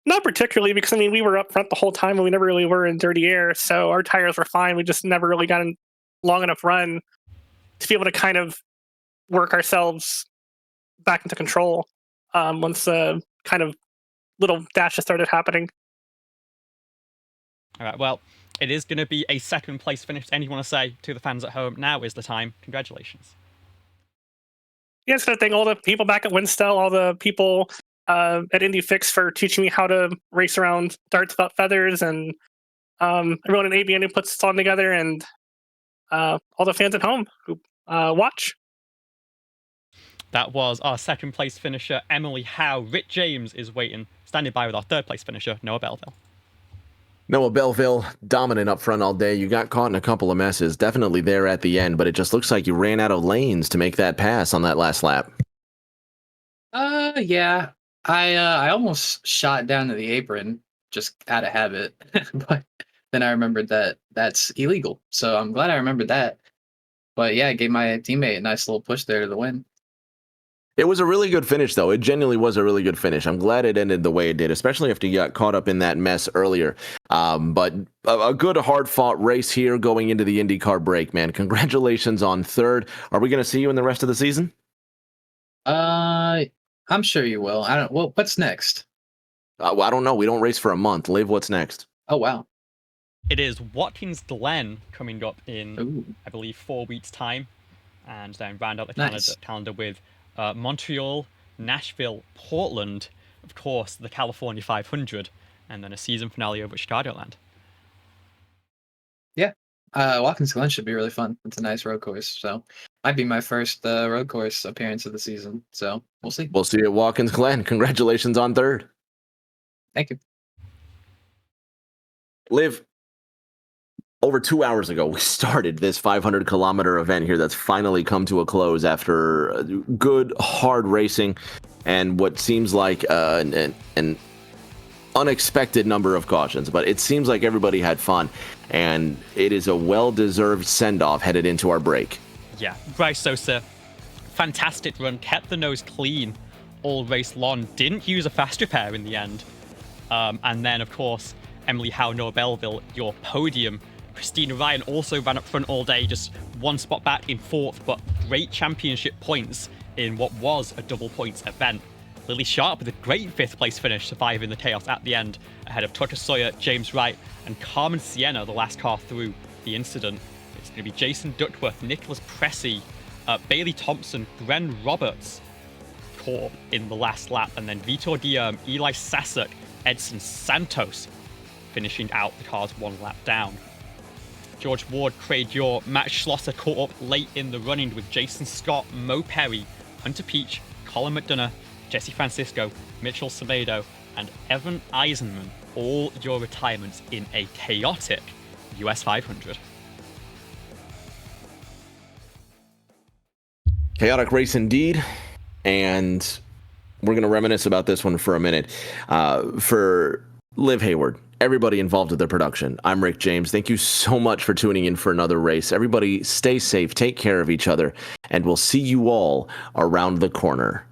Not particularly, because, we were up front the whole time, and we never really were in dirty air, so our tires were fine. We just never really got a long enough run to be able to kind of work ourselves back into control once the kind of little dashes started happening. All right, well, it is going to be a second place finish. Anything you want to say to the fans at home? Now is the time. Congratulations. Yeah, it's going to thank all the people back at Winstel, all the people at Indy Fix for teaching me how to race around darts without feathers, and everyone at ABN who puts this on together, and all the fans at home who watch. That was our second place finisher, Emily Howe. Rick James is waiting, standing by with our third place finisher, Noah Belleville. Noah Belleville, dominant up front all day. You got caught in a couple of messes, definitely there at the end, but it just looks like you ran out of lanes to make that pass on that last lap. Yeah. I almost shot down to the apron just out of habit, but then I remembered that that's illegal. So I'm glad I remembered that. But yeah, I gave my teammate a nice little push there to the win. It was a really good finish, though. It genuinely was a really good finish. I'm glad it ended the way it did, especially after you got caught up in that mess earlier. But a good, hard-fought race here going into the IndyCar break, man. Congratulations on third. Are we going to see you in the rest of the season? I'm sure you will. Well, what's next? Well, I don't know. We don't race for a month. Liv, what's next? Oh, wow. It is Watkins Glen coming up in, Ooh. I believe, 4 weeks' time. And then round out the Nice. calendar with Montreal, Nashville, Portland, of course, the California 500, and then a season finale over at Chicagoland. Yeah. Watkins Glen should be really fun. It's a nice road course. So might be my first road course appearance of the season. So we'll see. We'll see you at Watkins Glen. Congratulations on third. Thank you. Liv, over 2 hours ago, we started this 500-kilometer event here that's finally come to a close after good, hard racing and what seems like an unexpected number of cautions. But it seems like everybody had fun, and it is a well-deserved send-off headed into our break. Yeah, Bryce Saucier, fantastic run, kept the nose clean all race long, didn't use a fast repair in the end. And then, of course, Emily Howe, Noah Belleville, your podium. Christina Ryan also ran up front all day, just one spot back in fourth, but great championship points in what was a double points event. Lily Sharp with a great fifth place finish, surviving the chaos at the end, ahead of Tucker Sawyer, James Wright, and Carmen Sienna, the last car through the incident. It's going to be Jason Duckworth, Nicholas Pressey, Bailey Thompson, Gren Roberts, caught up in the last lap, and then Vitor Diem, Eli Sasek, Edson Santos finishing out the cars one lap down. George Ward, Craig Yor, Matt Schlosser caught up late in the running with Jason Scott, Mo Perry, Hunter Peach, Colin McDonough, Jesse Francisco, Mitchell Savedo, and Evan Eisenman, all your retirements in a chaotic US 500. Chaotic race indeed, and we're going to reminisce about this one for a minute. For Liv Hayward, everybody involved with the production, I'm Rick James. Thank you so much for tuning in for another race. Everybody stay safe, take care of each other, and we'll see you all around the corner.